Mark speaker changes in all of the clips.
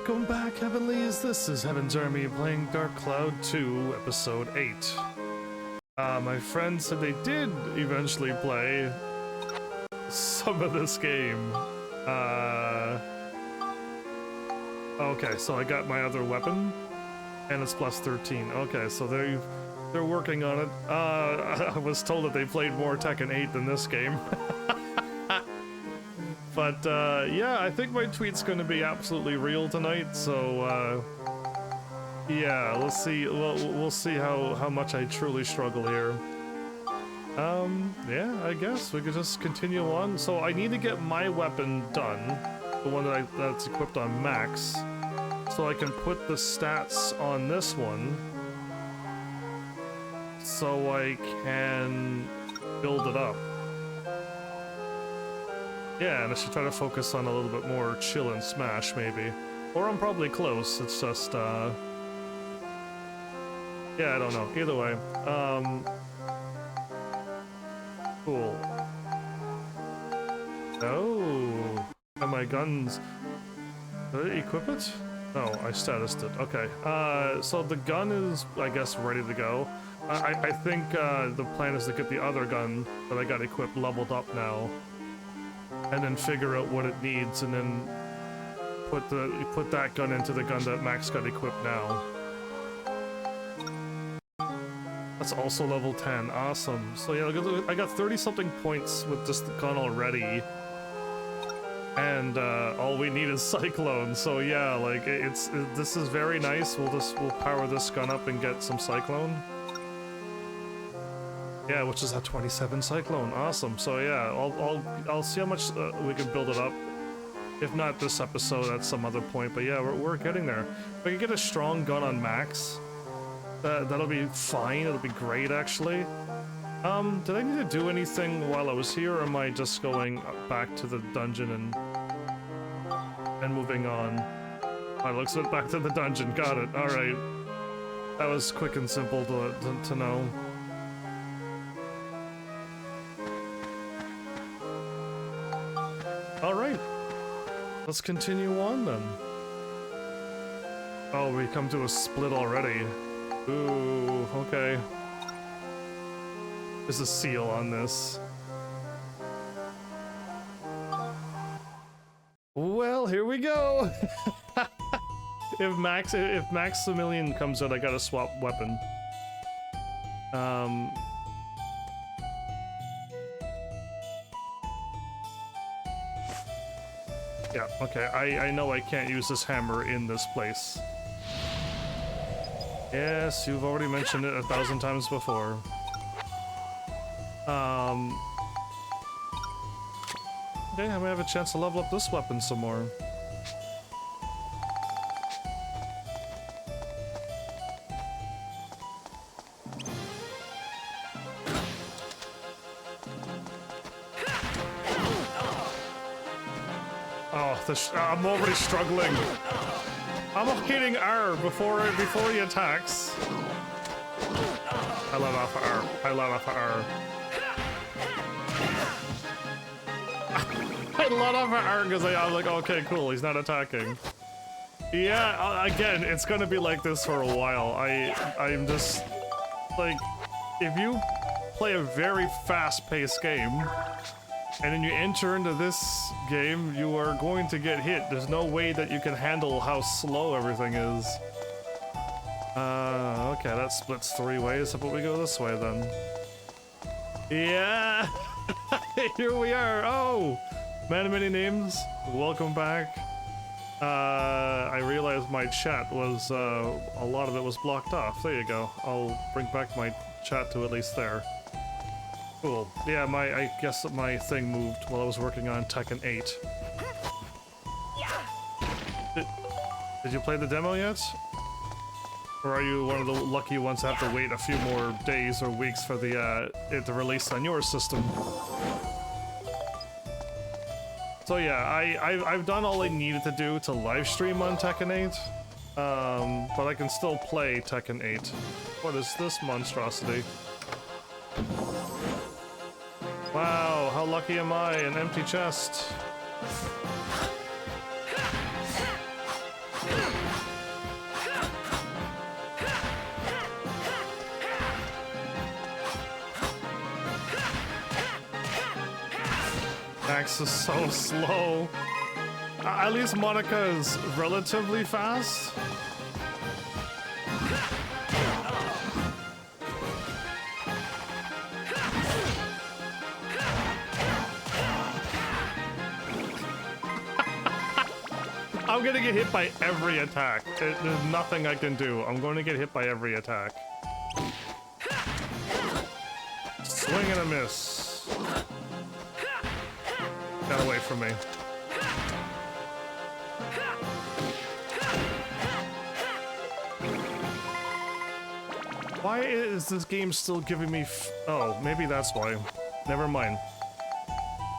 Speaker 1: Welcome back, Heavenlies. This is Heaven's Army playing Dark Cloud 2, Episode 8. My friend said they did eventually play some of this game. Okay, so I got my other weapon, and it's plus 13. Okay, so they're working on it. I was told that they played more Tekken 8 than this game. But, yeah, I think my tweet's gonna be absolutely real tonight, so, yeah, let's see, we'll see how much I truly struggle here. Yeah, I guess we could just continue on. So I need to get my weapon done, the one that's equipped on max, so I can put the stats on this one, so I can build it up. Yeah, and I should try to focus on a little bit more chill and smash, maybe. Or I'm probably close, it's just, yeah, I don't know. Either way, cool. Oh, and my guns, did I equip it? No, I statused it, okay. So the gun is, I guess, ready to go. I think, the plan is to get the other gun that I got equipped leveled up now. And then figure out what it needs, and then put that gun into the gun that Max got equipped now. That's also level 10. Awesome. So yeah, I got 30-something points with just the gun already, and all we need is Cyclone. So yeah, like this is very nice. We'll power this gun up and get some Cyclone. Yeah, which is a 27 Cyclone. Awesome. So yeah, I'll see how much we can build it up. If not this episode, at some other point. But yeah, we're getting there. If I can get a strong gun on max, that'll be fine. It'll be great, actually. Did I need to do anything while I was here, or am I just going back to the dungeon and moving on? I looks back to the dungeon. Got it. All right. That was quick and simple to know. Alright, let's continue on then. Oh, we come to a split already. Ooh, okay. There's a seal on this. Well, here we go! If Maximilian comes out, I gotta swap weapon. Yeah, okay, I know I can't use this hammer in this place. Yes, you've already mentioned it 1,000 times before. Okay, I may have a chance to level up this weapon some more. I'm already struggling. I'm hitting R before he attacks. I let off R. I let off R. I let off R because I was like, okay, cool, he's not attacking. Yeah, again, it's gonna be like this for a while. I'm just like, if you play a very fast-paced game, and then you enter into this game, you are going to get hit. There's no way that you can handle how slow everything is. Okay, that splits 3 ways. How about we go this way then? Yeah! Here we are! Oh! Man of many names, welcome back. I realized my chat was, a lot of it was blocked off. There you go. I'll bring back my chat to at least there. Cool. Yeah, I guess that my thing moved while I was working on Tekken 8. Did you play the demo yet? Or are you one of the lucky ones that have to wait a few more days or weeks for it to release on your system? So yeah, I've done all I needed to do to live stream on Tekken 8. But I can still play Tekken 8. What is this monstrosity? Wow, how lucky am I? An empty chest. Max is so slow. At least Monica is relatively fast. I'm gonna get hit by every attack. There's nothing I can do. I'm going to get hit by every attack. Swing and a miss. Got away from me. Why is this game still giving me oh, maybe that's why. Never mind.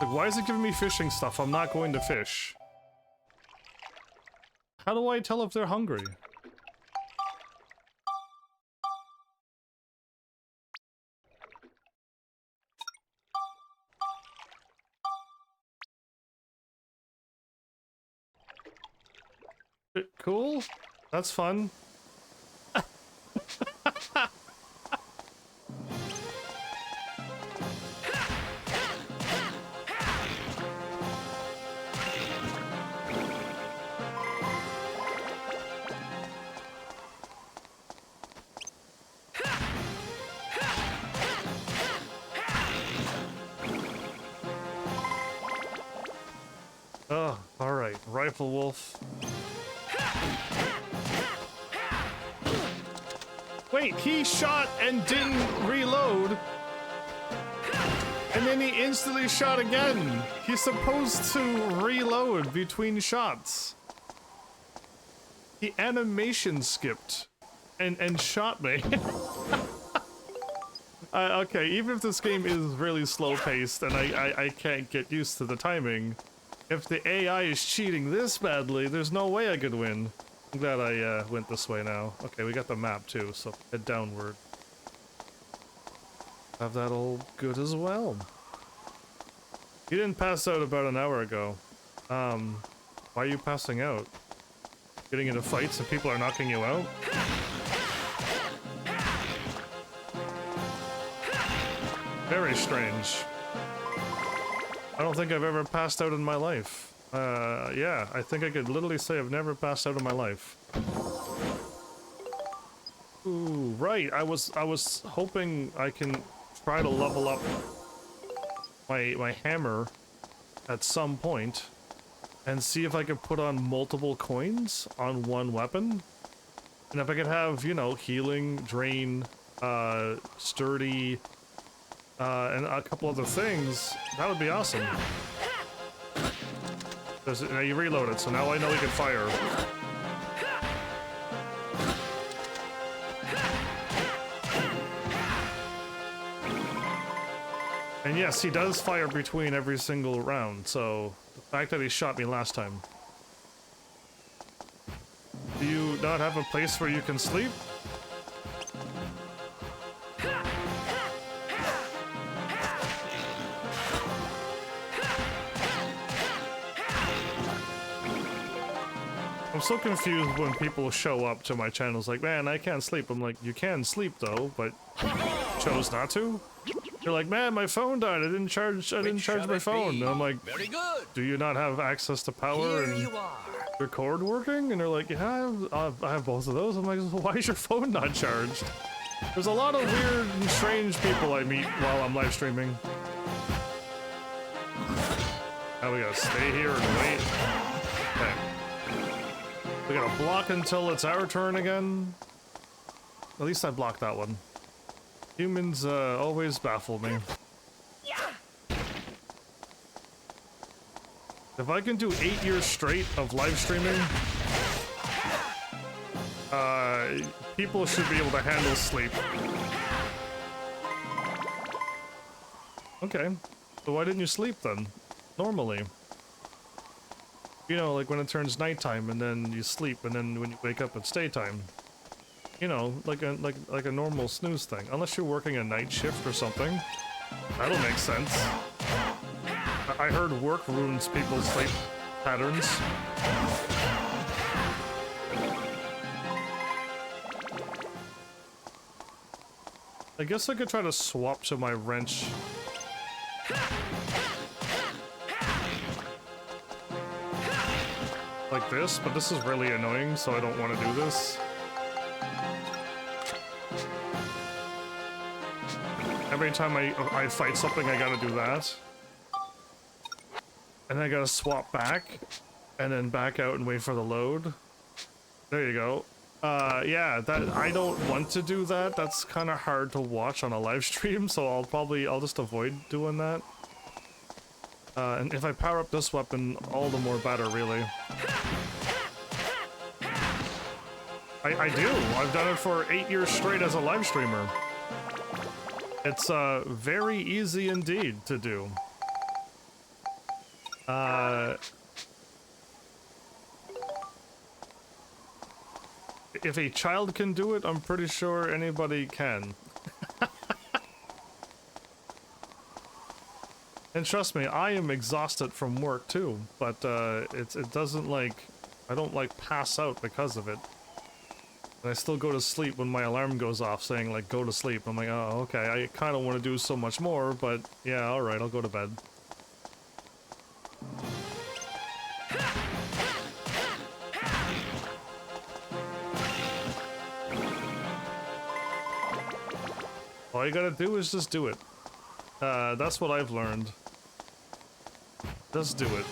Speaker 1: Like, why is it giving me fishing stuff? I'm not going to fish. How do I tell if they're hungry? Cool. That's fun. Oh, alright. Rifle Wolf. Wait, he shot and didn't reload. And then he instantly shot again. He's supposed to reload between shots. He animation skipped and shot me. Okay, even if this game is really slow paced and I can't get used to the timing, if the AI is cheating this badly, there's no way I could win. I'm glad I went this way now. Okay, we got the map too, so head downward. Have that all good as well. You didn't pass out about an hour ago. Why are you passing out? Getting into fights and people are knocking you out? Very strange. I don't think I've ever passed out in my life. Yeah, I think I could literally say I've never passed out in my life. Ooh, right. I was hoping I can try to level up my hammer at some point and see if I could put on multiple coins on one weapon. And if I could have, you know, healing, drain, sturdy, and a couple other things, that would be awesome. Now you reloaded, so now I know he can fire. And yes, he does fire between every single round, so the fact that he shot me last time. Do you not have a place where you can sleep? I'm so confused when people show up to my channels like, man, I can't sleep. I'm like, you can sleep though, but chose not to. You're like, man, my phone died. I didn't charge my phone. And I'm like, very good. Do you not have access to power and record working? And they're like, yeah, I have both of those. I'm like, well, why is your phone not charged? There's a lot of weird and strange people I meet while I'm live streaming. Now we gotta stay here and wait. Okay. We gotta block until it's our turn again. At least I blocked that one. Humans always baffle me. If I can do 8 years straight of live streaming, people should be able to handle sleep. Okay, so why didn't you sleep then? Normally. You know, like when it turns nighttime and then you sleep and then when you wake up it's daytime. You know, like a normal snooze thing. Unless you're working a night shift or something. That'll make sense. I heard work ruins people's sleep patterns. I guess I could try to swap to my wrench. Like this, but this is really annoying, so I don't want to do this. Every time I fight something, I gotta do that. And then I gotta swap back, and then back out and wait for the load. There you go. Yeah, that I don't want to do that. That's kind of hard to watch on a live stream, so I'll just avoid doing that. And if I power up this weapon, all the more better, really. I do. I've done it for 8 years straight as a live streamer. It's very easy indeed to do. If a child can do it, I'm pretty sure anybody can. And trust me, I am exhausted from work too, but it doesn't like, I don't like pass out because of it. And I still go to sleep when my alarm goes off saying like go to sleep. I'm like, oh okay, I kind of want to do so much more, but yeah, alright, I'll go to bed. All you gotta do is just do it. That's what I've learned. Just do it.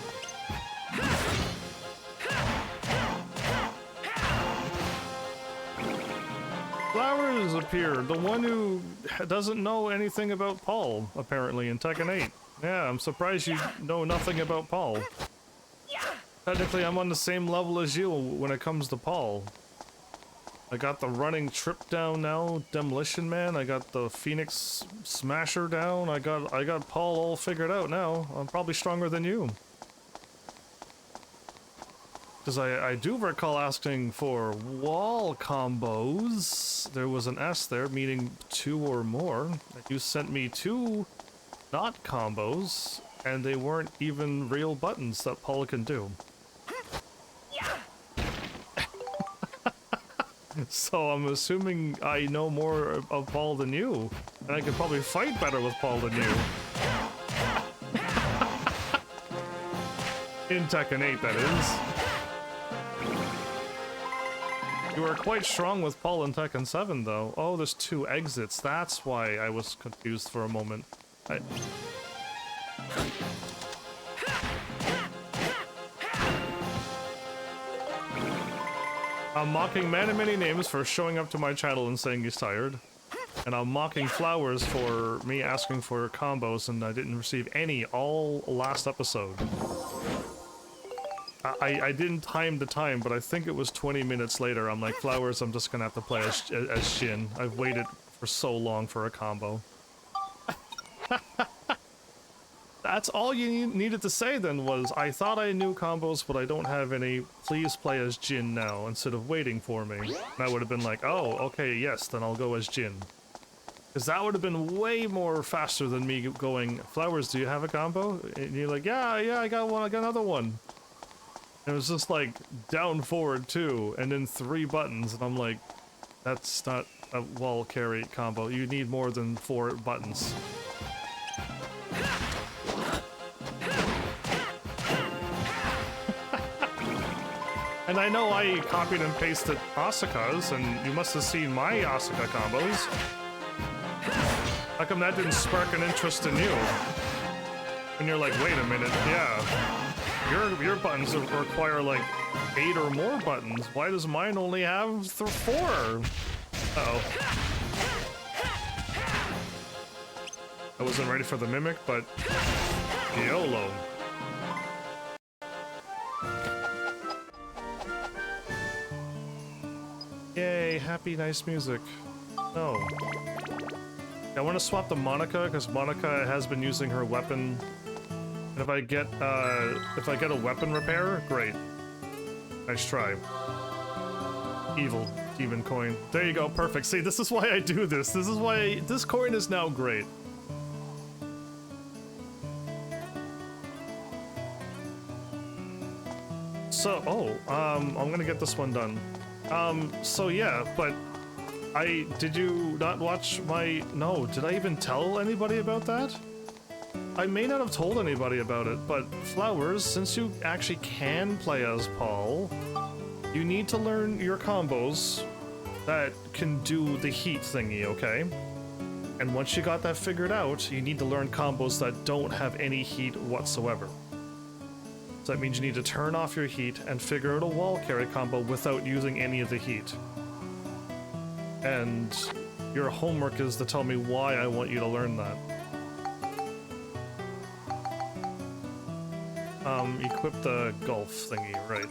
Speaker 1: Flowers appeared. The one who doesn't know anything about Paul, apparently, in Tekken 8. Yeah, I'm surprised you know nothing about Paul. Technically, I'm on the same level as you when it comes to Paul. I got the running trip down now, Demolition Man. I got the Phoenix Smasher down. I got Paul all figured out now. I'm probably stronger than you. Because I do recall asking for wall combos. There was an S there, meaning 2 or more. You sent me 2 not combos, and they weren't even real buttons that Paul can do. So I'm assuming I know more of Paul than you, and I could probably fight better with Paul than you. In Tekken 8, that is. You are quite strong with Paul in Tekken 7, though. Oh, there's 2 exits. That's why I was confused for a moment. I'm mocking Many Names for showing up to my channel and saying he's tired. And I'm mocking Flowers for me asking for combos and I didn't receive any all last episode. I didn't time the time, but I think it was 20 minutes later. I'm like, Flowers, I'm just gonna have to play as Shin. I've waited for so long for a combo. That's all you needed to say then was, I thought I knew combos, but I don't have any. Please play as Jin now, instead of waiting for me. And I would have been like, oh, okay, yes, then I'll go as Jin. Because that would have been way more faster than me going, Flowers, do you have a combo? And you're like, yeah, I got one, I got another one. And it was just like, down, forward, 2, and then 3 buttons, and I'm like, that's not a wall carry combo. You need more than 4 buttons. And I know I copied and pasted Asuka's, and you must have seen my Asuka combos. How come that didn't spark an interest in you? And you're like, wait a minute, yeah. Your buttons require like 8 or more buttons. Why does mine only have 4? Uh-oh. I wasn't ready for the mimic, but YOLO. Yay, happy, nice music. No. I want to swap to Monica, because Monica has been using her weapon. And if I get a weapon repair, great. Nice try. Evil demon coin. There you go, perfect. See, this is why I do this. This is why this coin is now great. I'm gonna get this one done. So yeah, but did you not watch my, no, did I even tell anybody about that? I may not have told anybody about it, but Flowers, since you actually can play as Paul, you need to learn your combos that can do the heat thingy, okay? And once you got that figured out, you need to learn combos that don't have any heat whatsoever. So that means you need to turn off your heat and figure out a wall carry combo without using any of the heat. And your homework is to tell me why I want you to learn that. Equip the golf thingy, right.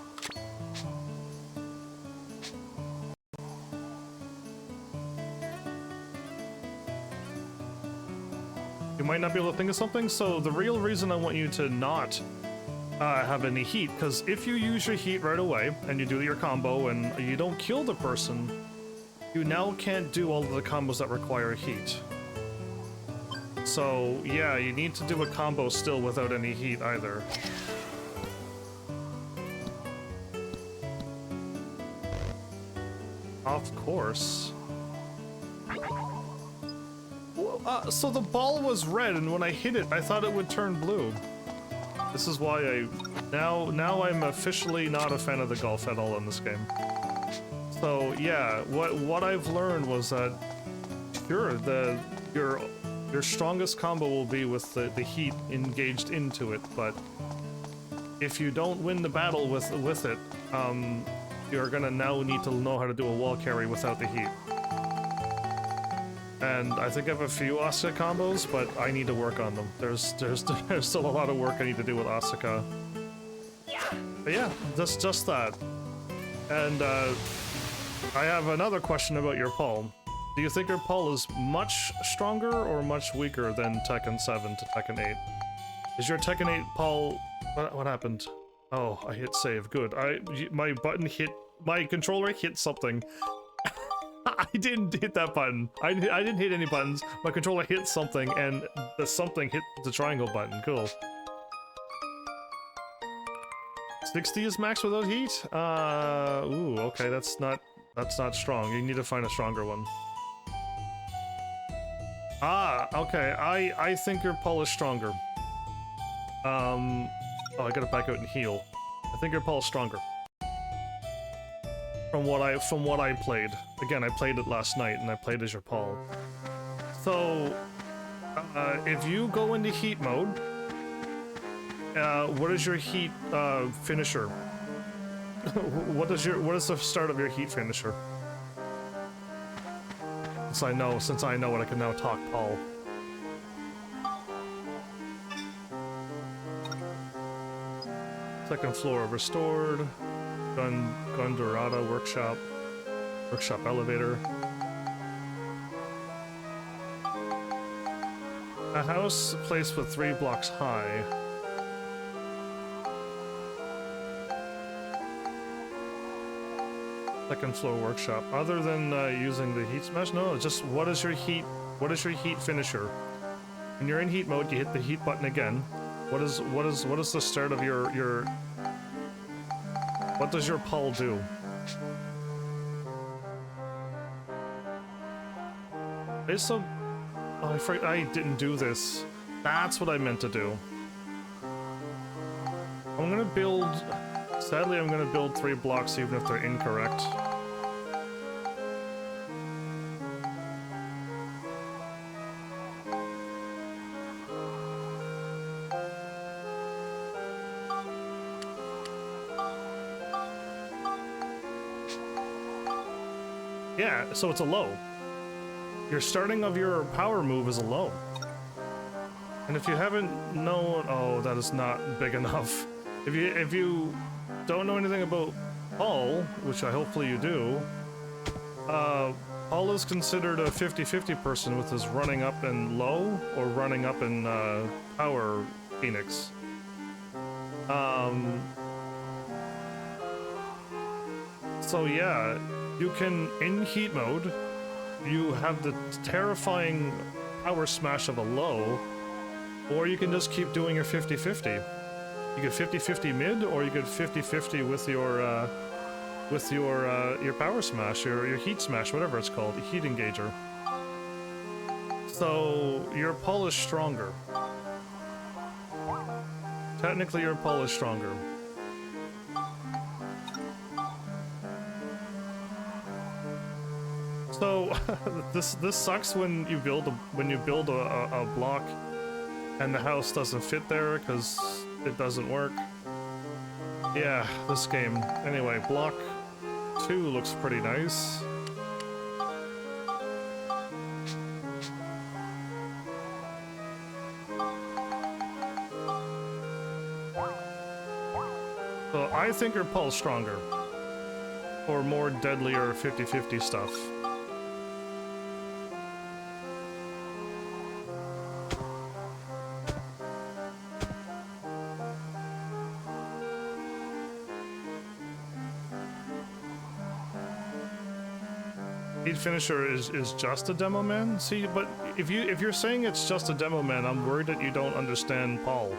Speaker 1: You might not be able to think of something, so the real reason I want you to not have any heat, because if you use your heat right away, and you do your combo, and you don't kill the person, you now can't do all of the combos that require heat. So, yeah, you need to do a combo still without any heat either. Of course. Well, so the ball was red, and when I hit it, I thought it would turn blue. This is why now I'm officially not a fan of the golf at all in this game. So yeah, what I've learned was that sure, your strongest combo will be with the heat engaged into it, but if you don't win the battle with it, you're gonna now need to know how to do a wall carry without the heat. And I think I have a few Asuka combos, but I need to work on them. There's still a lot of work I need to do with Asuka. But yeah, just that. And I have another question about your Paul. Do you think your Paul is much stronger or much weaker than Tekken 7 to Tekken 8? Is your Tekken 8 Paul... What happened? Oh, I hit save. Good. My button hit... My controller hit something. I didn't hit that button. I didn't hit any buttons. My controller hit something, and the something hit the triangle button. Cool. 60 is max without heat? Ooh, okay, that's not strong. You need to find a stronger one. Ah, okay. I think your Paul is stronger. Oh, I gotta back out and heal. I think your Paul is stronger. From what I played. Again, I played it last night, and I played as your Paul. So, if you go into heat mode, what is your heat finisher? What is the start of your heat finisher? Since I know it, I can now talk Paul. Second floor restored. Gun Dorada workshop elevator. A house placed with 3 blocks high. Second floor workshop. Other than using the heat smash, no. Just what is your heat finisher? When you're in heat mode, you hit the heat button again. What is the start of your? What does your Paul do? Oh, I didn't do this. That's what I meant to do. I'm gonna build... Sadly, I'm gonna build 3 blocks even if they're incorrect. Yeah, so it's a low. Your starting of your power move is a low. And if you haven't known... Oh, that is not big enough. If you don't know anything about Paul, which hopefully you do, Paul is considered a 50-50 person with his running up in low or running up in power Phoenix. So yeah, you can, in heat mode, you have the terrifying power smash of a low, or you can just keep doing your 50-50. You could 50-50 mid, or you could 50-50 with your power smash, your heat smash, whatever it's called, heat engager. So your pull is stronger. Technically, your pull is stronger. So this sucks when you build a block and the house doesn't fit there because it doesn't work. Yeah, this game. Anyway, block 2 looks pretty nice. So I think your pull's stronger. Or more deadlier 50-50 stuff. Heat finisher is just a demo man? See, but if you're saying it's just a demo man, I'm worried that you don't understand Paul.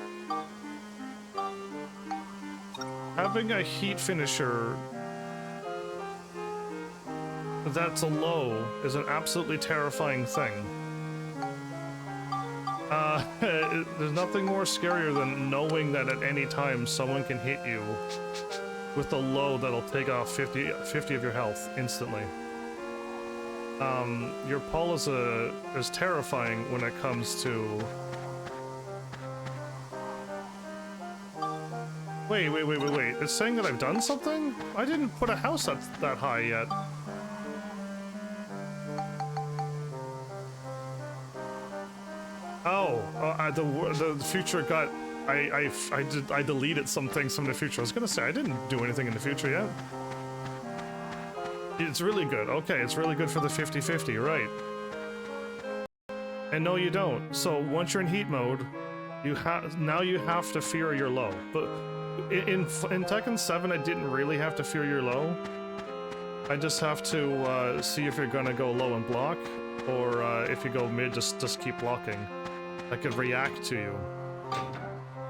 Speaker 1: Having a heat finisher that's a low is an absolutely terrifying thing. There's nothing more scarier than knowing that at any time someone can hit you with a low that'll take off 50 of your health instantly. Your pull is terrifying when it comes to... Wait. It's saying that I've done something? I didn't put a house that high yet. Oh, the future got... I deleted some things from the future. I was gonna say, I didn't do anything in the future yet. It's really good. Okay, it's really good for the 50-50, right. And no, you don't. So once you're in heat mode, you have to fear your low. But in Tekken 7, I didn't really have to fear your low. I just have to see if you're gonna go low and block, or if you go mid, just keep blocking. I could react to you.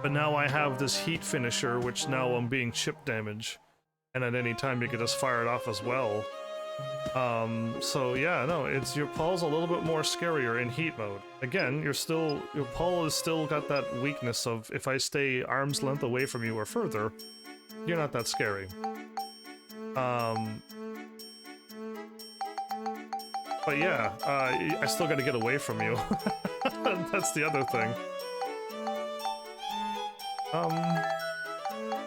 Speaker 1: But now I have this heat finisher, which now I'm being chip damage. And at any time you could just fire it off as well. So yeah, no, your pull's a little bit more scarier in heat mode. Again, your pull is still got that weakness of if I stay arm's length away from you or further, you're not that scary. But yeah, I still gotta get away from you. That's the other thing.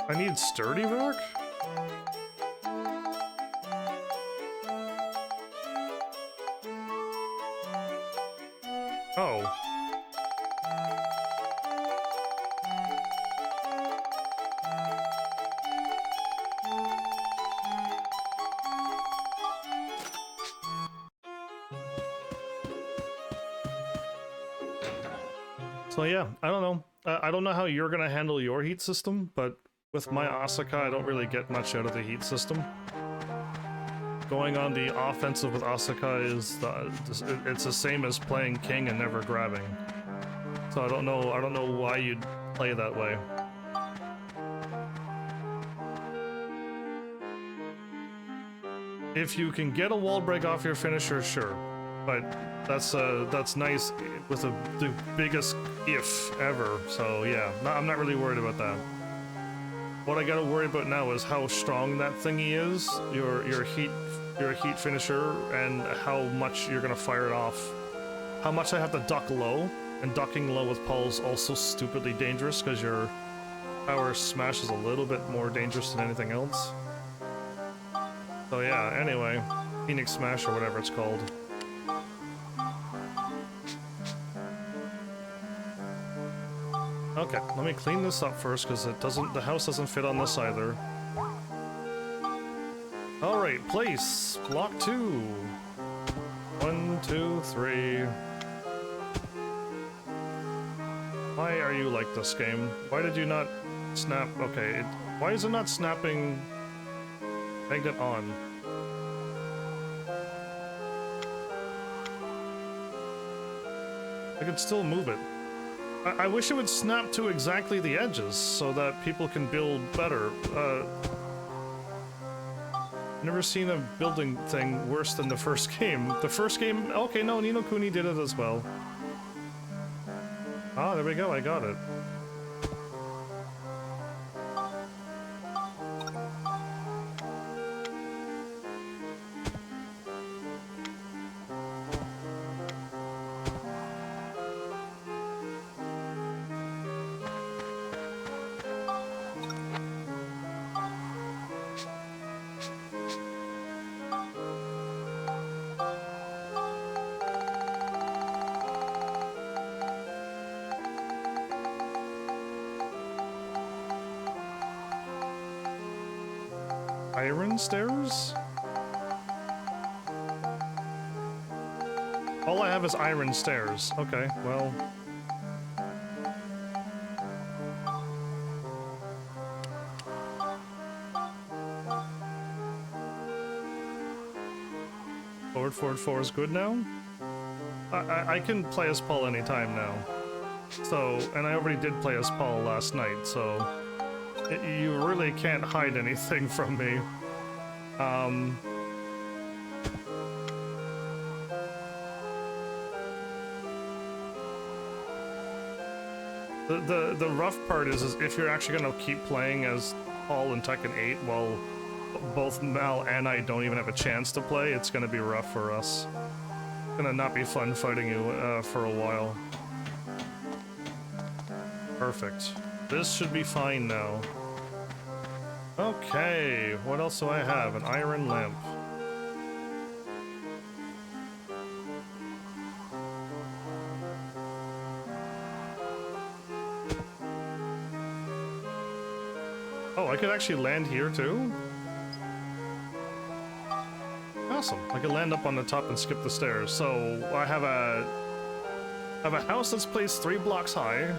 Speaker 1: I need sturdy rock? Oh. So yeah, I don't know. I don't know how you're gonna handle your heat system, but with my Asuka, I don't really get much out of the heat system. Going on the offensive with Asuka is it's the same as playing King and never grabbing. So I don't know why you'd play that way. If you can get a wall break off your finisher, sure, but that's nice with the biggest if ever. So yeah, I'm not really worried about that. What I gotta worry about now is how strong that thingy is, your heat finisher, and how much you're gonna fire it off. How much I have to duck low, and ducking low with pulls also stupidly dangerous because your power smash is a little bit more dangerous than anything else. So yeah, anyway, Phoenix Smash or whatever it's called. Okay, let me clean this up first because the house doesn't fit on this either. Alright, place. Block 2. 1, 2, 3. Why are you like this game? Why did you not snap? Okay, why is it not snapping magnet on? I could still move it. I wish it would snap to exactly the edges so that people can build better. Never seen a building thing worse than the first game. The first game, okay, no, Ni no Kuni did it as well. Ah, there we go, I got it. Iron stairs? All I have is iron stairs. Okay, well. Forward is good now? I can play as Paul anytime now. So, and I already did play as Paul last night, so you really can't hide anything from me. The rough part is if you're actually gonna keep playing as Paul in Tekken 8 while both Mal and I don't even have a chance to play, it's gonna be rough for us. It's gonna not be fun fighting you for a while. Perfect. This should be fine now. Okay, what else do I have? An iron lamp. Oh, I could actually land here too? Awesome. I could land up on the top and skip the stairs. So I have a house that's placed 3 blocks high.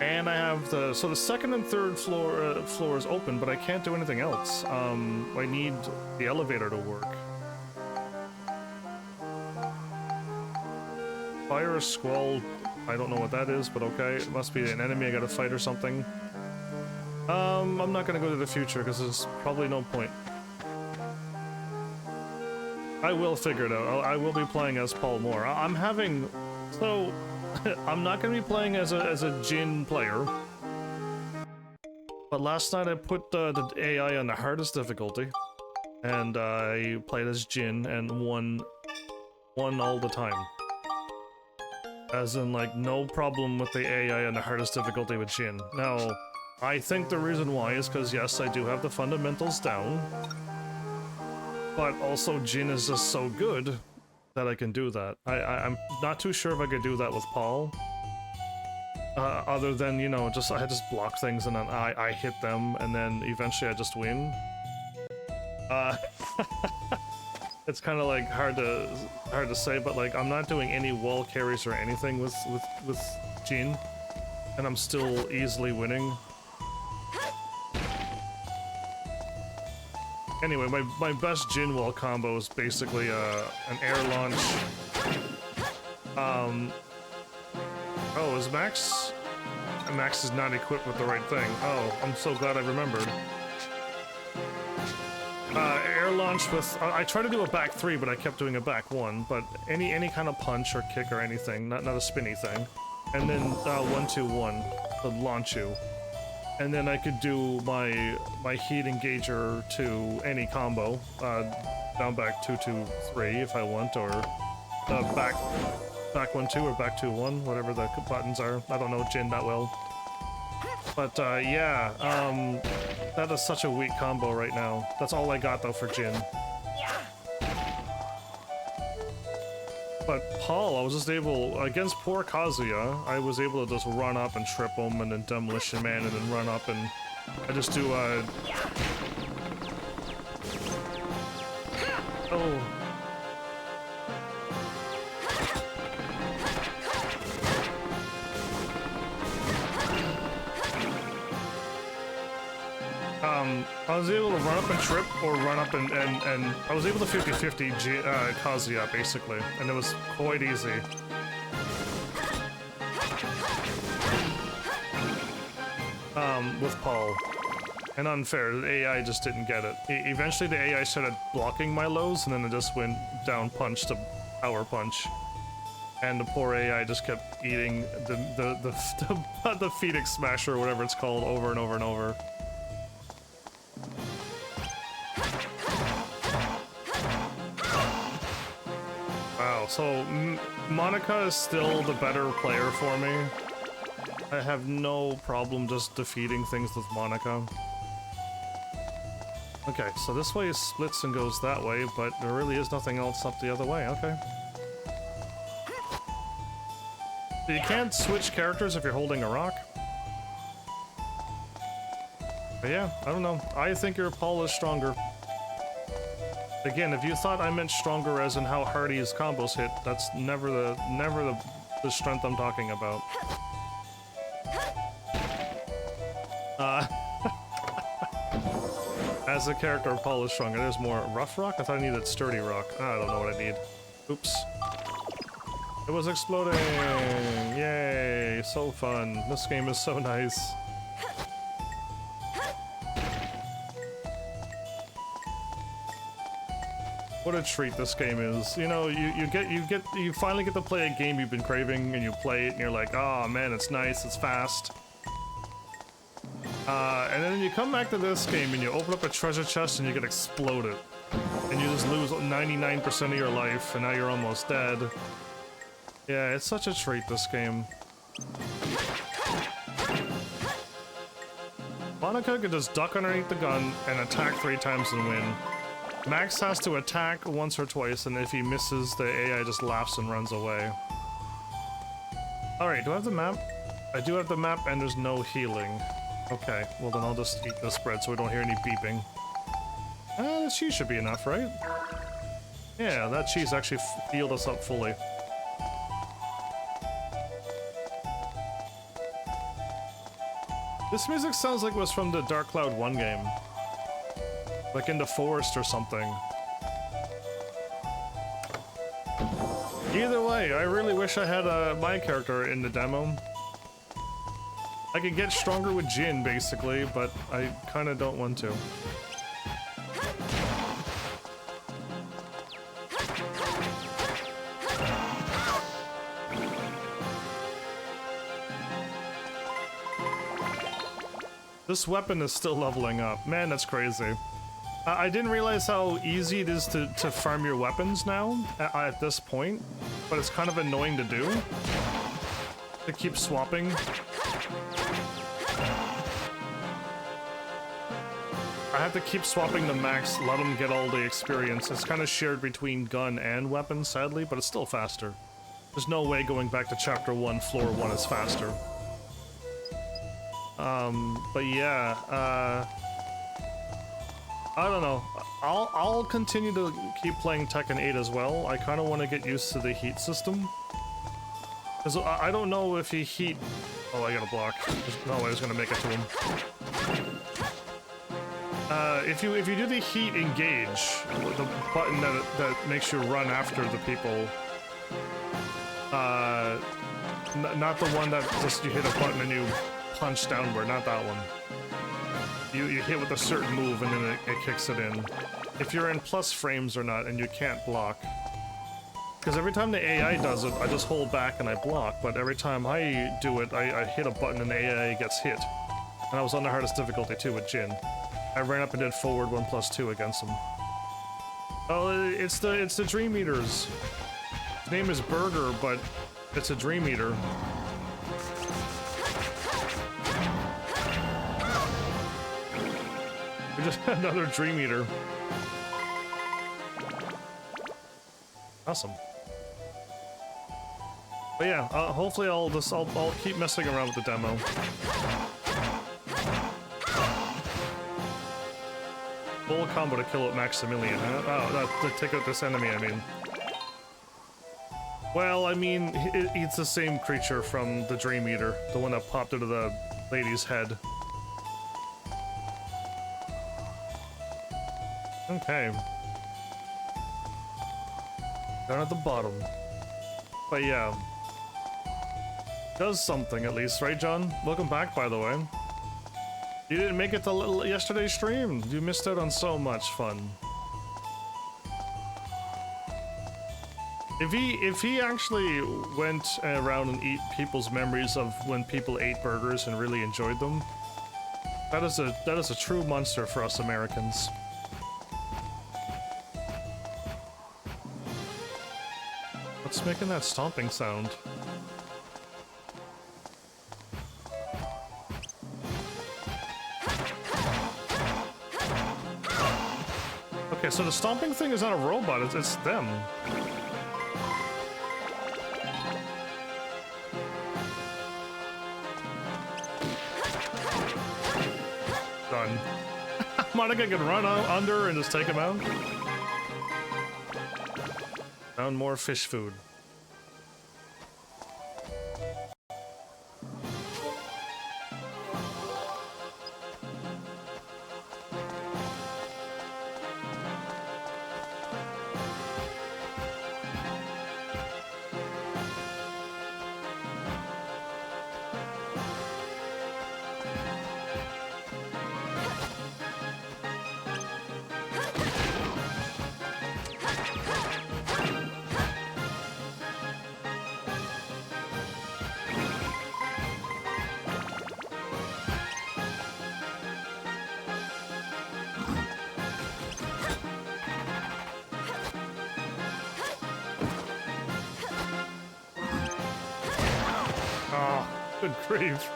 Speaker 1: And I have the second and third floor is open, but I can't do anything else. I need the elevator to work. Fire squall, I don't know what that is, but okay. It must be an enemy I gotta fight or something. I'm not gonna go to the future because there's probably no point. I will figure it out. I will be playing as Paul more. I'm having so. I'm not going to be playing as a Jin player, but last night I put the AI on the hardest difficulty, and I played as Jin and won all the time. As in, like, no problem with the AI on the hardest difficulty with Jin. Now, I think the reason why is because, yes, I do have the fundamentals down, but also Jin is just so good that I can do that. I'm not too sure if I could do that with Paul. Other than, you know, I just block things and then I hit them and then eventually I just win. It's kind of like hard to say, but like I'm not doing any wall carries or anything with Jin, and I'm still easily winning. Anyway, my best Jin wall combo is basically an air launch. Oh, is Max? Max is not equipped with the right thing. Oh, I'm so glad I remembered. Air launch with... I tried to do a back 3, but I kept doing a back 1. But any kind of punch or kick or anything, not a spinny thing. And then 1-2-1 to launch you. And then I could do my heat engager to any combo, down back 2-2-3 if I want, or back 1-2 or back 2-1, whatever the buttons are. I don't know Jin that well, but yeah, that is such a weak combo right now. That's all I got though for Jin. But Paul, I was just able, against poor Kazuya, I was able to just run up and trip him and then Demolition Man and then run up and I just do, oh. I was able to run up and trip, or run up and I was able to 50-50 Kazuya, basically, and it was quite easy. with Paul. And unfair, the AI just didn't get it. Eventually the AI started blocking my lows, and then it just went down punch to power punch. And the poor AI just kept eating the Phoenix Smasher, or whatever it's called, over and over and over. Wow, so Monica is still the better player for me. I have no problem just defeating things with Monica. Okay, so this way splits and goes that way, but there really is nothing else up the other way. Okay. So you can't switch characters if you're holding a rock. But yeah, I don't know. I think your Paul is stronger. Again, if you thought I meant stronger as in how hard his combos hit, that's never the strength I'm talking about. As a character, Paul is stronger. There's more rough rock? I thought I needed sturdy rock. I don't know what I need. Oops. It was exploding! Yay! So fun. This game is so nice. What a treat this game is. You know, you finally get to play a game you've been craving, and you play it and you're like, oh man, it's nice, it's fast. And then you come back to this game and you open up a treasure chest and you get exploded. And you just lose 99% of your life, and now you're almost dead. Yeah, it's such a treat, this game. Monica can just duck underneath the gun and attack 3 times and win. Max has to attack once or twice, and if he misses, the AI just laughs and runs away. Alright, do I have the map? I do have the map, and there's no healing. Okay, well then I'll just eat this bread so we don't hear any beeping. The cheese should be enough, right? Yeah, that cheese actually healed us up fully. This music sounds like it was from the Dark Cloud 1 game. Like in the forest or something. Either way, I really wish I had my character in the demo. I could get stronger with Jin, basically, but I kind of don't want to. This weapon is still leveling up. Man, that's crazy. I didn't realize how easy it is to farm your weapons now at this point, but it's kind of annoying to do. To keep swapping. I have to keep swapping the max, let them get all the experience. It's kind of shared between gun and weapon, sadly, but it's still faster. There's no way going back to chapter 1, floor 1 is faster. But yeah, I don't know. I'll continue to keep playing Tekken 8 as well. I kind of want to get used to the heat system. Because I don't know if he heat... Oh, I gotta block. There's no way I was gonna make it to him. If you do the heat engage, the button that makes you run after the people, not the one that just you hit a button and you punch downward, not that one. You hit with a certain move and then it kicks it in. If you're in plus frames or not and you can't block. Because every time the AI does it, I just hold back and I block, but every time I do it, I hit a button and the AI gets hit. And I was on the hardest difficulty too with Jin. I ran up and did forward 1+2 against him. Oh, it's the Dream Eaters. His name is Burger, but it's a Dream Eater. We're just another Dream Eater. Awesome. But yeah, hopefully I'll keep messing around with the demo. Full combo to kill at Maximilian, huh? Oh, to take out this enemy, I mean. Well, I mean, it's the same creature from the Dream Eater, the one that popped into the lady's head. Okay. Down at the bottom. But yeah. Does something at least, right, John? Welcome back, by the way. You didn't make it to yesterday's stream. You missed out on so much fun. If he actually went around and eat people's memories of when people ate burgers and really enjoyed them, that is a true monster for us Americans. What's making that stomping sound? Okay, so the stomping thing is not a robot, it's them. Done. Monica can run under and just take him out. Found more fish food. Good grief.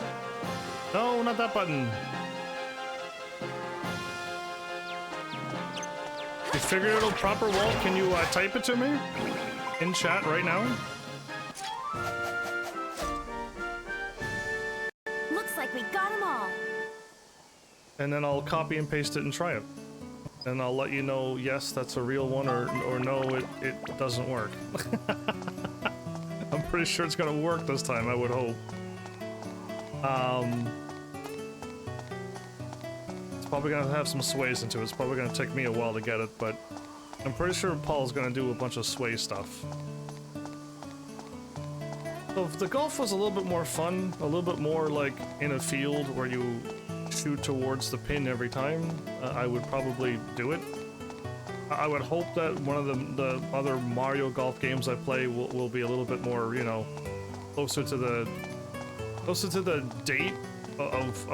Speaker 1: No, not that button. You figured out a proper wall? Can you type it to me? In chat right now?
Speaker 2: Looks like we got them all.
Speaker 1: And then I'll copy and paste it and try it. And I'll let you know, yes, that's a real one, or no, it doesn't work. I'm pretty sure it's gonna work this time, I would hope. It's probably gonna have some sways into it. It's probably gonna take me a while to get it, but I'm pretty sure Paul's gonna do a bunch of sway stuff. So if the golf was a little bit more fun, a little bit more like in a field where you shoot towards the pin every time, I would probably do it. I would hope that one of the other Mario Golf games I play will be a little bit more, you know, closer to the date of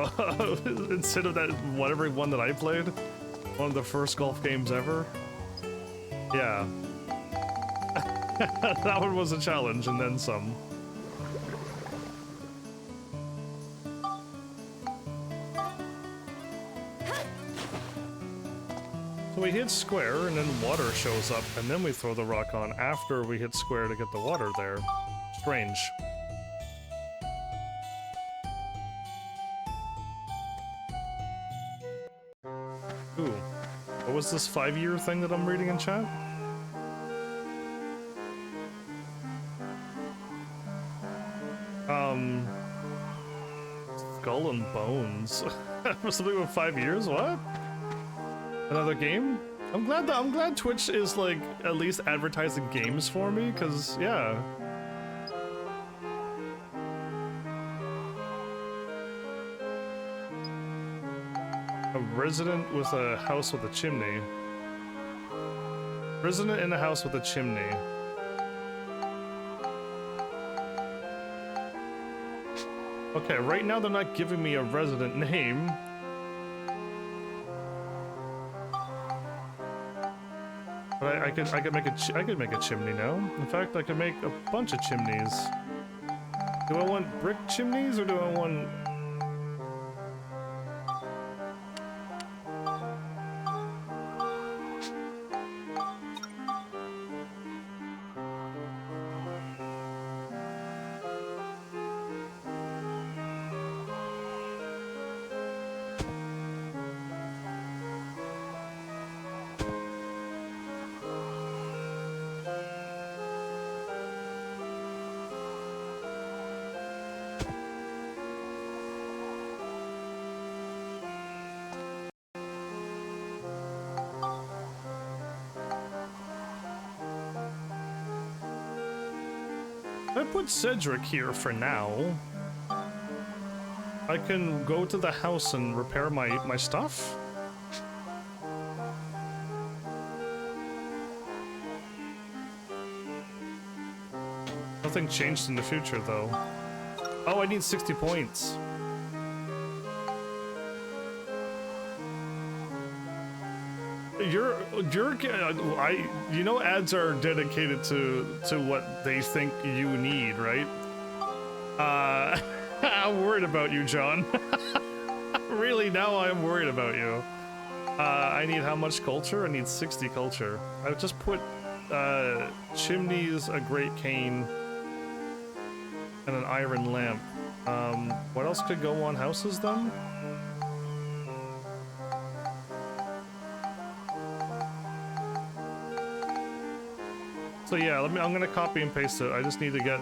Speaker 1: instead of that whatever one that I played, one of the first golf games ever. Yeah, that one was a challenge and then some. So we hit square and then water shows up and then we throw the rock on after we hit square to get the water there. Strange. Ooh, what was this 5-year thing that I'm reading in chat? Skull and Bones. Something with 5 years? What? Another game? I'm glad Twitch is like at least advertising games for me, cause yeah. A resident with a house with a chimney. Resident in a house with a chimney. Okay, right now they're not giving me a resident name. But I could make a chimney now. In fact, I could make a bunch of chimneys. Do I want brick chimneys or do I want? I put Cedric here for now. I can go to the house and repair my stuff? Nothing changed in the future, though. Oh, I need 60 points. You know ads are dedicated to what they think you need, right? I'm worried about you, John. Really, now I'm worried about you. I need how much culture? I need 60 culture. I've just put chimneys, a great cane, and an iron lamp. What else could go on houses then? So yeah, I'm gonna copy and paste it. I just need to get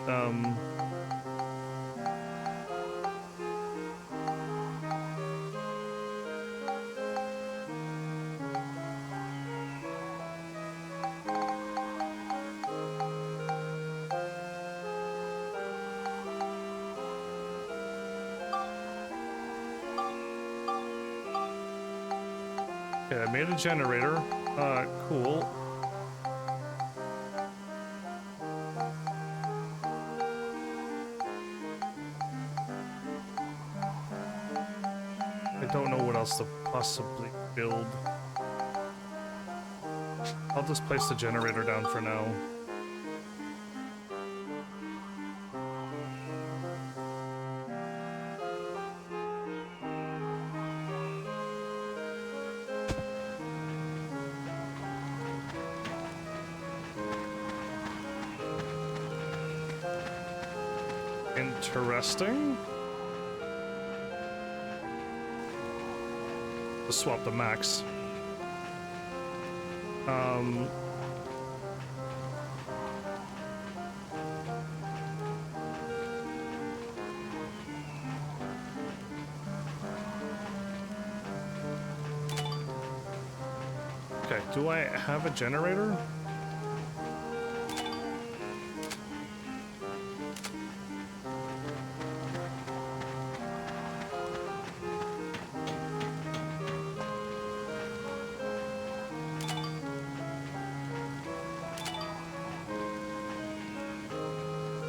Speaker 1: okay, I made a generator. Cool. I don't know what else to possibly build. I'll just place the generator down for now. Interesting. Let's swap the max. Okay, do I have a generator?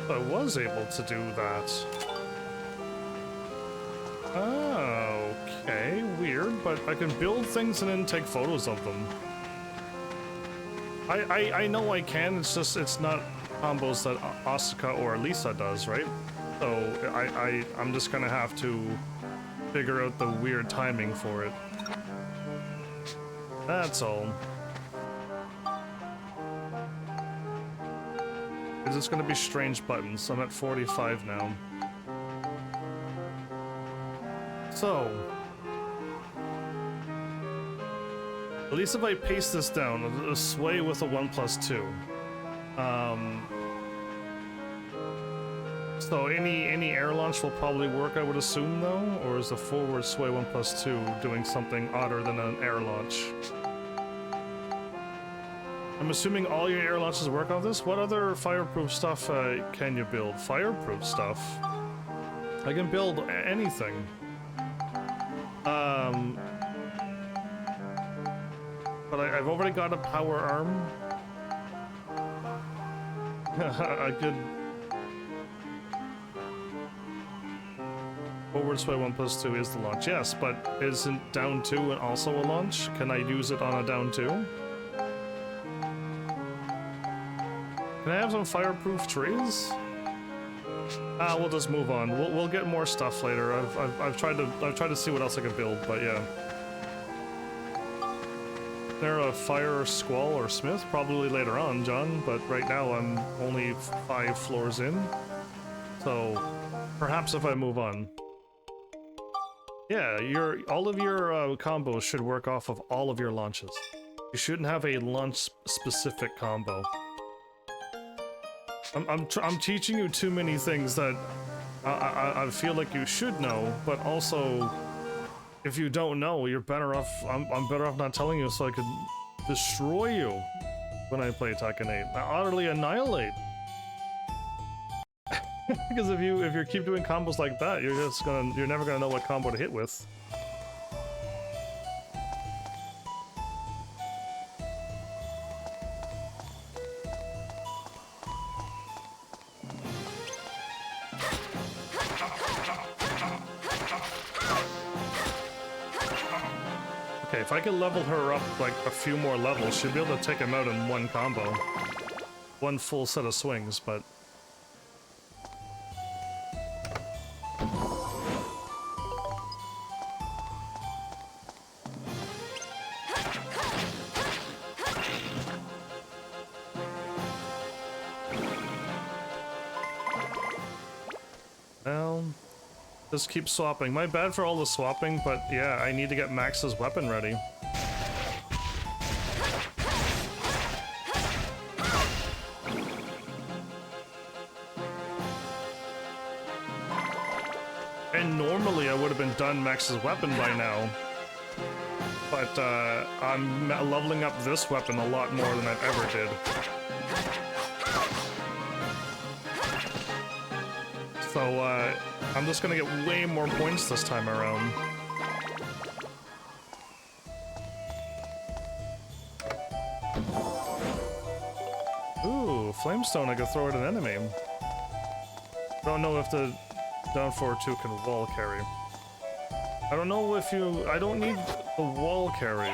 Speaker 1: I was able to do that. Oh, okay, weird, but I can build things and then take photos of them. I know I can, it's just, it's not combos that Asuka or Lisa does, right? So I'm just gonna have to figure out the weird timing for it. That's all. It's just gonna be strange buttons. I'm at 45 now. So, at least if I paste this down, a sway with a 1+2. So any air launch will probably work, I would assume, though, or is the forward sway 1+2 doing something odder than an air launch? I'm assuming all your air launches work on this. What other fireproof stuff can you build? Fireproof stuff? I can build anything. But I've already got a power arm. A good forward sway 1+2 is the launch. Yes, but isn't down 2 and also a launch? Can I use it on a down 2? Can I have some fireproof trees? We'll just move on. We'll get more stuff later. I've tried to see what else I can build, but yeah. Is there a fire squall or smith? Probably later on, John, but right now I'm only 5 floors in. So perhaps if I move on. Yeah, all of your combos should work off of all of your launches. You shouldn't have a launch specific combo. I'm teaching you too many things that I feel like you should know, but also, if you don't know, you're better off. I'm better off not telling you, so I could destroy you when I play Tekken 8. I utterly annihilate. Because if you keep doing combos like that, you're never gonna know what combo to hit with. Okay, if I could level her up like a few more levels, she'll be able to take him out in one combo. One full set of swings, but... Well... Just keep swapping. My bad for all the swapping, but yeah, I need to get Max's weapon ready. And normally I would have been done Max's weapon by now. But I'm leveling up this weapon a lot more than I've ever did. So I'm just gonna get way more points this time around. Ooh, Flamestone, I could throw at an enemy. Don't know if the down forward 2 can wall carry. I don't know if I don't need the wall carry.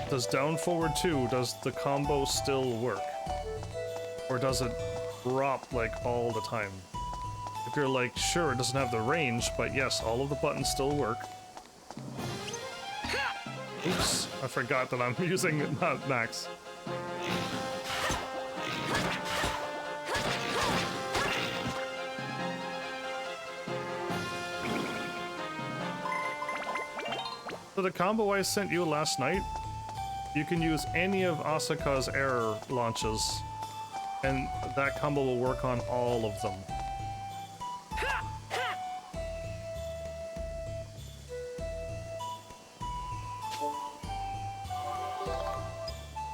Speaker 1: Does down forward 2, does the combo still work? Or does it drop like all the time? If you're like, sure, it doesn't have the range, but yes, all of the buttons still work. Oops, I forgot that I'm using not Max. So the combo I sent you last night, you can use any of Asuka's air launches, and that combo will work on all of them.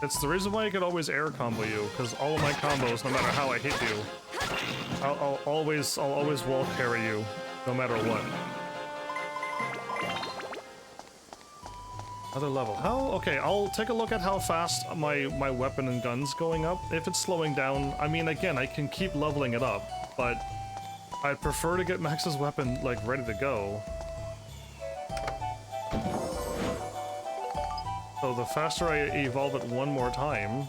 Speaker 1: It's the reason why I could always air combo you, because all of my combos, no matter how I hit you, I'll always wall carry you, no matter what. Other level. How? Okay, I'll take a look at how fast my weapon and gun's going up. If it's slowing down, I mean, again, I can keep leveling it up, but I'd prefer to get Max's weapon, like, ready to go. So the faster I evolve it one more time,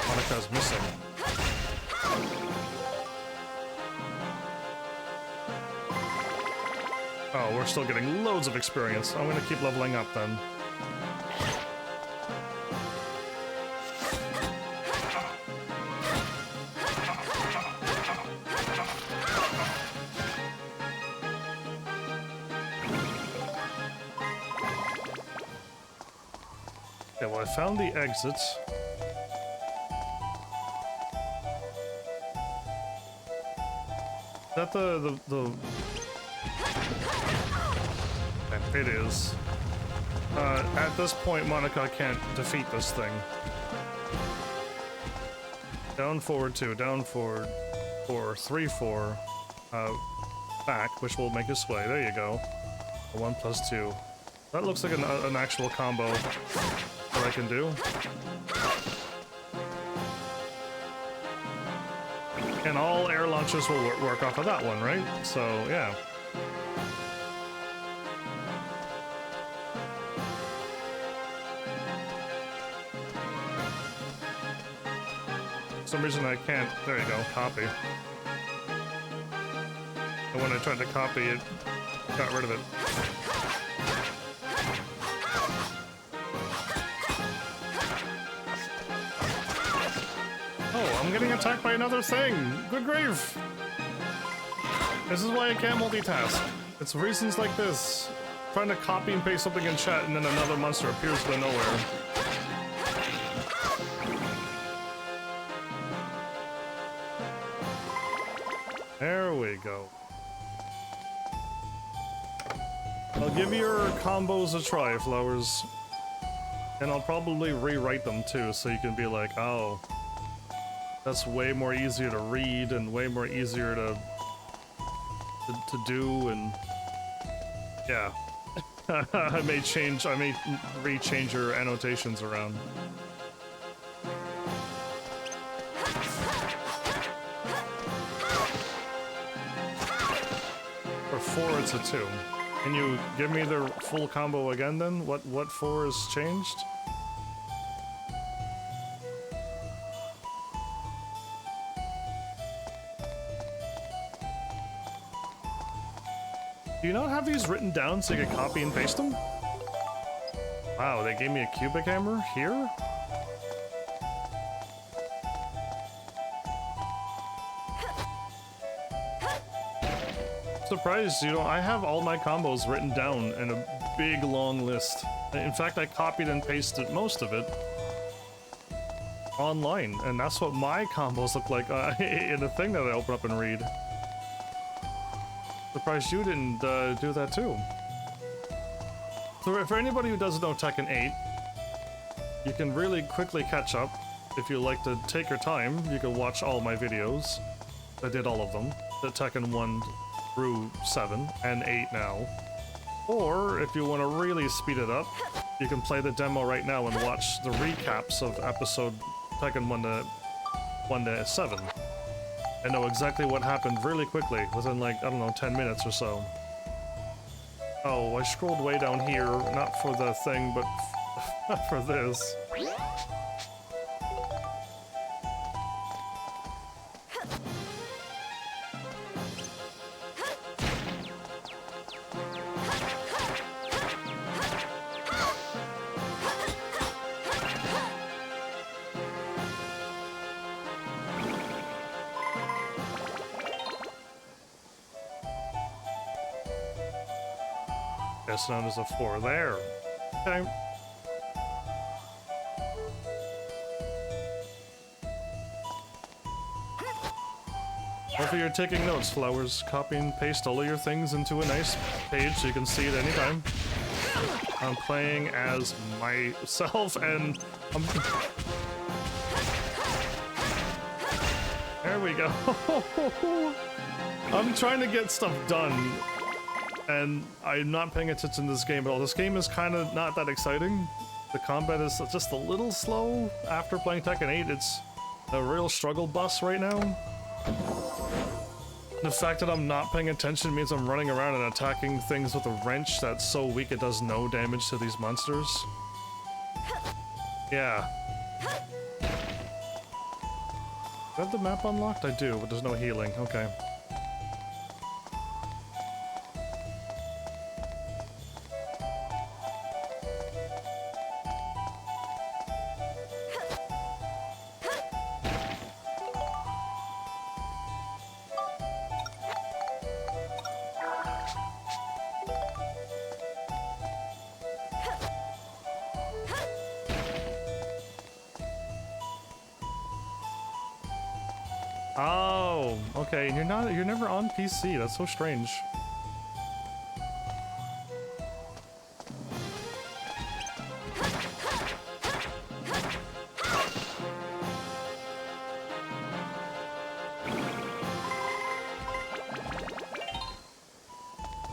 Speaker 1: Monika's missing. Oh, we're still getting loads of experience. I'm gonna keep leveling up then. Okay, well, I found the exits. Is that the... It is. At this point, Monika can't defeat this thing. Down forward 2, down forward 4, 3, 4, back, which will make us sway. There you go. 1 plus 2. That looks like an actual combo that I can do. And all air launchers will work off of that one, right? So, yeah. For some reason I can't, there you go, copy. And when I tried to copy it, got rid of it. Oh, I'm getting attacked by another thing! Good grief! This is why I can't multitask. It's reasons like this. Trying to copy and paste something in chat and then another monster appears out of nowhere. There we go. I'll give your combos a try, Flowers. And I'll probably rewrite them too, so you can be like, oh, that's way more easier to read and way more easier to do, and yeah. I may rechange your annotations around. For 4, it's a 2. Can you give me the full combo again then? What 4 has changed? Do you not have these written down so you can copy and paste them? Wow, they gave me a cubic hammer here? Surprised you don't. I have all my combos written down in a big long list. In fact, I copied and pasted most of it online, and that's what my combos look like in the thing that I open up and read. Surprised you didn't do that too. So for anybody who doesn't know Tekken 8, you can really quickly catch up. If you like to take your time, you can watch all my videos. I did all of them. The Tekken 1 through 7 and 8 now. Or if you want to really speed it up, you can play the demo right now and watch the recaps of episode Tekken 1 to 7. And know exactly what happened really quickly, within like, I don't know, 10 minutes or so. Oh, I scrolled way down here, not for the thing, but for this. That's known as a 4 there. Okay. Hopefully you're taking notes, Flowers. Copy and paste all of your things into a nice page so you can see it anytime. I'm playing as myself and There we go. I'm trying to get stuff done. And I'm not paying attention to this game at all. This game is kind of not that exciting. The combat is just a little slow. After playing Tekken 8, it's a real struggle bus right now. The fact that I'm not paying attention means I'm running around and attacking things with a wrench that's so weak it does no damage to these monsters. Yeah. Do I have the map unlocked? I do, but there's no healing. Okay. Oh, okay. And you're never on PC. That's so strange.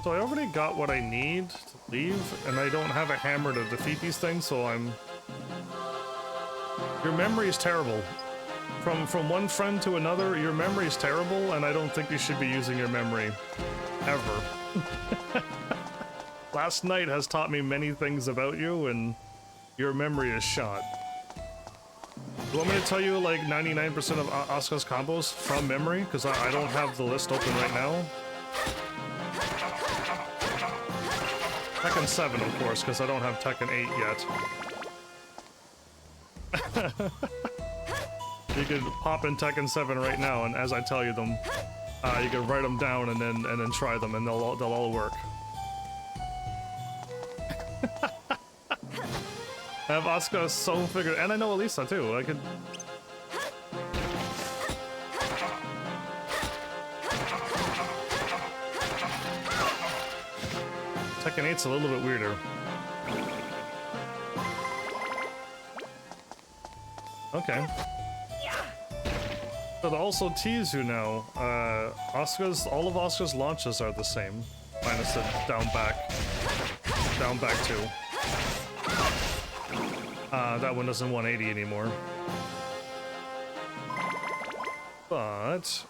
Speaker 1: So I already got what I need to leave, and I don't have a hammer to defeat these things, so I'm... Your memory is terrible. From one friend to another, your memory is terrible, and I don't think you should be using your memory. Ever. Last night has taught me many things about you, and your memory is shot. You want me to tell you like 99% of Asuka's combos from memory? Because I don't have the list open right now. Tekken 7, of course, because I don't have Tekken 8 yet. You could pop in Tekken 7 right now, and as I tell you them, you can write them down and then try them, and they'll all work. I have Asuka so figured, and I know Elisa too. I could. Tekken 8's a little bit weirder. Okay. But also tease you now, all of Asuka's launches are the same, minus the down back 2. That one doesn't 180 anymore. But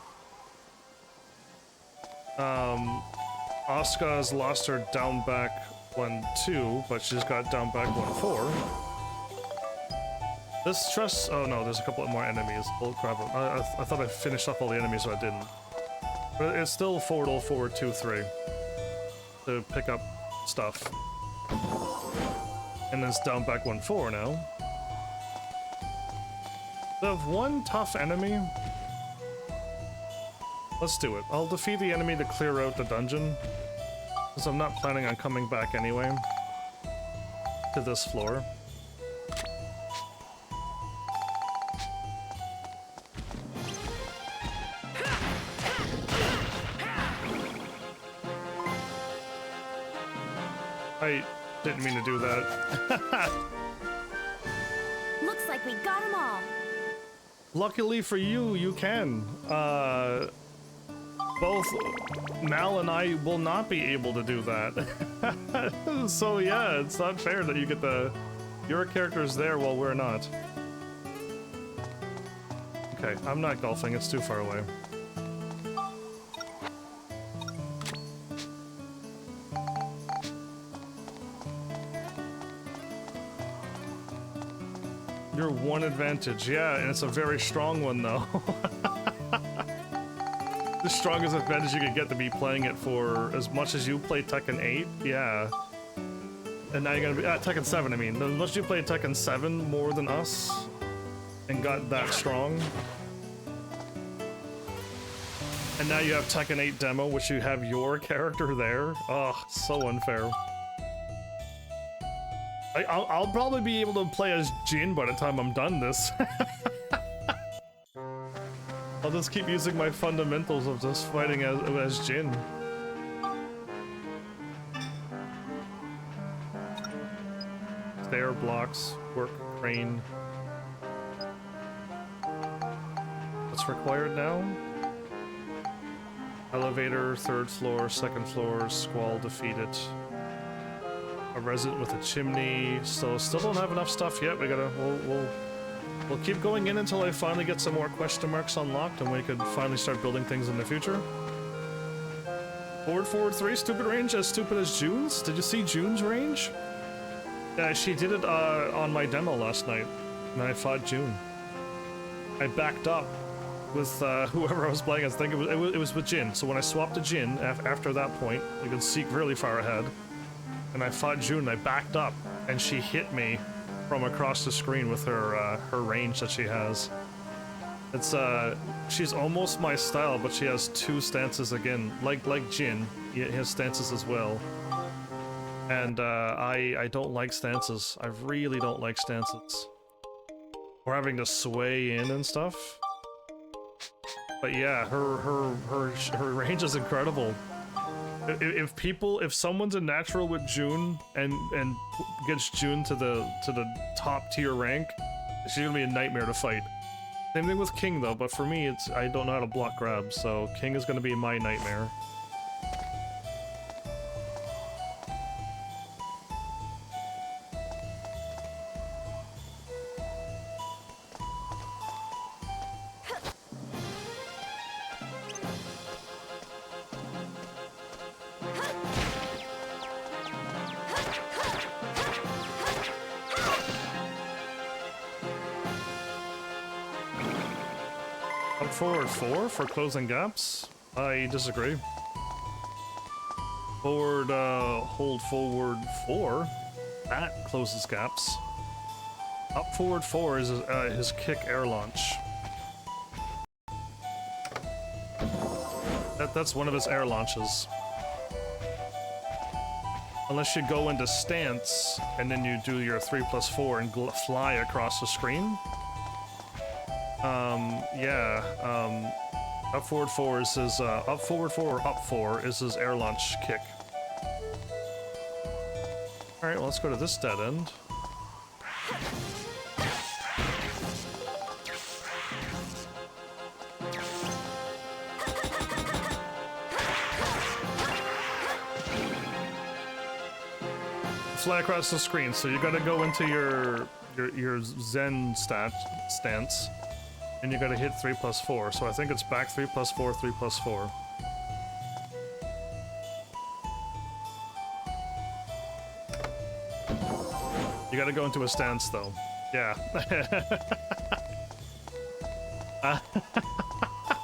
Speaker 1: Asuka's lost her down back 1-2, but she's got down back 1-4. This trust. Oh no, there's a couple more enemies. Oh crap! I thought I finished off all the enemies, so I didn't. But it's still forward, all forward 2-3 to pick up stuff. And then it's down back 1-4 now. We have one tough enemy. Let's do it. I'll defeat the enemy to clear out the dungeon, because I'm not planning on coming back anyway to this floor. I didn't mean to do that.
Speaker 2: Looks like we got them all.
Speaker 1: Luckily for you, you can. Both Mal and I will not be able to do that. So yeah, it's not fair that you get your character's there while we're not. Okay, I'm not golfing, it's too far away. Your one advantage, yeah, and it's a very strong one though. The strongest advantage you could get to be playing it for as much as you play Tekken 8, yeah. And now you're gonna be Tekken 7, I mean. As much as you played Tekken 7 more than us and got that strong. And now you have Tekken 8 demo, which you have your character there. Oh, so unfair. I'll probably be able to play as Jin by the time I'm done this. I'll just keep using my fundamentals of just fighting as Jin. Stair, blocks, work, crane. What's required now? Elevator, 3rd floor, 2nd floor, squall defeated. A resident with a chimney. So still don't have enough stuff yet. We gotta we'll keep going in until I finally get some more question marks unlocked and we could finally start building things in the future. Forward 3, stupid range, as stupid as June's? Did you see June's range? Yeah, she did it on my demo last night, and I fought June. I backed up with whoever I was playing. I think it was with Jin. So when I swapped to Jin, after that point, you could seek really far ahead. And I fought June, and I backed up, and she hit me from across the screen with her her range that she has. It's she's almost my style, but she has 2 stances again, like Jin. He has stances as well. And I don't like stances. I really don't like stances. Or having to sway in and stuff. But yeah, her range is incredible. If someone's a natural with June and gets June to the top tier rank, she's gonna be a nightmare to fight. Same thing with King though, but for me I don't know how to block grabs, so King is gonna be my nightmare. Forward 4 for closing gaps? I disagree. Forward, hold forward 4. That closes gaps. Up forward 4 is his kick air launch. That's one of his air launches. Unless you go into stance and then you do your 3+4 and fly across the screen. Up forward 4 is his, up forward 4 or up 4 is his air launch kick. Alright, well, let's go to this dead end. fly across the screen. So you gotta go into your Zen stance, and you gotta hit 3 plus 4. So I think it's back 3 plus 4, 3 plus 4. You gotta go into a stance though. Yeah.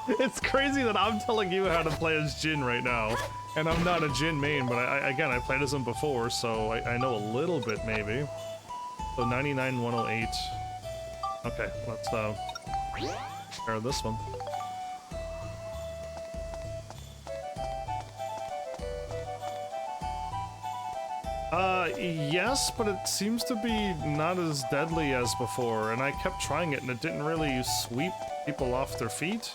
Speaker 1: It's crazy that I'm telling you how to play as Jin right now, and I'm not a Jin main, but again, I played as him before, so I know a little bit maybe. So 99, 108. Okay, let's pair this one. Yes, but it seems to be not as deadly as before, and I kept trying it and it didn't really sweep people off their feet.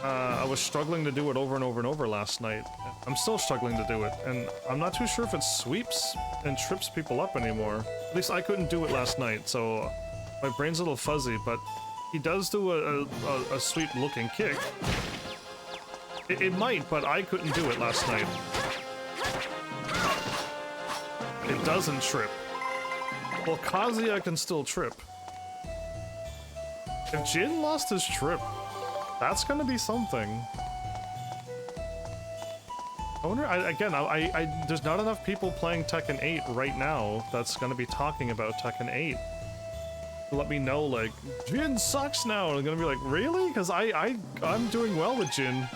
Speaker 1: I was struggling to do it over and over and over last night. I'm still struggling to do it, and I'm not too sure if it sweeps and trips people up anymore. At least I couldn't do it last night, so my brain's a little fuzzy, but he does do a sweep-looking kick. It might, but I couldn't do it last night. It doesn't trip. Well, Kazuya can still trip. If Jin lost his trip, that's gonna be something. I wonder, again, there's not enough people playing Tekken 8 right now that's gonna be talking about Tekken 8. To let me know, like, Jin sucks now. And I'm gonna be like, really? Because I'm doing well with Jin.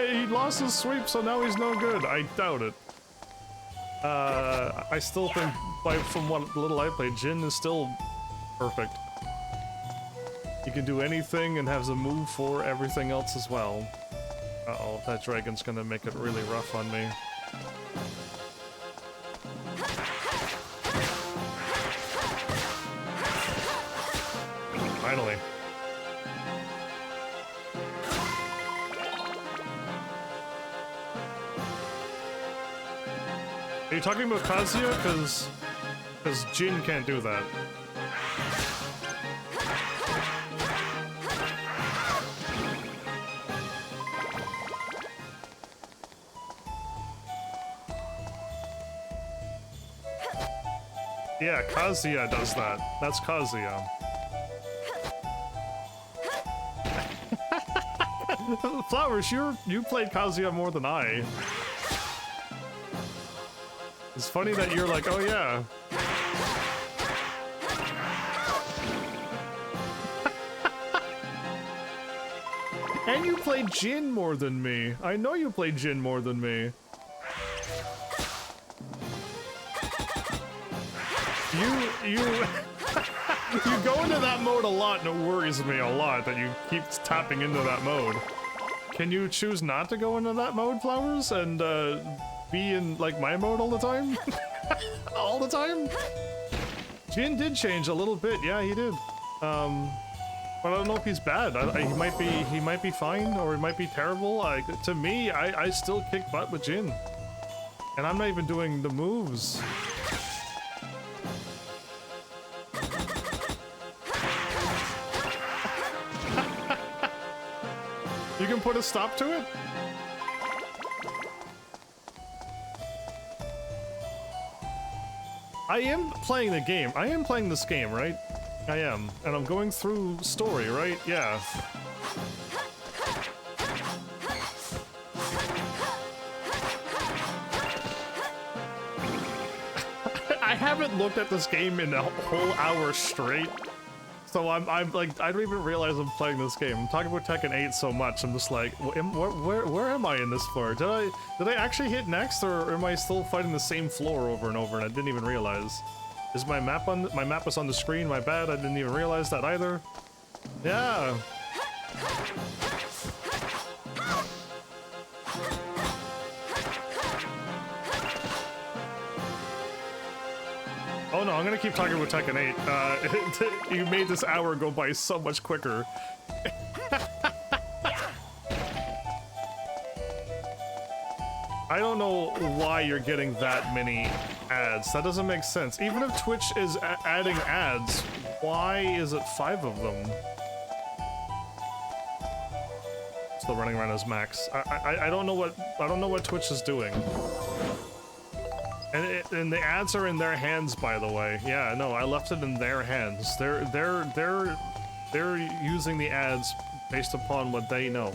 Speaker 1: He lost his sweep, so now he's no good. I doubt it. I still think, from what little I played, Jin is still perfect. He can do anything and has a move for everything else as well. Uh-oh, that dragon's gonna make it really rough on me. Finally. Are you talking about Kazuya? Because Jin can't do that. Yeah, Kazuya does that. That's Kazuya. Flowers, you played Kazuya more than I. It's funny that you're like, oh yeah. And you played Jin more than me. I know you played Jin more than me. You go into that mode a lot, and it worries me a lot that you keep tapping into that mode. Can you choose not to go into that mode, Flowers, and be in like my mode all the time? All the time? Jin did change a little bit, yeah, he did. But I don't know if he's bad. He might be fine, or he might be terrible. To me, I still kick butt with Jin, and I'm not even doing the moves. You can put a stop to it? I am playing the game. I am playing this game, right? I am. And I'm going through story, right? Yeah. I haven't looked at this game in a whole hour straight. So I'm like, I don't even realize I'm playing this game. I'm talking about Tekken 8 so much, I'm just like, where am I in this floor? Did I actually hit next, or am I still fighting the same floor over and over and I didn't even realize? Is my map was on the screen? My bad, I didn't even realize that either. Yeah. Oh no, I'm gonna keep talking about Tekken 8. You made this hour go by so much quicker. I don't know why you're getting that many ads. That doesn't make sense. Even if Twitch is adding ads, why is it 5 of them? Still running around as Max. I don't know what Twitch is doing. And the ads are in their hands, by the way. Yeah, no, I left it in their hands. They're using the ads based upon what they know.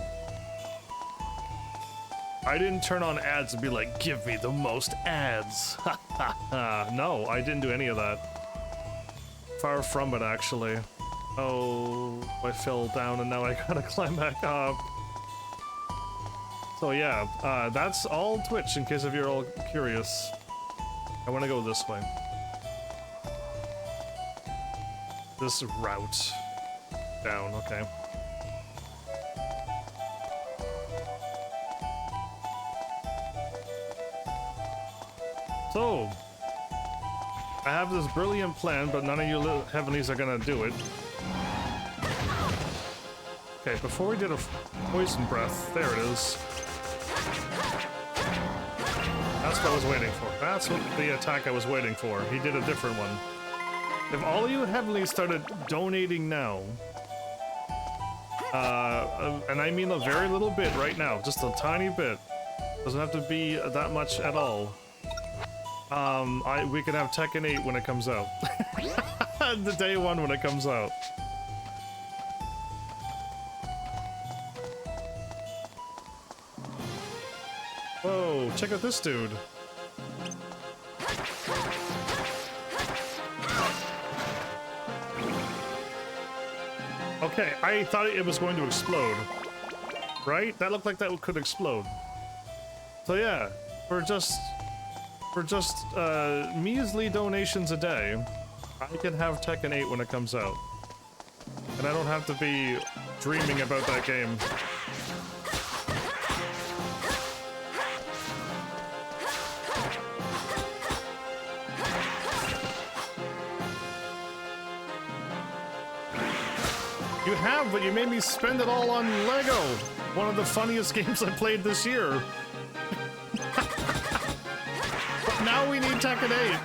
Speaker 1: I didn't turn on ads and be like, give me the most ads. No, I didn't do any of that. Far from it, actually. Oh, I fell down and now I gotta climb back up. So yeah, that's all Twitch, in case if you're all curious. I want to go this way. This route. Down, okay. So, I have this brilliant plan, but none of you heavenlies are gonna do it. Okay, before we did a poison breath, there it is. That's what I was waiting for. That's what the attack I was waiting for. He did a different one. If all of you heavenlies started donating now, and I mean a very little bit right now, just a tiny bit, doesn't have to be that much at all. We can have Tekken 8 when it comes out. The day one when it comes out. Whoa, check out this dude. Okay, I thought it was going to explode. Right? That looked like that could explode. So yeah, for just measly donations a day, I can have Tekken 8 when it comes out. And I don't have to be dreaming about that game. You have, but you made me spend it all on Lego. One of the funniest games I played this year. But now we need Tekken 8.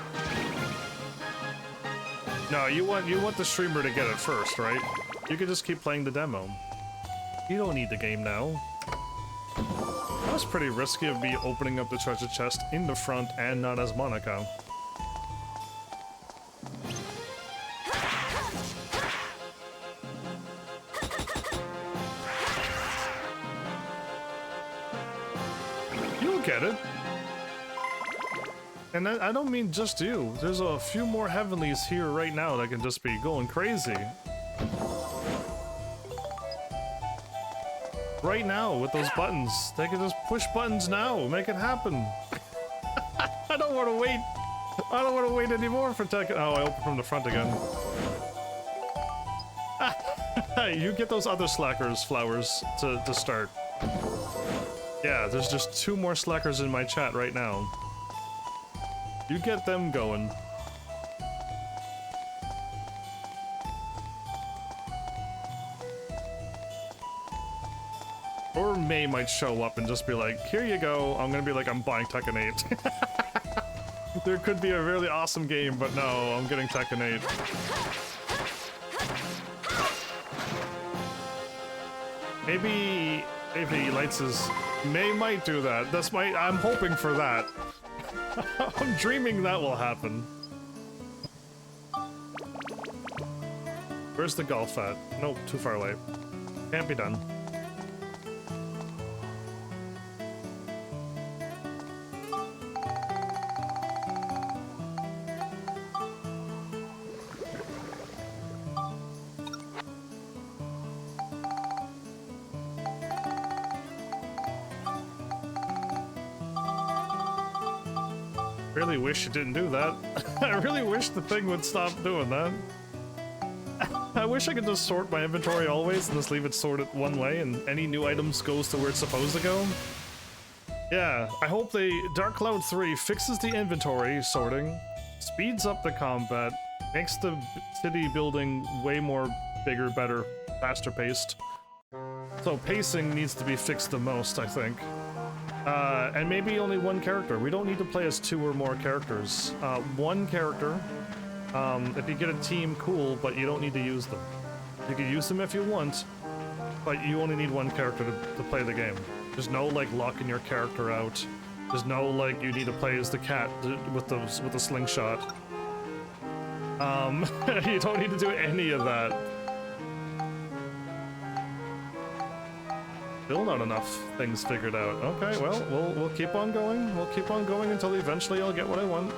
Speaker 1: No, you want the streamer to get it first, right? You can just keep playing the demo. You don't need the game now. That was pretty risky of me opening up the treasure chest in the front and not as Monica. Get it. And I don't mean just you. There's a few more heavenlies here right now that can just be going crazy. Right now with those buttons. They can just push buttons now. Make it happen. I don't want to wait. I don't want to wait anymore for Tekken. Oh, I opened from the front again. You get those other slackers flowers to start. Yeah, there's just 2 more slackers in my chat right now. You get them going. Or May might show up and just be like, here you go. I'm gonna be like, I'm buying Tekken 8. There could be a really awesome game, but no, I'm getting Tekken 8. Maybe Lights is... May might do that. I'm hoping for that. I'm dreaming that will happen. Where's the golf at? Nope, too far away. Can't be done. I really wish it didn't do that. I really wish the thing would stop doing that. I wish I could just sort my inventory always and just leave it sorted one way and any new items goes to where it's supposed to go. Yeah, I hope Dark Cloud 3 fixes the inventory sorting, speeds up the combat, makes the city building way more bigger, better, faster paced. So pacing needs to be fixed the most, I think. And maybe only 1 character. We don't need to play as 2 or more characters. 1 character. If you get a team, cool, but you don't need to use them. You can use them if you want, but you only need one character to play the game. There's no like locking your character out. There's no like you need to play as the cat with the slingshot. You don't need to do any of that. Still not enough things figured out. Okay, well, we'll keep on going. We'll keep on going until eventually I'll get what I want.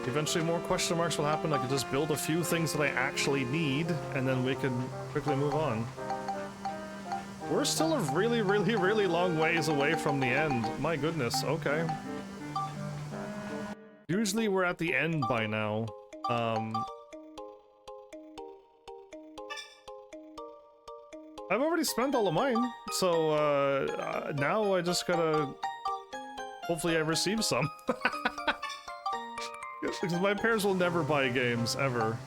Speaker 1: Eventually more question marks will happen. I can just build a few things that I actually need, and then we can quickly move on. We're still a really, really, really long ways away from the end. My goodness, okay. Usually we're at the end by now. I've already spent all of mine, so now I just gotta... Hopefully I receive some. Because my parents will never buy games, ever.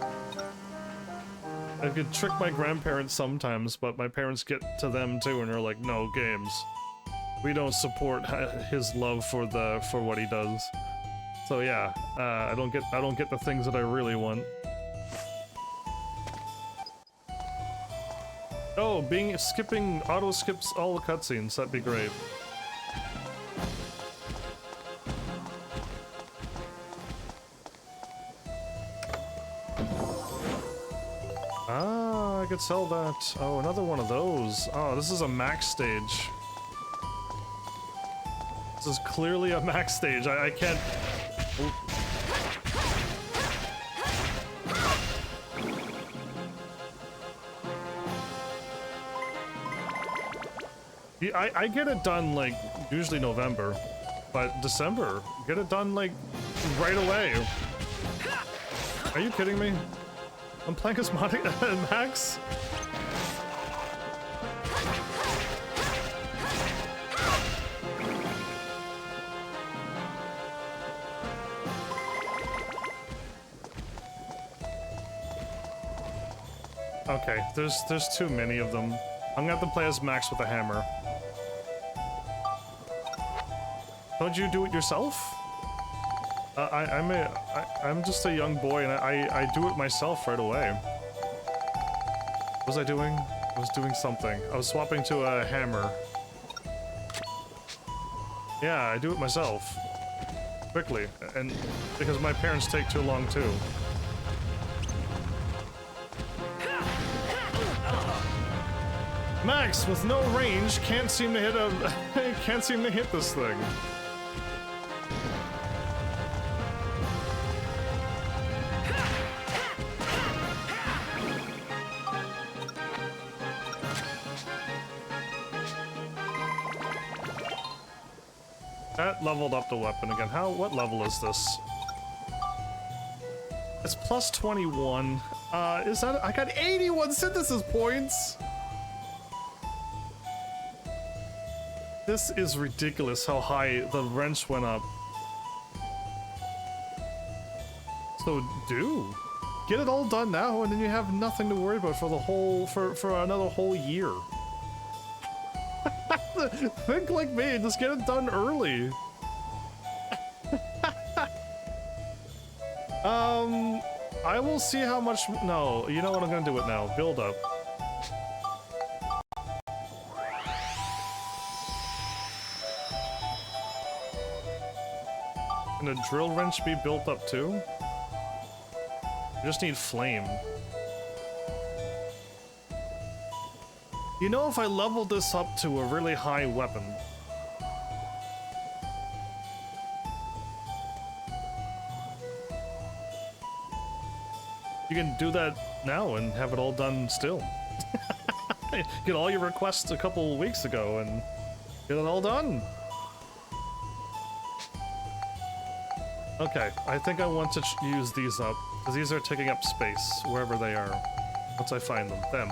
Speaker 1: I could trick my grandparents sometimes, but my parents get to them too and they're like, no, games. We don't support his love for what he does. So yeah, I don't get the things that I really want. Oh, skipping auto skips all the cutscenes, that'd be great. Ah, I could sell that. Oh, another one of those. Oh, this is a max stage. This is clearly a max stage. I can't... I get it done, like, usually November, but December, get it done, like, right away. Are you kidding me? I'm playing as Max? Okay, there's too many of them. I'm gonna have to play as Max with a hammer. Don't you do it yourself? I'm just a young boy and I do it myself right away. What was I doing? I was doing something. I was swapping to a hammer. Yeah, I do it myself. Quickly. And because my parents take too long too. Max with no range can't seem to hit this thing. That leveled up the weapon again. What level is this? It's plus 21. Is that... I got 81 synthesis points! This is ridiculous how high the wrench went up. So get it all done now and then you have nothing to worry about for the whole, for another whole year. Think like me, just get it done early. I will see how much, no, you know what, I'm gonna do it now, build up. Can a drill wrench be built up too? I just need flame. You know, if I leveled this up to a really high weapon, you can do that now and have it all done still. Get all your requests a couple weeks ago and get it all done. Okay, I think I want to use these up, because these are taking up space, wherever they are. Once I find them.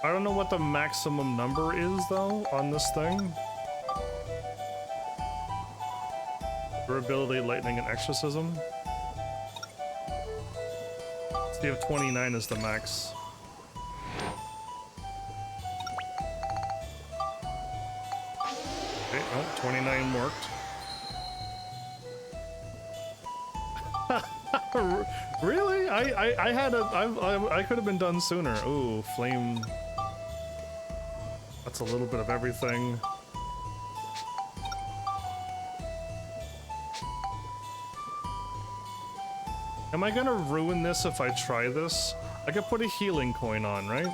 Speaker 1: I don't know what the maximum number is, though, on this thing. Durability, lightning, and exorcism. See if 29 is the max. Okay, oh, 29 worked. Really? I had a I could have been done sooner. Ooh, flame. That's a little bit of everything. Am I gonna ruin this if I try this? I could put a healing coin on, right?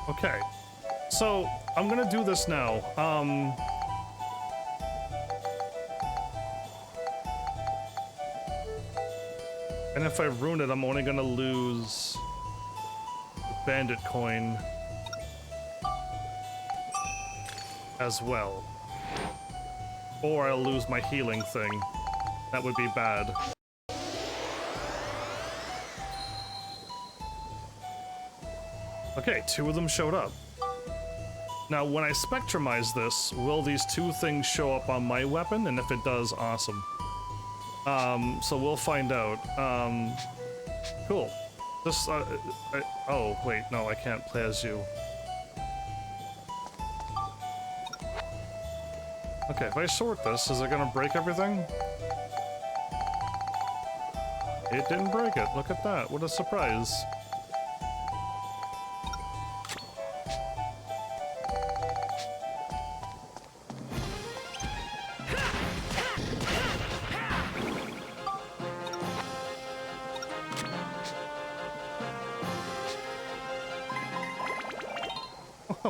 Speaker 1: Okay, so I'm gonna do this now. And if I ruin it, I'm only gonna lose the bandit coin as well. Or I'll lose my healing thing. That would be bad. Okay, 2 of them showed up. Now, when I spectrumize this, will these 2 things show up on my weapon? And if it does, awesome. So we'll find out. Cool. This, oh, wait, no, I can't play as you. Okay, if I sort this, is it gonna break everything? It didn't break it. Look at that. What a surprise.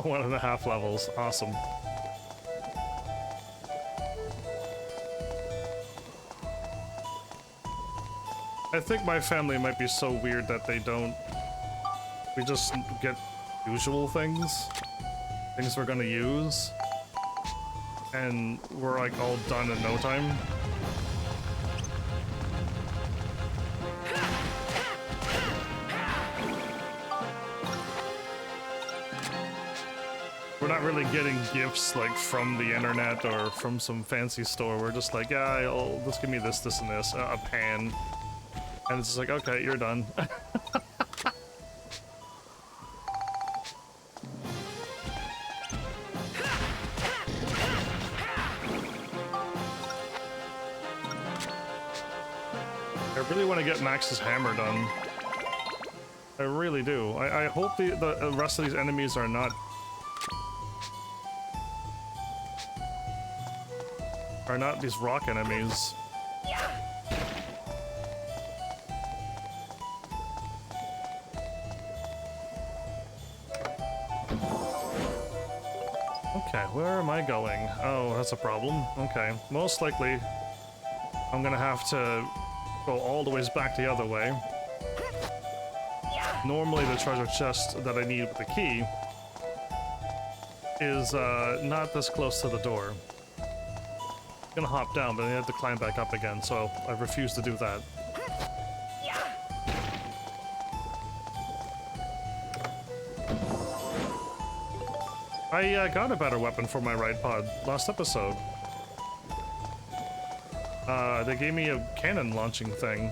Speaker 1: One and a half levels. Awesome. I think my family might be so weird that they don't... We just get usual things. Things we're gonna use. And we're like all done in no time. We're not really getting gifts like from the internet or from some fancy store. We're just like, yeah, just give me this, this, and this, a pan. And it's just like, okay, you're done. I really want to get Max's hammer done. I really do. I hope the rest of these enemies are not these rock enemies. Okay, where am I going? Oh, that's a problem. Okay, most likely I'm gonna have to go all the ways back the other way. Normally the treasure chest that I need with the key is not this close to the door. I'm gonna hop down, but I have to climb back up again, so I refuse to do that. I got a better weapon for my ride pod last episode. They gave me a cannon launching thing.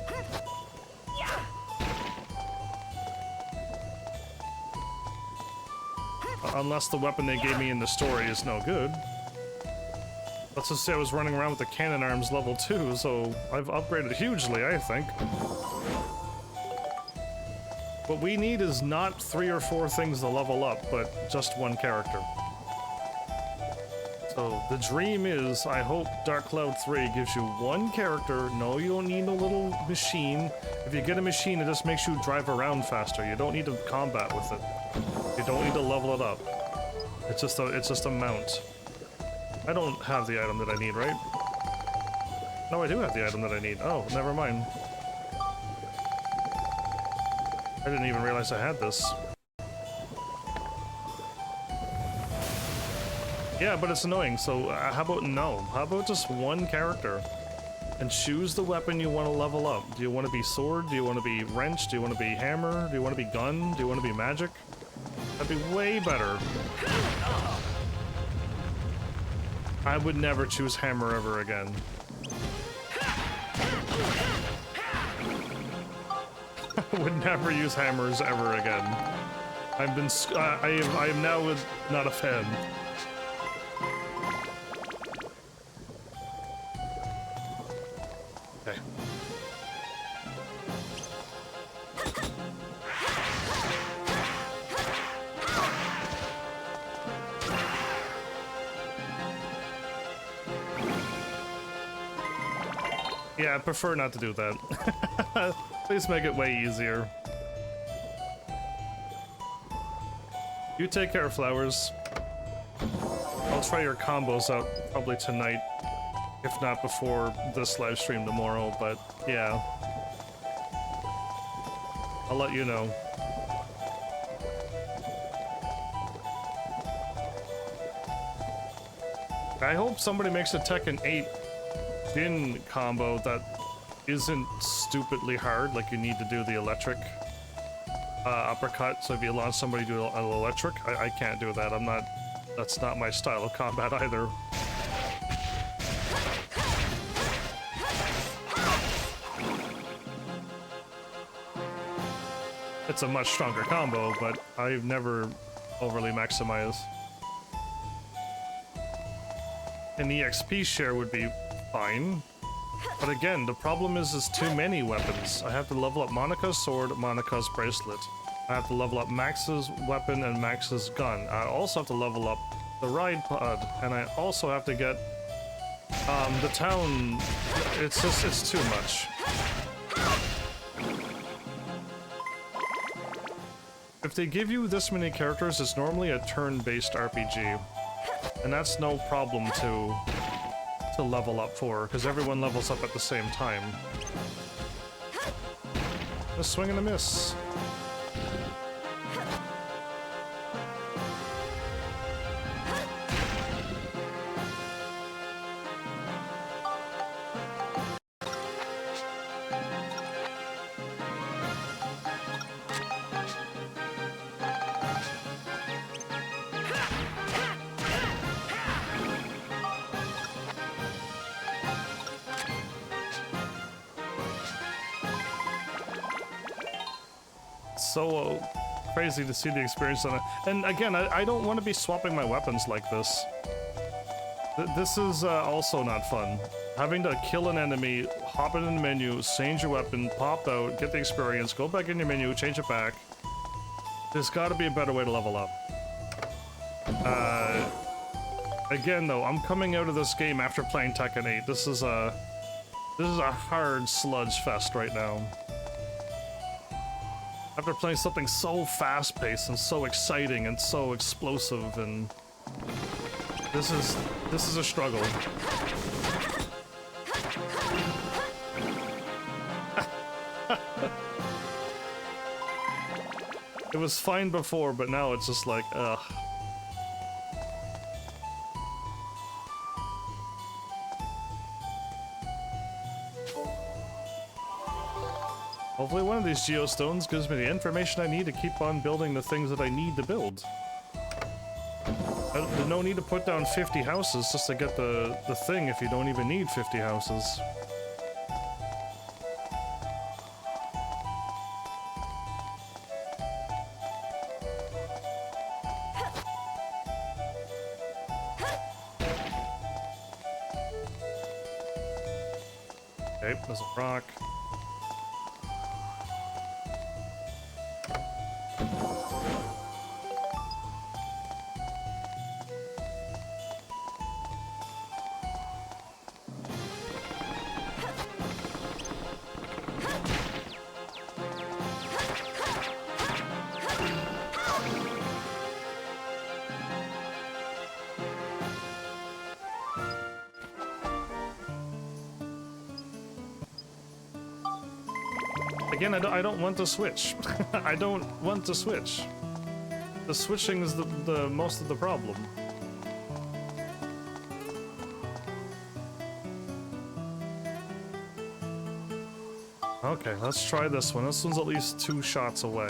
Speaker 1: Unless the weapon they gave me in the story is no good. Let's just say I was running around with the cannon arms level 2, so I've upgraded hugely, I think. What we need is not 3 or 4 things to level up, but just 1 character. So the dream is, I hope Dark Cloud 3 gives you 1 character. No, you don't need a little machine. If you get a machine, it just makes you drive around faster. You don't need to combat with it. You don't need to level it up. It's just a mount. I don't have the item that I need, right? No, I do have the item that I need. Oh, never mind. I didn't even realize I had this. Yeah, but it's annoying, so how about no? How about just 1 character? and choose the weapon you want to level up. Do you want to be sword? Do you want to be wrench? Do you want to be hammer? Do you want to be gun? Do you want to be magic? That'd be way better. I would never choose hammer ever again. I would never use hammers ever again. I've been, I am now not a fan. Okay. Yeah, I prefer not to do that. Please make it way easier. You take care of flowers. I'll try your combos out probably tonight, if not before this live stream tomorrow, but yeah. I'll let you know. I hope somebody makes a Tekken 8 Jin combo that isn't stupidly hard, like you need to do the electric uppercut, so if you launch somebody do an electric, I can't do that. I'm not, that's not my style of combat either. It's a much stronger combo, but I've never overly maximized. An EXP share would be fine. But again, the problem is too many weapons. I have to level up Monika's sword, Monika's bracelet. I have to level up Max's weapon and Max's gun. I also have to level up the ride pod, and I also have to get the town. It's just, it's too much. If they give you this many characters, it's normally a turn-based RPG. And that's no problem to level up for, because everyone levels up at the same time. A swing and a miss. So crazy to see the experience on it. And again, I don't want to be swapping my weapons like this. This is also not fun. Having to kill an enemy, hop in the menu, change your weapon, pop out, get the experience, go back in your menu, change it back. There's got to be a better way to level up. Again, though, I'm coming out of this game after playing Tekken 8. This is a hard sludge fest right now. After playing something so fast-paced and so exciting and so explosive, and this is a struggle. It was fine before, but now it's just like, ugh. Hopefully one of these geostones gives me the information I need to keep on building the things that I need to build. There's no need to put down 50 houses just to get the thing if you don't even need 50 houses. Okay, there's a rock. Again, I don't want to switch. I don't want to switch. The switching is the most of the problem. Okay, let's try this one. This one's at least 2 shots away.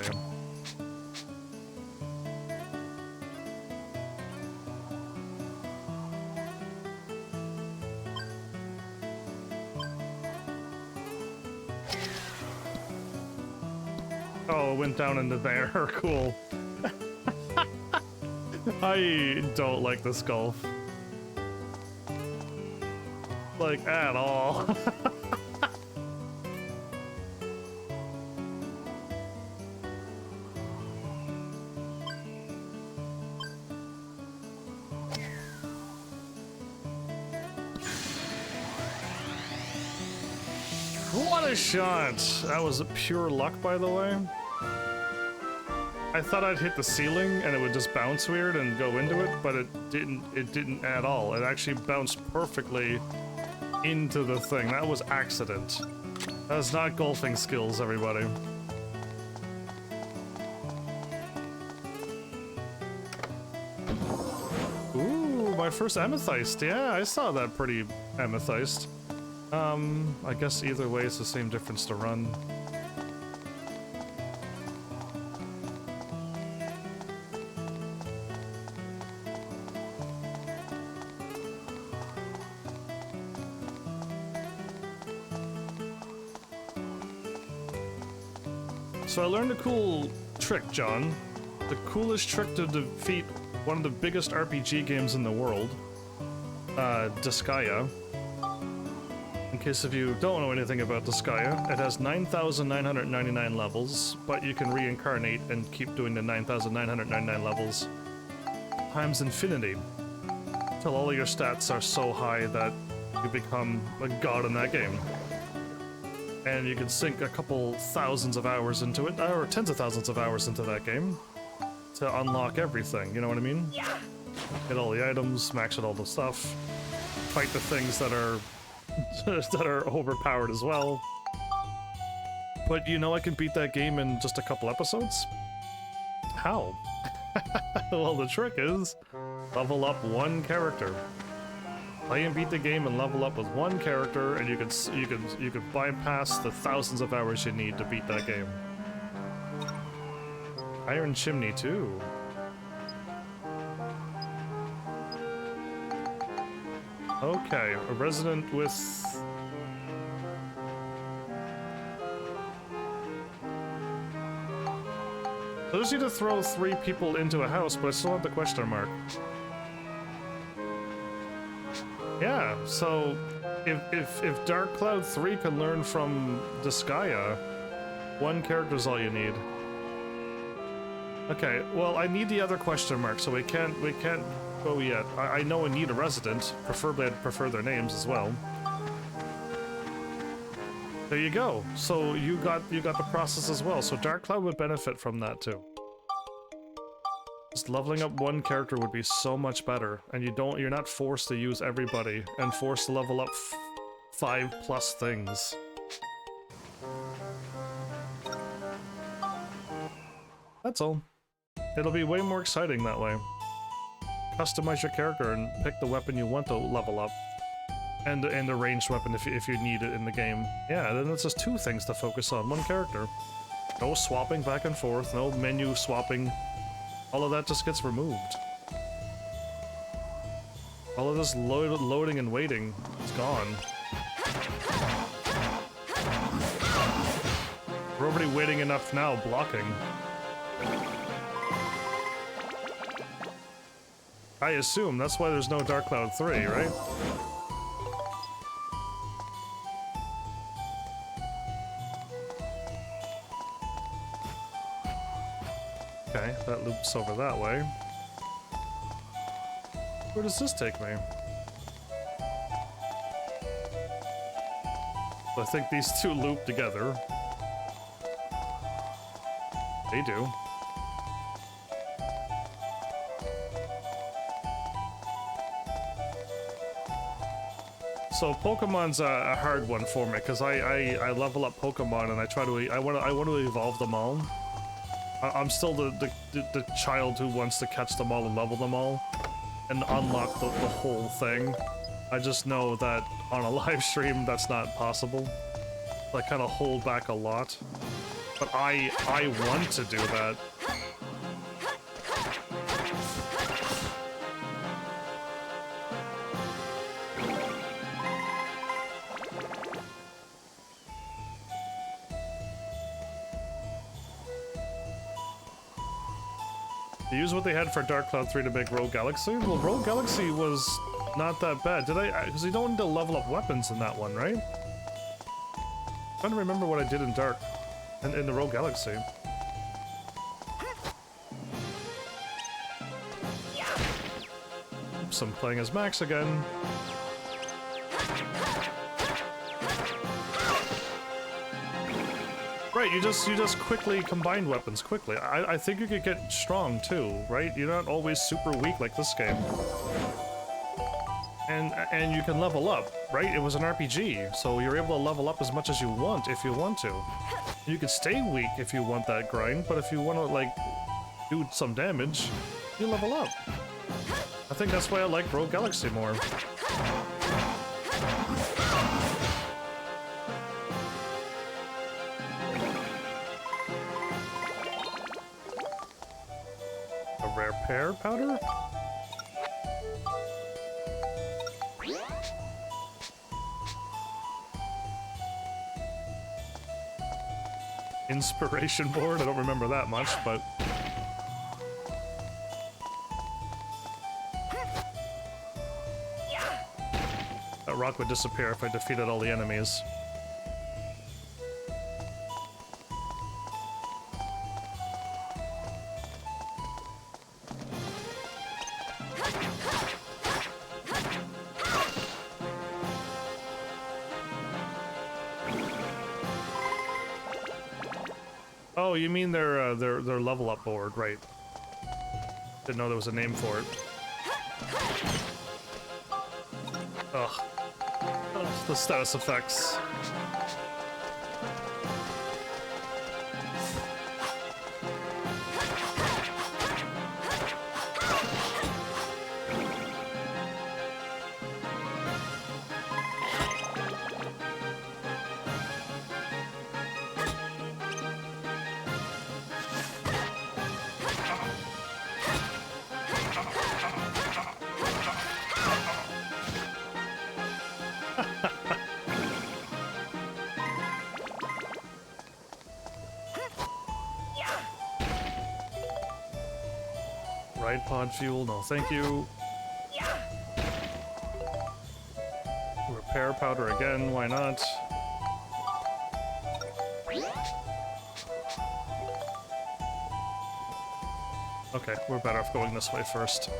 Speaker 1: Oh, it went down into there. Cool. I don't like this golf. Like, at all. What a shot! That was pure luck, by the way. I thought I'd hit the ceiling and it would just bounce weird and go into it, but it didn't at all. It actually bounced perfectly into the thing. That was accident. That's not golfing skills, everybody. Ooh, my first amethyst. Yeah, I saw that pretty amethyst. I guess either way it's the same difference to run. So I learned a cool trick, John. The coolest trick to defeat one of the biggest RPG games in the world, Disgaea. In case if you don't know anything about Disgaea, it has 9,999 levels, but you can reincarnate and keep doing the 9,999 levels times infinity, till all of your stats are so high that you become a god in that game. And you can sink a couple thousands of hours into it, or tens of thousands of hours into that game to unlock everything, you know what I mean? Get all the items, max out all the stuff, fight the things that are that are overpowered as well. But you know I can beat that game in just a couple episodes? How? Well, the trick is level up one character. Play and beat the game and level up with one character, and you could bypass the thousands of hours you need to beat that game. Iron Chimney too. Okay, a resident with... I just need to throw 3 people into a house, but I still have the question mark. Yeah, so if Dark Cloud 3 can learn from Disgaea, one character's all you need. Okay, well I need the other question mark, so we can't go yet. I know I need a resident, preferably I'd prefer their names as well. There you go. So you got the process as well. So Dark Cloud would benefit from that too. Just leveling up one character would be so much better, and you're not forced to use everybody and forced to level up 5+ things. That's all. It'll be way more exciting that way. Customize your character and pick the weapon you want to level up, and a ranged weapon if you need it in the game. Yeah, then it's just 2 things to focus on, one character. No swapping back and forth, no menu swapping. All of that just gets removed. All of this loading and waiting is gone. We're already waiting enough now, blocking. I assume that's why there's no Dark Cloud 3, right? Okay, that loops over that way. Where does this take me? I think these 2 loop together. They do. So Pokemon's a hard one for me because I level up Pokemon and I want to evolve them all. I'm still the child who wants to catch them all and level them all and unlock the whole thing. I just know that on a live stream that's not possible. like kind of hold back a lot. But I want to do that. They used what they had for Dark Cloud 3 to make Rogue Galaxy? Well, Rogue Galaxy was not that bad. Did I? Because you don't need to level up weapons in that one, right? I'm trying to remember what I did in Dark, in the Rogue Galaxy. Oops, I'm playing as Max again. Right, you just quickly combine weapons quickly. I think you could get strong too, right? You're not always super weak like this game. And you can level up, right? It was an RPG, so you're able to level up as much as you want if you want to. You can stay weak if you want that grind, but if you want to like do some damage, you level up. I think that's why I like Rogue Galaxy more. Rare pear powder? Inspiration board? I don't remember that much, but... That rock would disappear if I defeated all the enemies. Oh, you mean their level up board, right? Didn't know there was a name for it. Ugh. Ugh, the status effects. Ride pod fuel, no thank you. Repair powder again, why not? Okay, we're better off going this way first.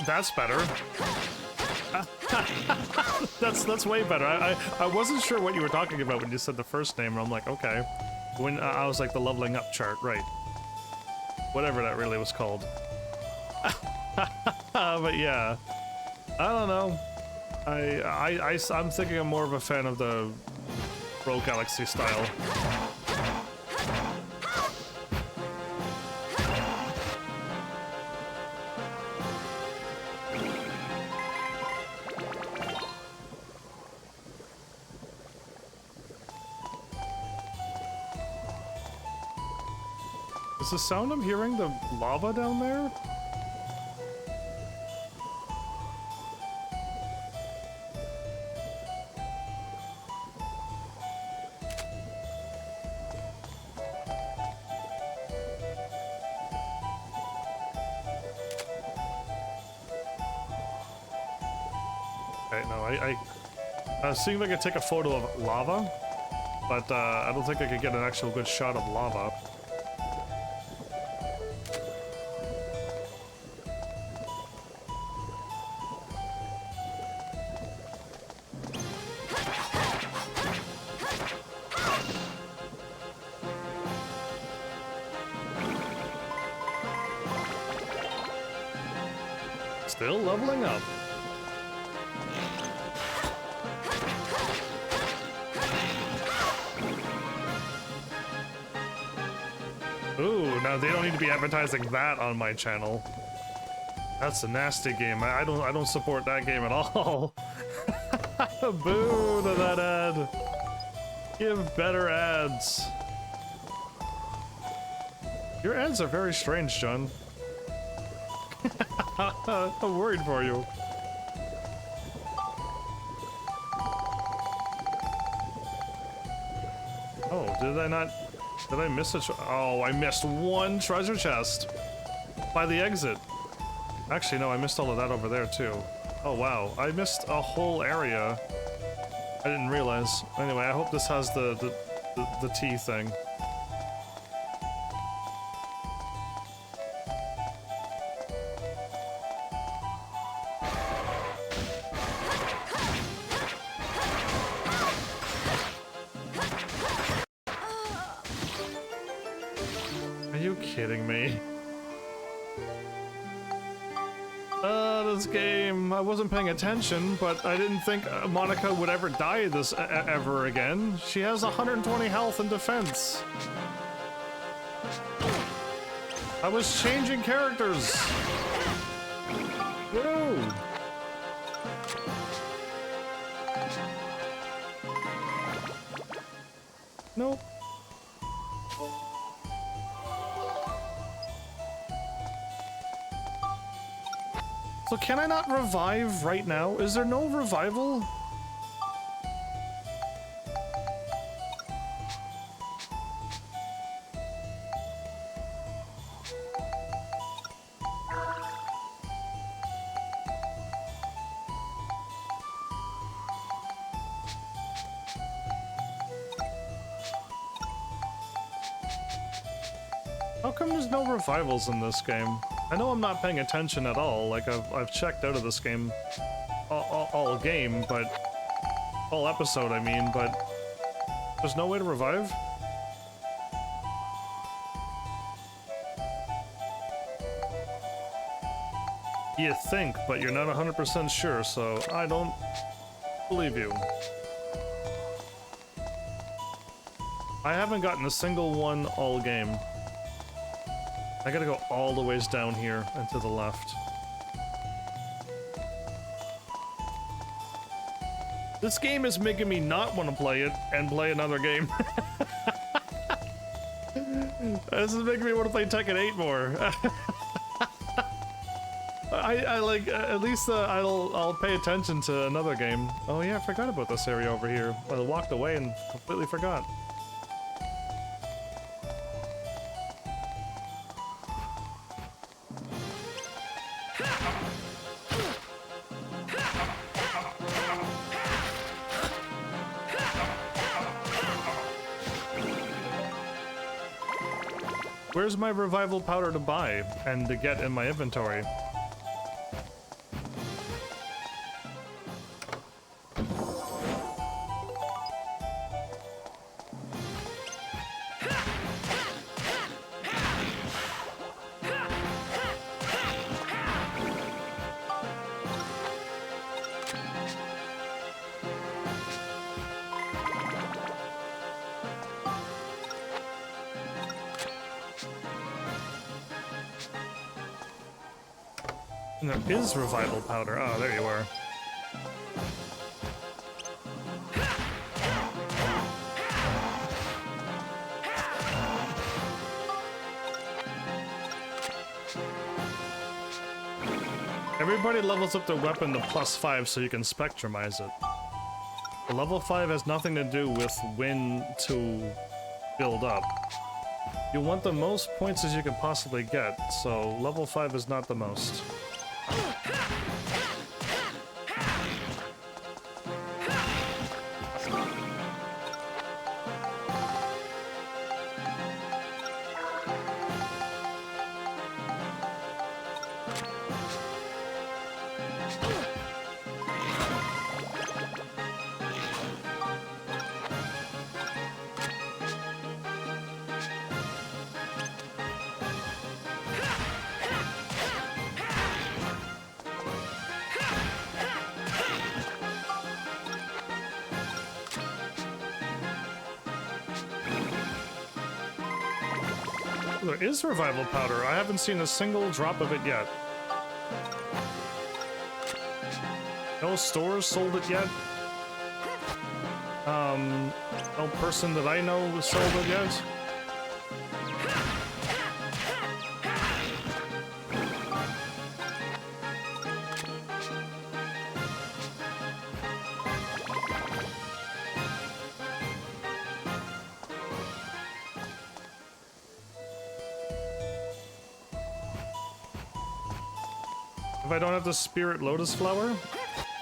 Speaker 1: That's better. that's way better. I wasn't sure what you were talking about when you said the first name, and I'm like, okay. When I was like the leveling up chart, right? Whatever that really was called. But yeah, I don't know. I'm thinking I'm more of a fan of the Rogue Galaxy style. Is the sound I'm hearing the lava down there? Okay, no, I was seeing if I could take a photo of lava, but I don't think I could get an actual good shot of lava. Still leveling up. Ooh, now they don't need to be advertising that on my channel. That's a nasty game. I don't support that game at all. Boo to that ad. Give better ads. Your ads are very strange, John. I'm worried for you. Oh, did I miss oh, I missed one treasure chest by the exit. Actually, no, I missed all of that over there too. Oh wow, I missed a whole area. I didn't realize. Anyway, I hope this has the T thing. Are you kidding me? This game, I wasn't paying attention, but I didn't think Monica would ever die this ever again. She has 120 health and defense. I was changing characters. Whoa. Nope. So can I not revive right now? Is there no revival? How come there's no revivals in this game? I know I'm not paying attention at all, like I've checked out of this game all game, but all episode I mean, but there's no way to revive? You think, but you're not 100% sure, so I don't believe you. I haven't gotten a single one all game. I gotta go all the ways down here and to the left. This game is making me not want to play it and play another game. This is making me want to play Tekken 8 more. I like, at least I'll pay attention to another game. Oh yeah, I forgot about this area over here. I walked away and completely forgot. Where's my revival powder to buy and to get in my inventory? And there is revival powder. Oh, there you are. Everybody levels up their weapon to +5 so you can spectrumize it. The level 5 has nothing to do with when to build up. You want the most points as you can possibly get, so level 5 is not the most. There is revival powder. I haven't seen a single drop of it yet. No stores sold it yet. No person that I know sold it yet. If I don't have the spirit lotus flower,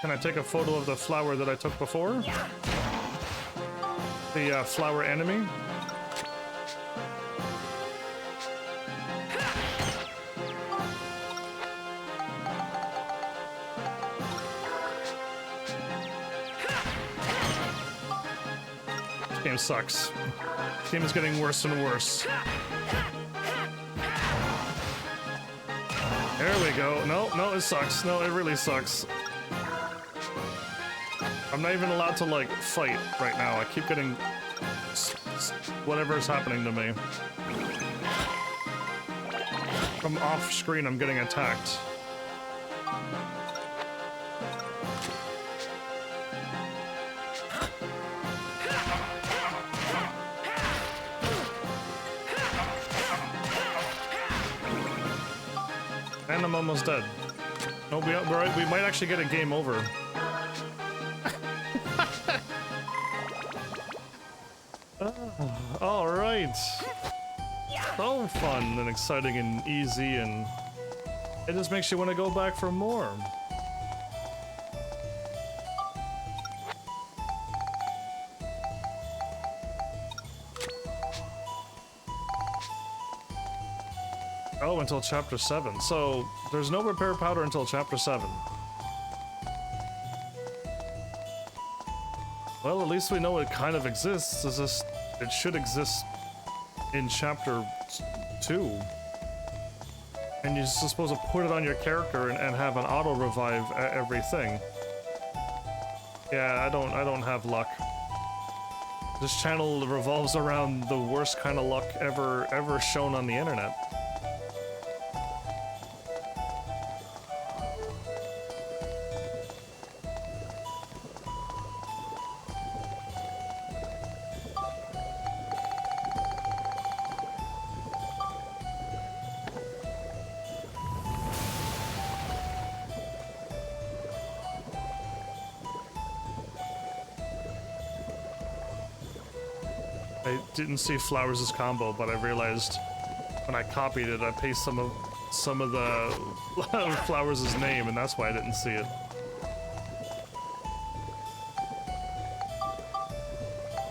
Speaker 1: can I take a photo of the flower that I took before? The flower enemy? This game sucks. This game is getting worse and worse. There we go. No, it sucks. No, it really sucks. I'm not even allowed to, like, fight right now. I keep getting whatever's happening to me. From off screen, I'm getting attacked. And I'm almost dead. No, we might actually get a game over. All right. So fun and exciting and easy, and it just makes you want to go back for more. Oh, until chapter 7. So there's no repair powder until chapter 7. Well, at least we know it kind of exists. It's just, it should exist in chapter 2. And you're just supposed to put it on your character and have an auto revive everything. Yeah, I don't have luck. This channel revolves around the worst kind of luck ever shown on the internet. I didn't see Flowers' combo, but I realized when I copied it, I pasted some of the Flowers' name, and that's why I didn't see it.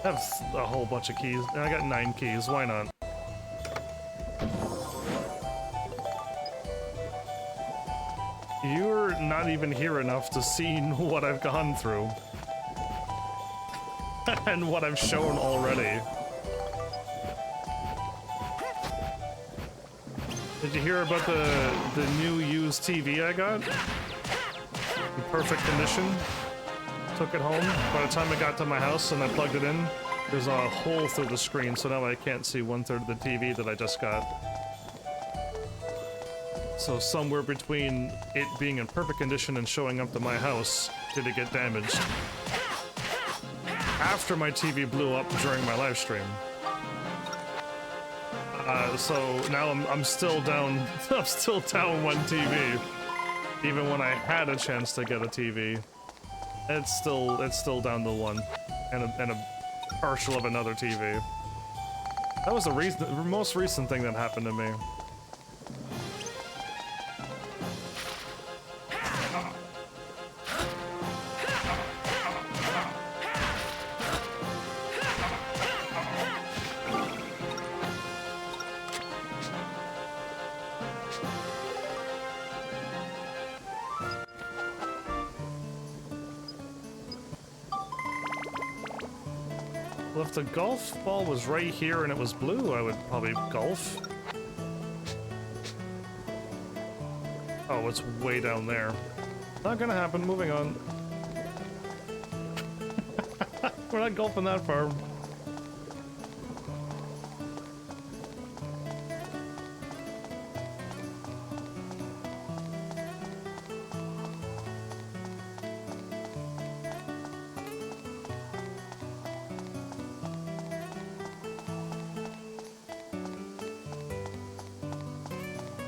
Speaker 1: I have a whole bunch of keys, and I got 9 keys. Why not? You're not even here enough to see what I've gone through. And what I've shown already. Did you hear about the new used TV I got? In perfect condition. Took it home. By the time it got to my house and I plugged it in, there's a hole through the screen, so now I can't see 1/3 of the TV that I just got. So somewhere between it being in perfect condition and showing up to my house, did it get damaged. After my TV blew up during my live stream. So now I'm still down. I'm still down 1 TV, even when I had a chance to get a TV. It's still down to 1, and a partial of another TV. That was the most recent thing that happened to me. Well, if the golf ball was right here and it was blue, I would probably golf. Oh, it's way down there. Not gonna happen, moving on. We're not golfing that far.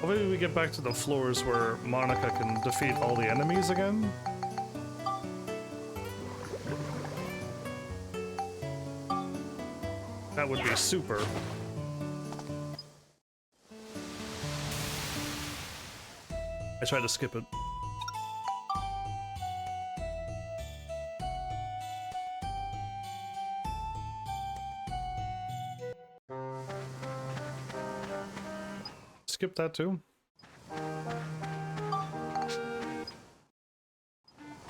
Speaker 1: Hopefully we get back to the floors where Monica can defeat all the enemies again. That would be super. I tried to skip it. Skip that too.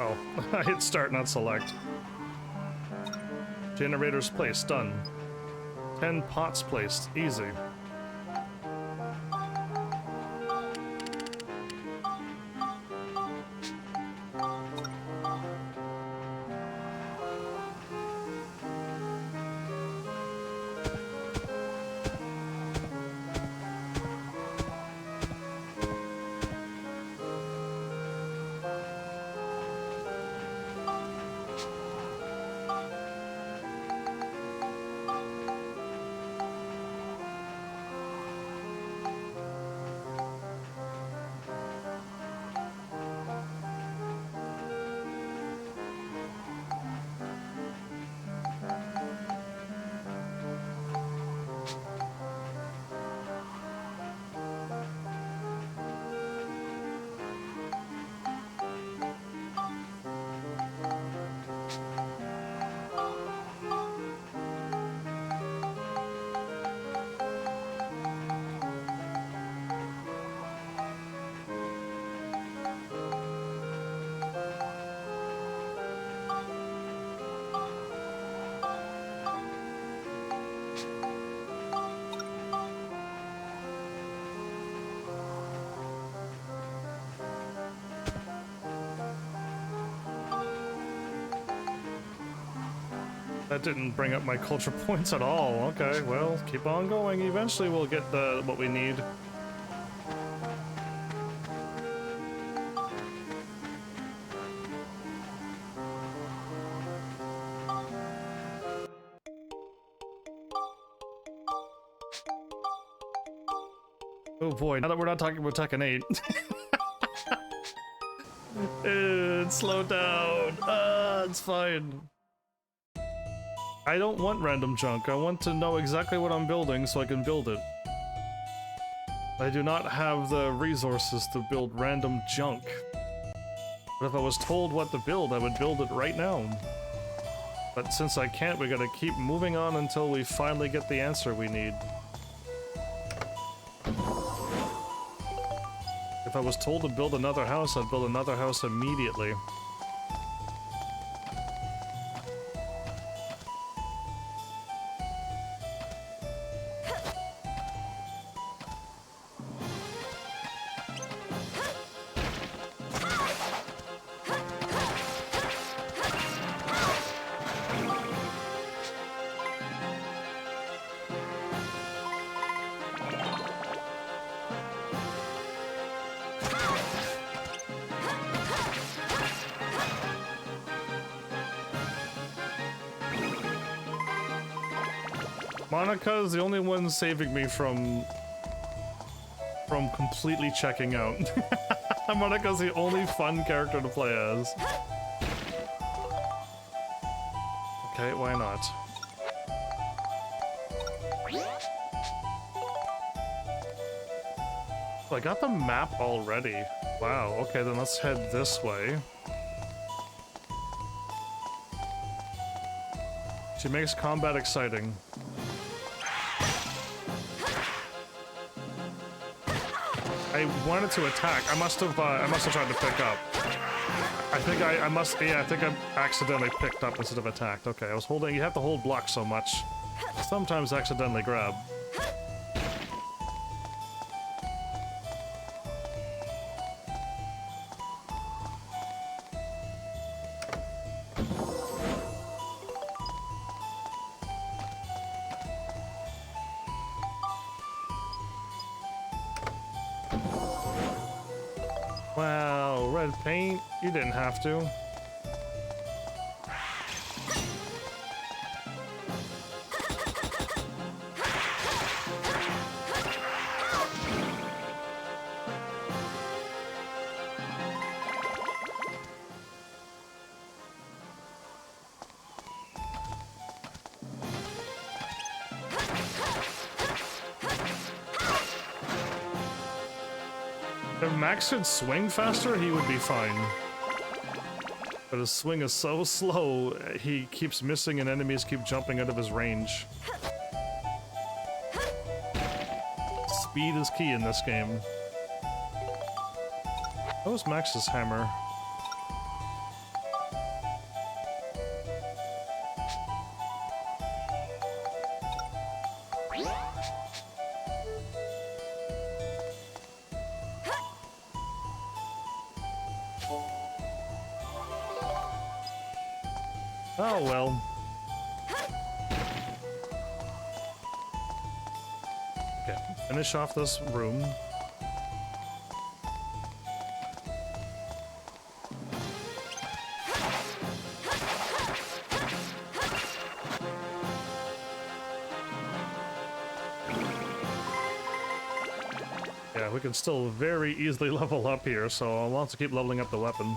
Speaker 1: Oh, I hit start, not select. Generators placed, done. 10 pots placed, easy. That didn't bring up my culture points at all. Okay, well, keep on going. Eventually we'll get what we need. Oh boy, now that we're not talking about Tekken 8. Slow down. It's fine. I don't want random junk. I want to know exactly what I'm building so I can build it. I do not have the resources to build random junk. But if I was told what to build, I would build it right now. But since I can't, we gotta keep moving on until we finally get the answer we need. If I was told to build another house, I'd build another house immediately. Monica is the only one saving me from completely checking out. Monica's the only fun character to play as. Okay, why not? Oh, I got the map already. Wow, okay, then let's head this way. She makes combat exciting. I wanted to attack. I must have tried to pick up. I think I accidentally picked up instead of attacked. Okay, I was holding. You have to hold block so much. Sometimes accidentally grab. Wow, red paint? You didn't have to. If Max could swing faster, he would be fine. But his swing is so slow, he keeps missing and enemies keep jumping out of his range. Speed is key in this game. That was Max's hammer. Oh well. Okay, finish off this room. Yeah, we can still very easily level up here, so I'll want to keep leveling up the weapon.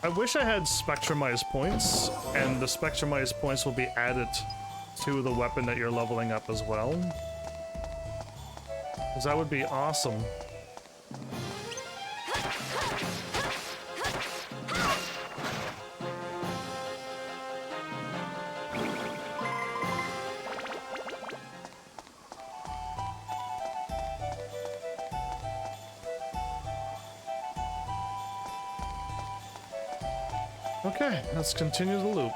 Speaker 1: I wish I had spectrumized points, and the spectrumized points will be added to the weapon that you're leveling up as well. Because that would be awesome. Okay, let's continue the loop.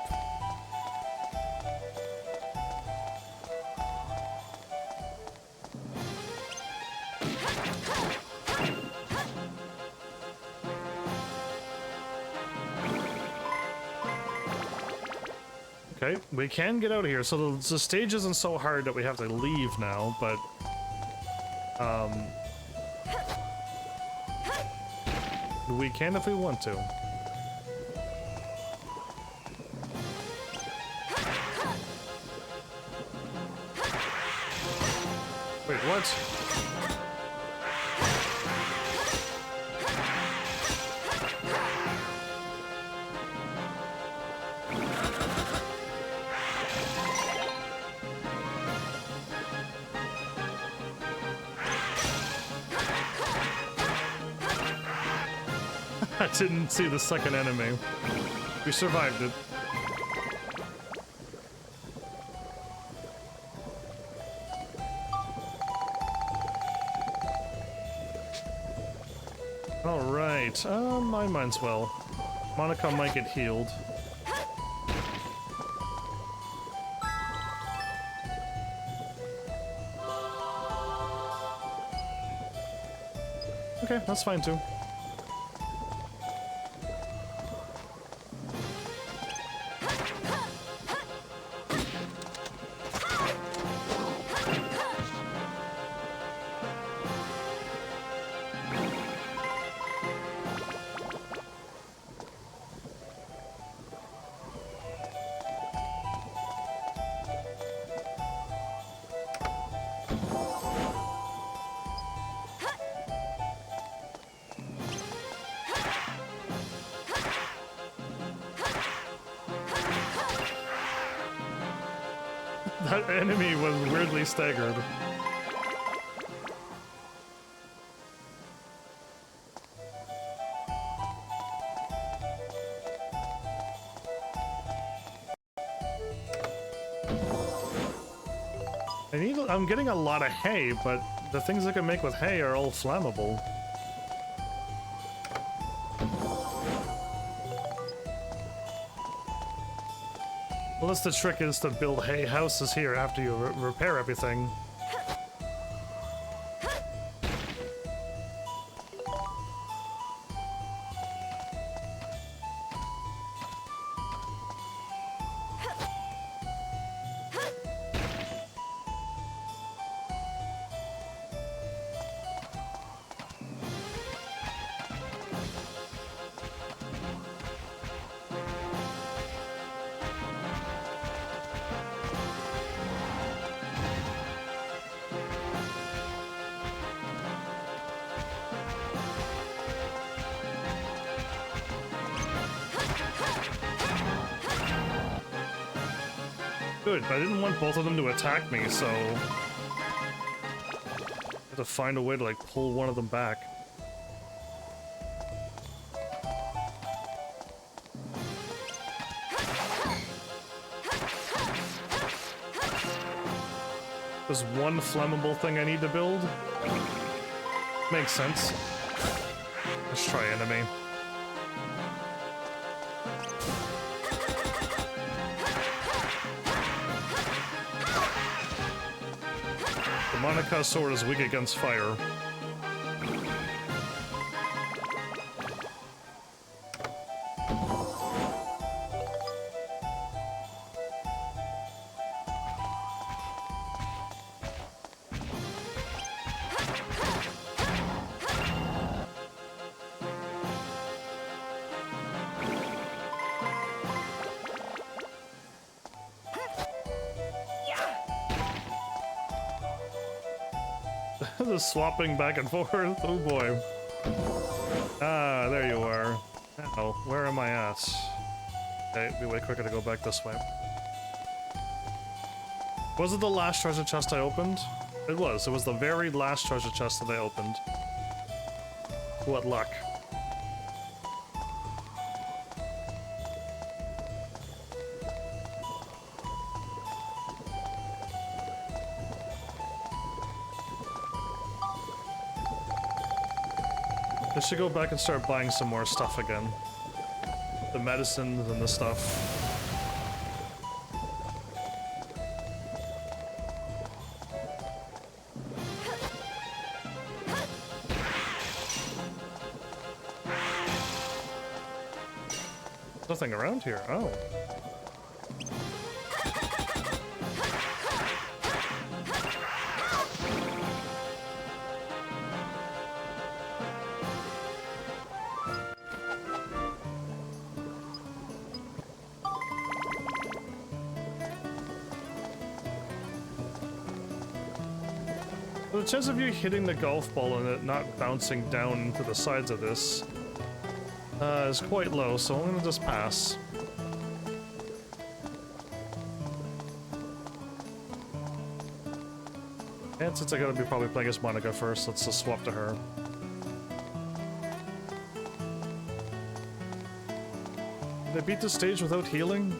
Speaker 1: Okay, we can get out of here. So the stage isn't so hard that we have to leave now, but we can if we want to. Wait, what? I didn't see the second enemy. We survived it. Alright, I might as well. Monica might get healed. Okay, that's fine too. That enemy was weirdly staggered. I'm getting a lot of hay, but the things I can make with hay are all flammable. Unless the trick is to build hay houses here after you repair everything. Good, but I didn't want both of them to attack me, so... I had to find a way to, like, pull one of them back. There's one flammable thing I need to build. Makes sense. Let's try enemy. The Monica sword is weak against fire. Just swapping back and forth. Oh boy. Ah, there you are. Now, where am I at? Okay, it'd be way quicker to go back this way. Was it the last treasure chest I opened? It was. It was the very last treasure chest that I opened. What luck. I should go back and start buying some more stuff again. The medicines and the stuff. Nothing around here. Oh. The chance of you hitting the golf ball and it not bouncing down into the sides of this is quite low, so I'm gonna just pass. And since I gotta be probably playing as Monica first, let's just swap to her. Did I beat the stage without healing?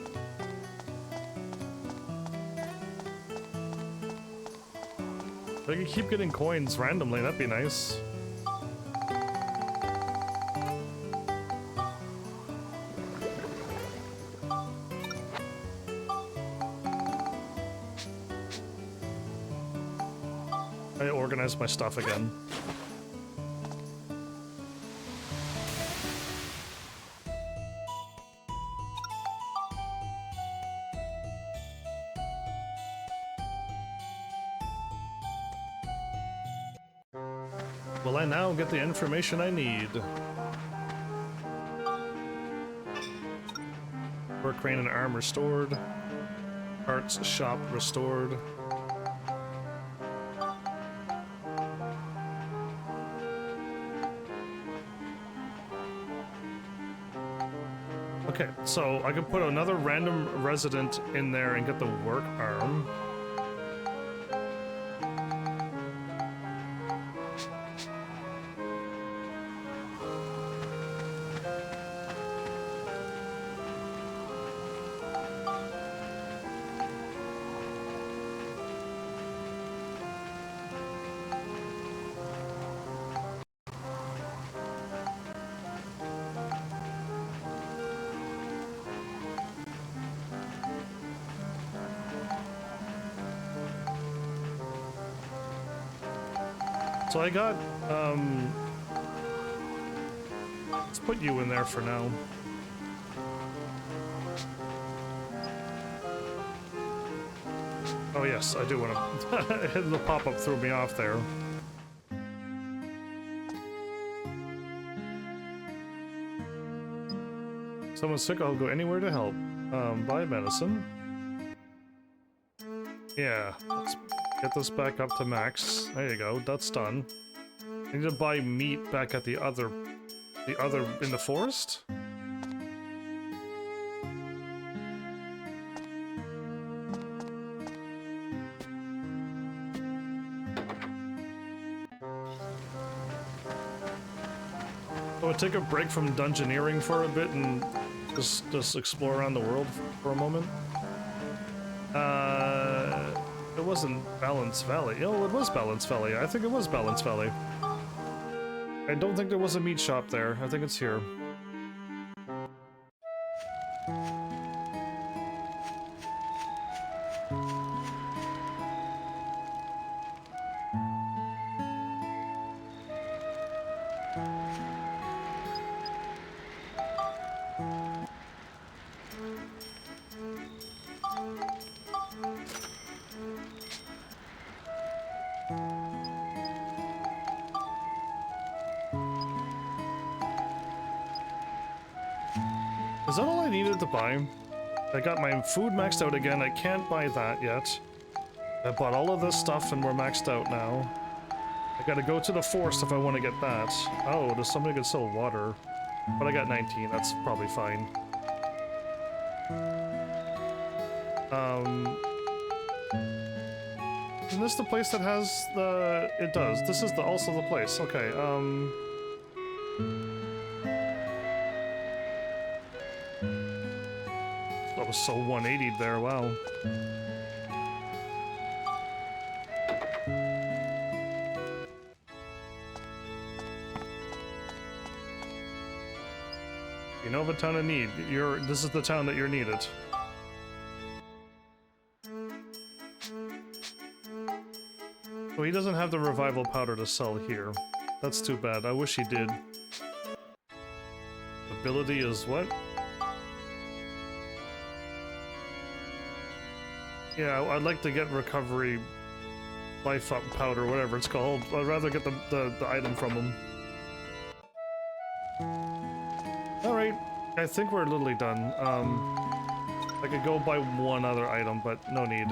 Speaker 1: If I could keep getting coins randomly, that'd be nice. I organized my stuff again. Will I now get the information I need? Work crane and arm restored. Parts shop restored. Okay, so I could put another random resident in there and get the work arm. So I got, let's put you in there for now. Oh yes, I do want to, the pop-up threw me off there. Someone's sick, I'll go anywhere to help. Buy medicine. Yeah, let's get this back up to max. There you go, that's done. I need to buy meat back at the other in the forest? I would take a break from dungeoneering for a bit and just explore around the world for a moment. It wasn't Balance Valley. Oh, it was Balance Valley. I think it was Balance Valley. I don't think there was a meat shop there. I think it's here. Is that all I needed to buy? I got my food maxed out again. I can't buy that yet. I bought all of this stuff and we're maxed out now. I gotta go to the forest if I want to get that. Oh, does somebody could sell water? But I got 19. That's probably fine. Isn't this the place that has the... It does. This is also the place. Okay, That was so 180'd there, wow. You know of a town of need. This is the town that you're needed. So he doesn't have the revival powder to sell here. That's too bad. I wish he did. Ability is what? Yeah, I'd like to get recovery life up powder, whatever it's called. I'd rather get the item from him. Alright, I think we're literally done. I could go buy one other item, but no need.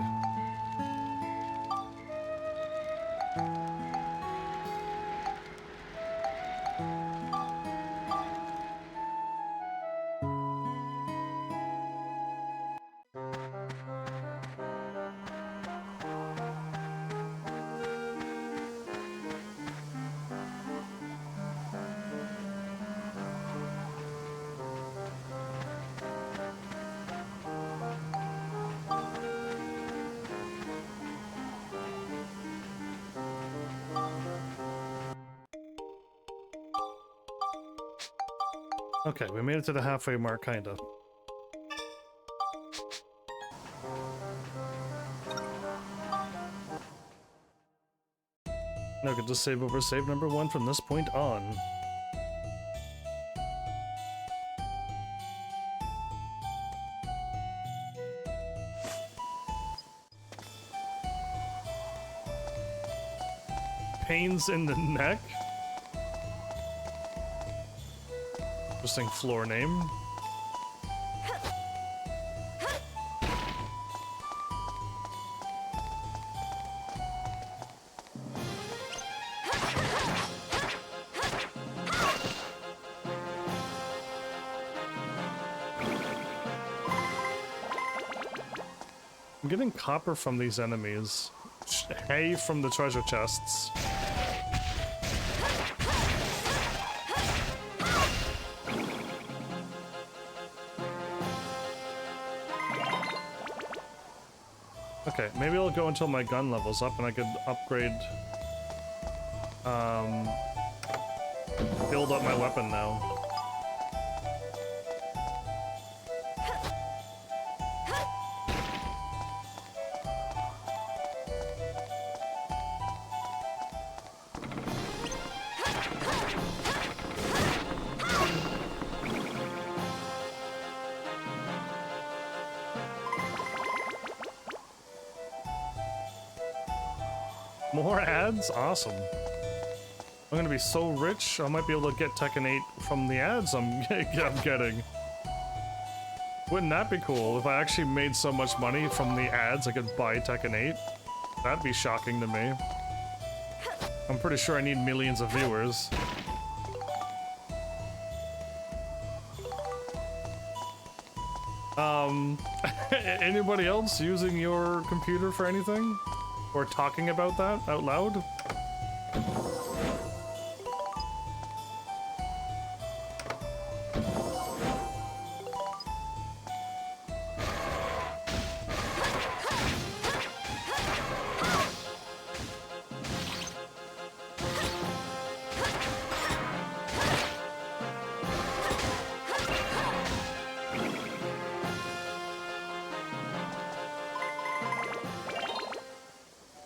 Speaker 1: Okay, we made it to the halfway mark, kinda. Now I can just save over save number 1 from this point on. Pains in the neck? Interesting floor name. I'm getting copper from these enemies. Hay from the treasure chests. Okay, maybe I'll go until my gun level's up and I could upgrade, build up my weapon now. More ads? Awesome. I'm gonna be so rich, I might be able to get Tekken 8 from the ads I'm getting. Wouldn't that be cool? If I actually made so much money from the ads I could buy Tekken 8? That'd be shocking to me. I'm pretty sure I need millions of viewers. Anybody else using your computer for anything? Or talking about that out loud?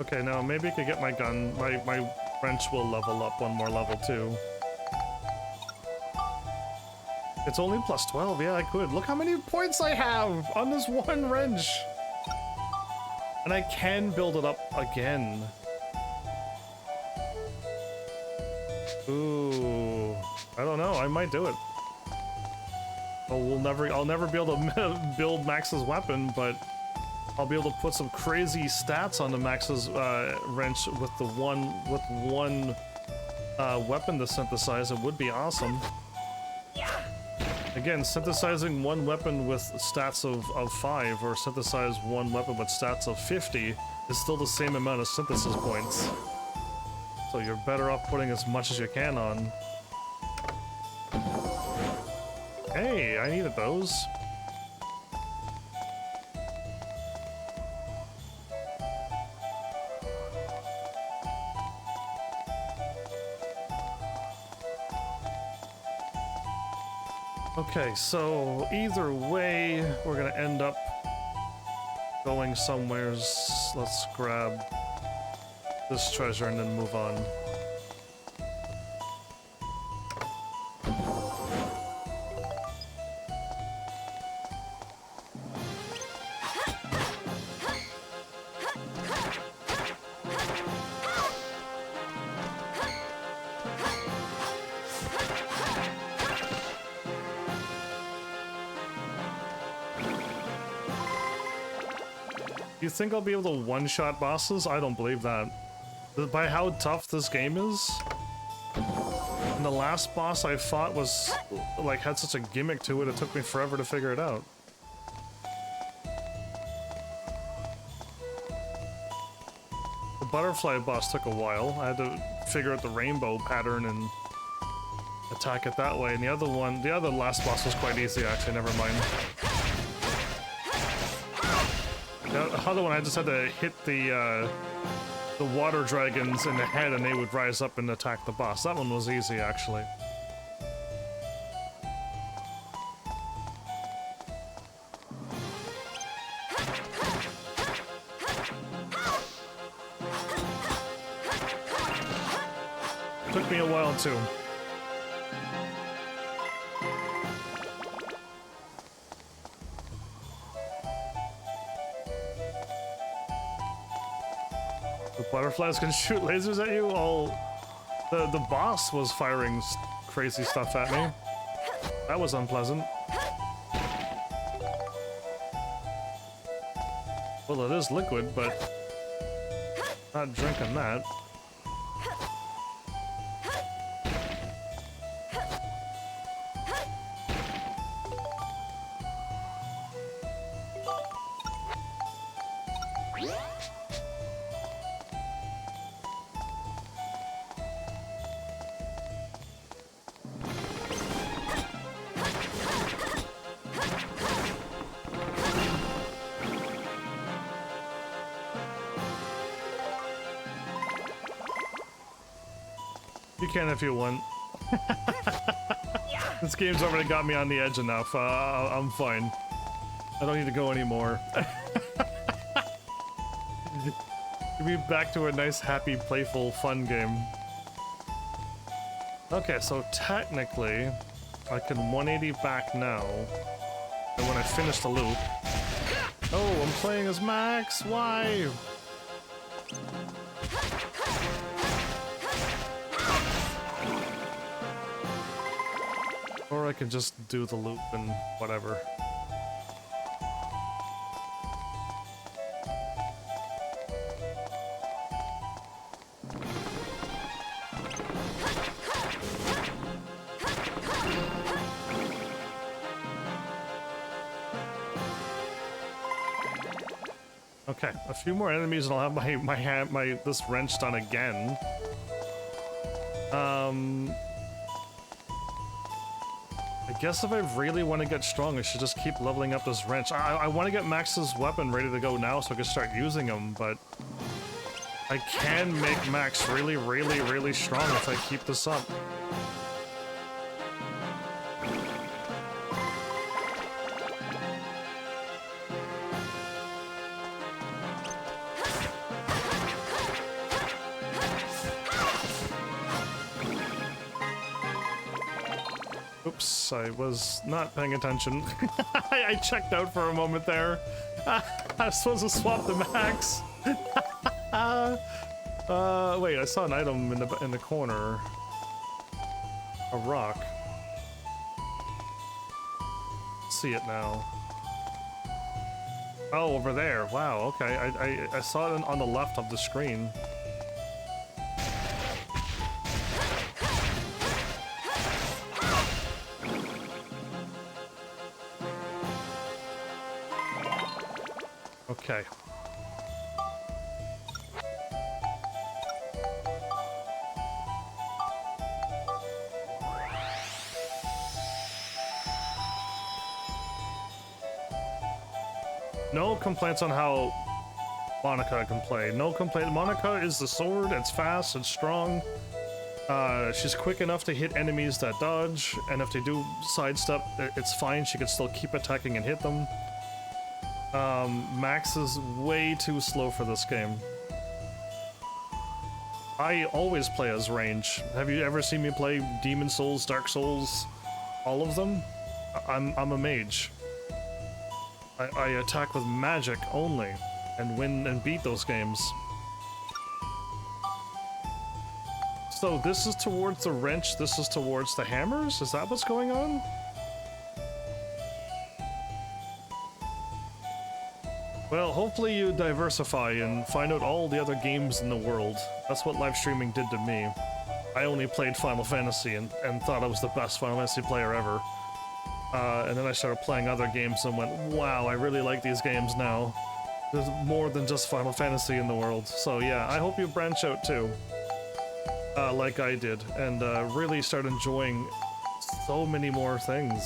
Speaker 1: Okay, now maybe I could get my gun. My wrench will level up one more level too. It's only plus 12. Yeah, I could. Look how many points I have on this one wrench. And I can build it up again. Ooh, I don't know. I might do it. Oh, I'll never be able to build Max's weapon, but I'll be able to put some crazy stats on the Max's wrench with one weapon to synthesize. It would be awesome. Again, synthesizing one weapon with stats of 5 or synthesize one weapon with stats of 50 is still the same amount of synthesis points. So you're better off putting as much as you can on. Hey, I needed those. Okay, so either way, we're gonna end up going somewheres. Let's grab this treasure and then move on. You think I'll be able to one-shot bosses? I don't believe that. By how tough this game is? And the last boss I fought was, like, had such a gimmick to it, it took me forever to figure it out. The butterfly boss took a while. I had to figure out the rainbow pattern and attack it that way. And the other last boss was quite easy, actually, never mind. The other one, I just had to hit the water dragons in the head and they would rise up and attack the boss. That one was easy, actually. Took me a while, too. Butterflies can shoot lasers at you? Oh, the boss was firing crazy stuff at me. That was unpleasant. Well, it is liquid, but not drinking that. You can if you want. This game's already got me on the edge enough. I'm fine. I don't need to go anymore. Give me back to a nice, happy, playful, fun game. Okay, so technically, I can 180 back now. And when I finish the loop... Oh, I'm playing as Max! Why? Or I can just do the loop and whatever. Okay, a few more enemies and I'll have this wrench done again. I guess if I really want to get strong, I should just keep leveling up this wrench. I want to get Max's weapon ready to go now so I can start using him, but I can make Max really, really, really strong if I keep this up. Whoops, I was not paying attention. I checked out for a moment there. I was supposed to swap the max. Wait, I saw an item in the corner. A rock. See it now. Oh, over there. Wow, okay. I saw it on the left of the screen. Okay. No complaints on how Monica can play. No complaint. Monica is the sword. It's fast. It's strong. She's quick enough to hit enemies that dodge, and if they do sidestep, it's fine. She can still keep attacking and hit them. Max is way too slow for this game. I always play as range. Have you ever seen me play Demon Souls, Dark Souls, all of them? I'm a mage. I attack with magic only, and win and beat those games. So this is towards the wrench, this is towards the hammers? Is that what's going on? Well, hopefully you diversify and find out all the other games in the world. That's what live streaming did to me. I only played Final Fantasy and thought I was the best Final Fantasy player ever. And then I started playing other games and went, wow, I really like these games now. There's more than just Final Fantasy in the world. So yeah, I hope you branch out too. Like I did, and really start enjoying so many more things.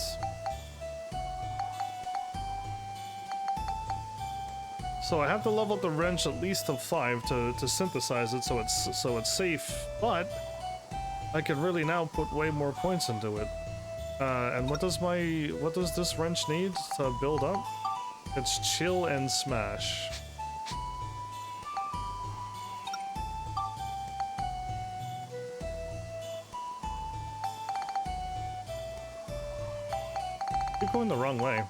Speaker 1: So I have to level up the wrench at least to 5 to synthesize it so it's safe, but I can really now put way more points into it. And what does this wrench need to build up? It's chill and smash. You're going the wrong way.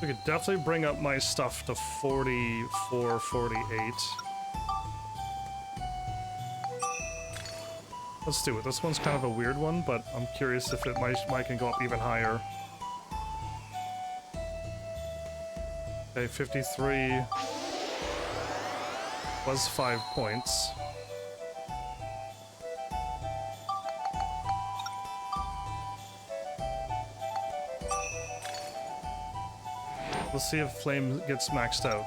Speaker 1: We could definitely bring up my stuff to 44, 48. Let's do it. This one's kind of a weird one, but I'm curious if it might can go up even higher. Okay, 53 was 5 points. Let's see if Flame gets maxed out.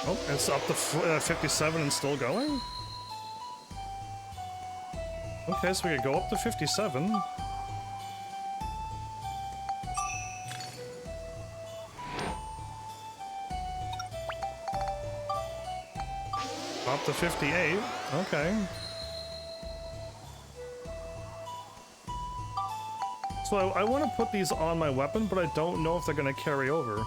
Speaker 1: Oh, it's up to 57 and still going? Okay, so we could go up to 57. Up to 58. Okay. So I want to put these on my weapon, but I don't know if they're going to carry over.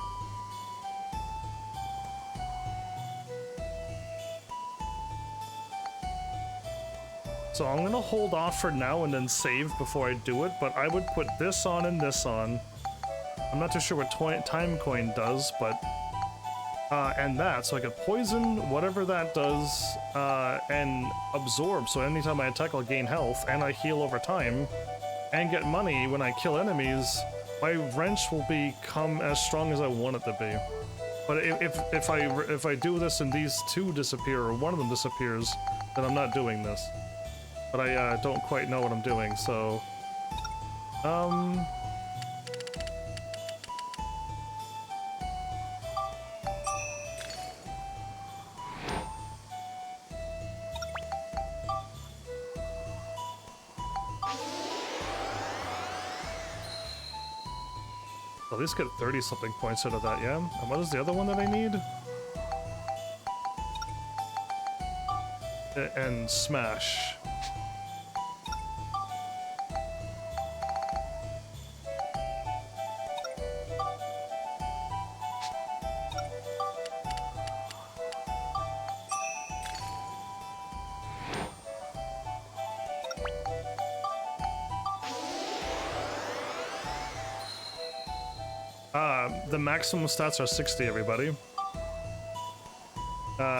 Speaker 1: So I'm going to hold off for now and then save before I do it, but I would put this on and this on. I'm not too sure what time coin does, but... and that, so I could poison whatever that does, and absorb, so anytime I attack I'll gain health, and I heal over time. And get money when I kill enemies, my wrench will become as strong as I want it to be. But if I do this and these two disappear, or one of them disappears, then I'm not doing this. but I don't quite know what I'm doing, so... At least get 30-something points out of that, yeah? And what is the other one that I need? And smash. The maximum stats are 60, everybody.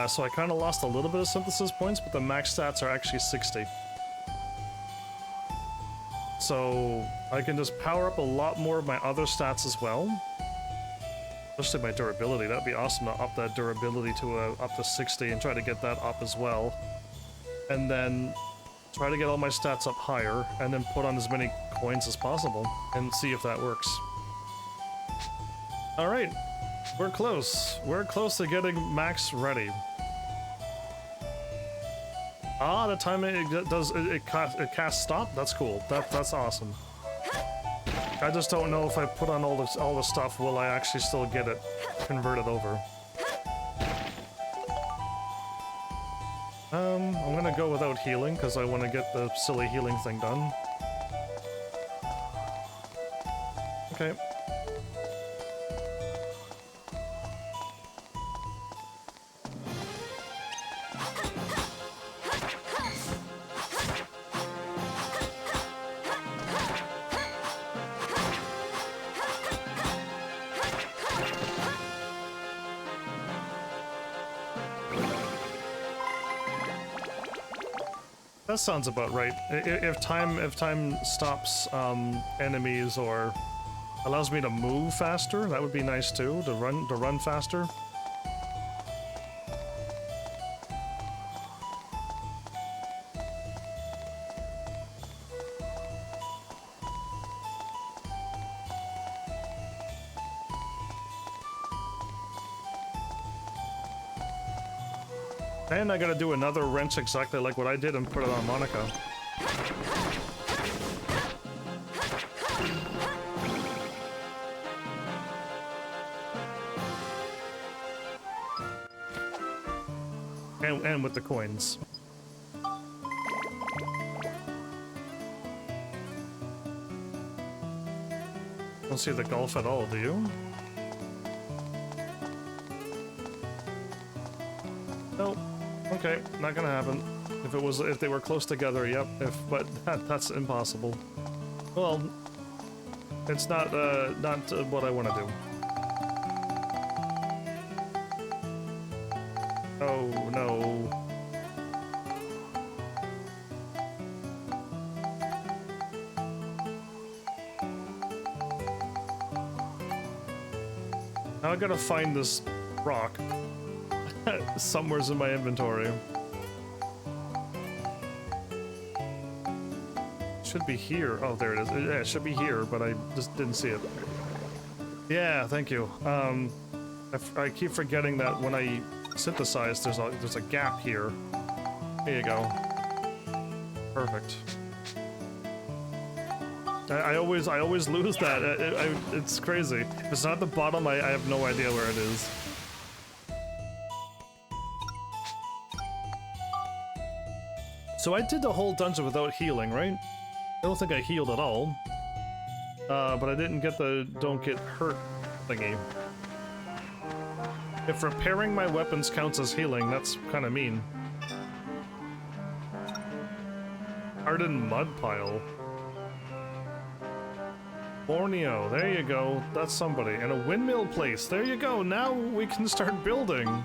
Speaker 1: So I kind of lost a little bit of synthesis points, but the max stats are actually 60. So I can just power up a lot more of my other stats as well. Especially my durability. That'd be awesome to up that durability to up to 60 and try to get that up as well. And then try to get all my stats up higher, and then put on as many coins as possible and see if that works. Alright, we're close. We're close to getting max ready. Ah, the time it casts stop? That's cool. That's awesome. I just don't know if I put on all the stuff, will I actually still get it converted over? I'm gonna go without healing, because I want to get the silly healing thing done. Okay. That sounds about right. If time stops enemies or allows me to move faster, that would be nice too. To run faster. And I gotta do another wrench exactly like what I did and put it on Monica. And with the coins. Don't see the golf at all, do you? Nope. Okay, not gonna happen. If they were close together, yep. But that's impossible. Well, it's not what I want to do. Oh no. Now I gotta find this rock. Somewhere's in my inventory. Should be here. Oh, there it is. Yeah, it should be here, but I just didn't see it. Yeah, thank you. I keep forgetting that when I synthesize, there's a gap here. There you go. Perfect. I always lose that. It's crazy. If it's not at the bottom, I have no idea where it is. So I did the whole dungeon without healing, right? I don't think I healed at all. But I didn't get the don't get hurt thingy. If repairing my weapons counts as healing, that's kind of mean. Hardened mud pile. Borneo, there you go. That's somebody. And a windmill place. There you go. Now we can start building.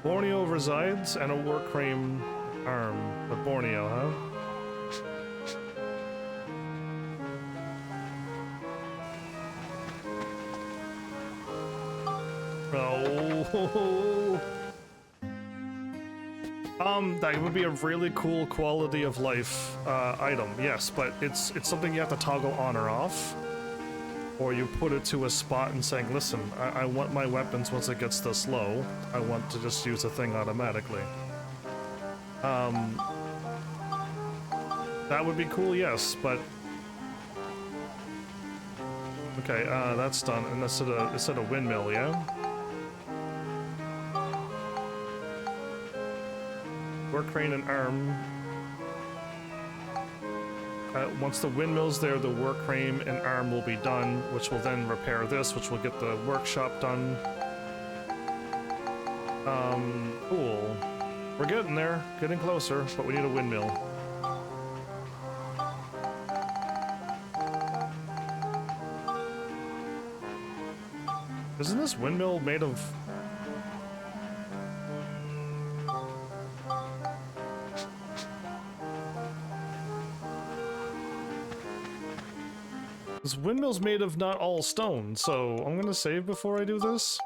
Speaker 1: Borneo resides and a Warcrane arm. But Borneo, huh? Oh. That would be a really cool quality of life item, yes, but it's something you have to toggle on or off. Or you put it to a spot and saying, listen, I want my weapons once it gets this low, I want to just use the thing automatically. That would be cool, yes, but... Okay, that's done, and it's at a windmill, yeah? Work crane and arm. Once the windmill's there, the work crane and arm will be done, which will then repair this, which will get the workshop done. Cool. We're getting there, getting closer, but we need a windmill. Isn't this windmill made of... This windmill's made of not all stone, so I'm gonna save before I do this.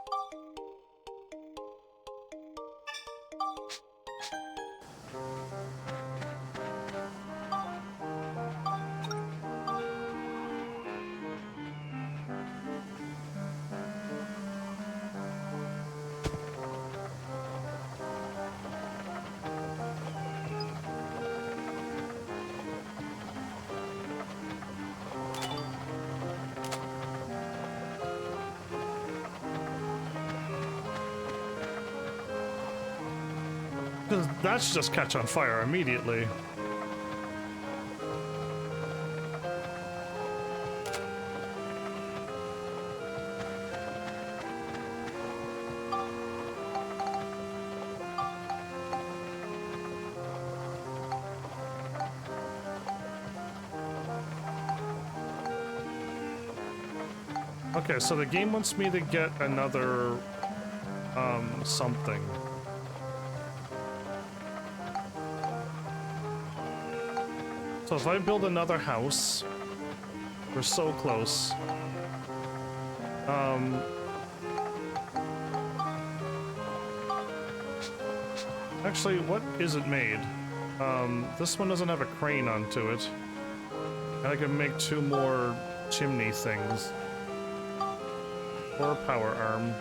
Speaker 1: That should just catch on fire immediately. Okay, so the game wants me to get another, something. So if I build another house, we're so close. Actually, what is it made? This one doesn't have a crane onto it. And I can make 2 more chimney things. Or a power arm.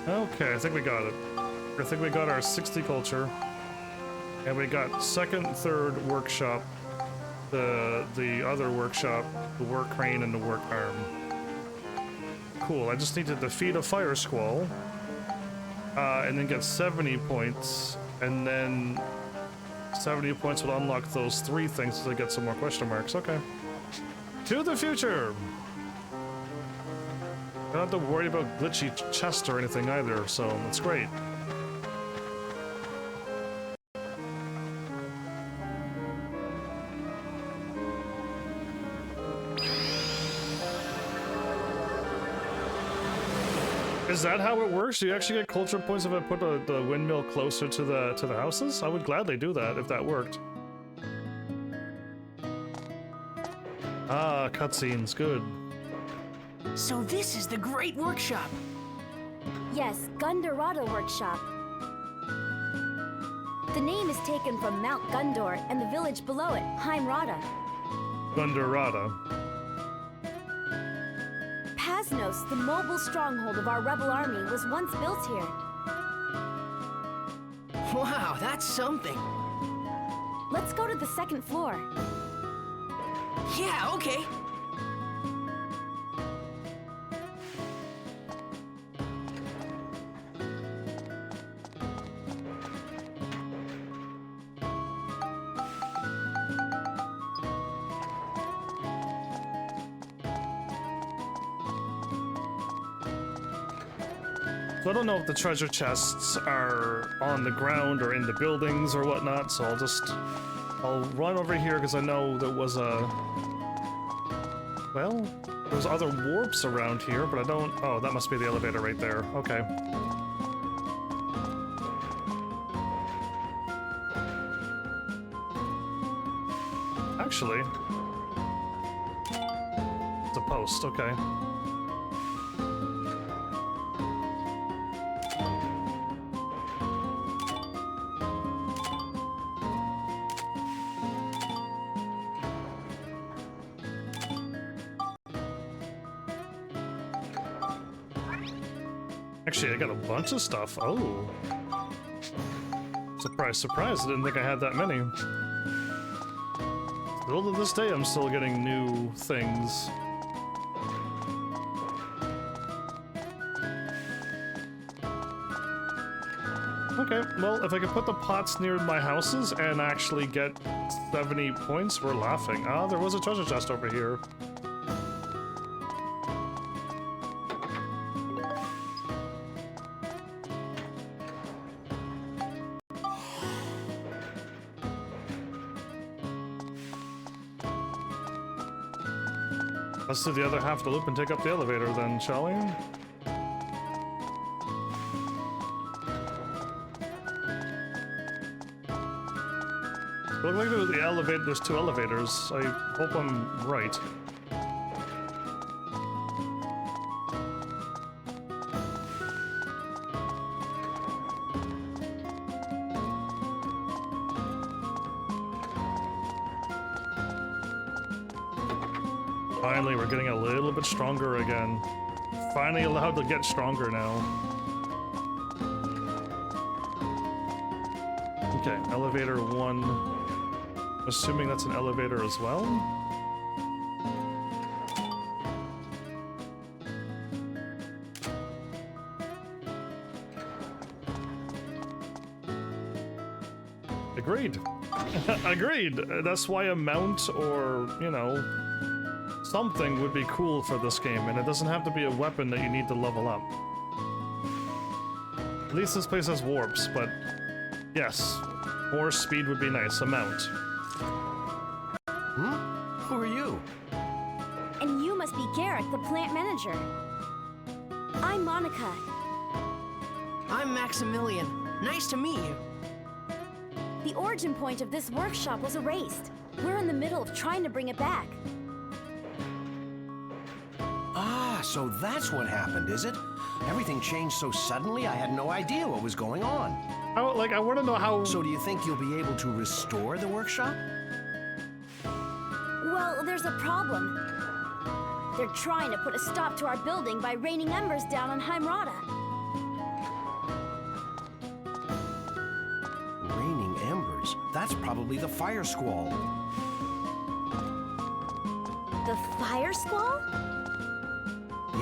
Speaker 1: Okay, I think we got it. I think we got our 60 culture. And we got 2nd, 3rd workshop, the other workshop, the work crane, and the work arm. Cool, I just need to defeat a fire squall. And then get 70 points. And then 70 points would unlock those 3 things to get some more question marks. Okay. To the future! I don't have to worry about glitchy chest or anything either, so that's great. Is that how it works? Do you actually get culture points if I put the windmill closer to the houses? I would gladly do that if that worked. Ah, cutscenes, good.
Speaker 3: So this is the Great Workshop.
Speaker 2: Yes, Gundorada Workshop. The name is taken from Mount Gundor and the village below it, Heimrada.
Speaker 1: Gundorada.
Speaker 2: Pasnos, the mobile stronghold of our rebel army, was once built here.
Speaker 3: Wow, that's something.
Speaker 2: Let's go to the 2nd floor.
Speaker 3: Yeah, okay.
Speaker 1: So I don't know if the treasure chests are on the ground or in the buildings or whatnot, so I'll run over here because I know there was well, there's other warps around here, but I don't... Oh, that must be the elevator right there. Okay. Actually... It's a post, okay. Actually, I got a bunch of stuff. Oh. Surprise, surprise. I didn't think I had that many. Still to this day, I'm still getting new things. Okay, well, if I could put the pots near my houses and actually get 70 points, we're laughing. Ah, there was a treasure chest over here. Let's do the other half of the loop and take up the elevator then, shall we? Look like the elevator. There's two elevators. I hope I'm right. Finally, we're getting a little bit stronger again. Finally allowed to get stronger now. Okay, elevator 1. Assuming that's an elevator as well. Agreed. Agreed. That's why a mount or, you know, something would be cool for this game, and it doesn't have to be a weapon that you need to level up. At least this place has warps, but yes, more speed would be nice. A mount.
Speaker 3: Who are you?
Speaker 2: And you must be Garrick, the plant manager. I'm Monica.
Speaker 3: I'm Maximilian. Nice to meet you.
Speaker 2: The origin point of this workshop was erased. We're in the middle of trying to bring it back.
Speaker 4: Ah, so that's what happened, is it? Everything changed so suddenly, I had no idea what was going on.
Speaker 1: I want to know how...
Speaker 4: So do you think you'll be able to restore the workshop?
Speaker 2: Well, there's a problem. They're trying to put a stop to our building by raining embers down on Heimrata.
Speaker 4: Raining embers? That's probably the fire squall.
Speaker 2: The fire squall?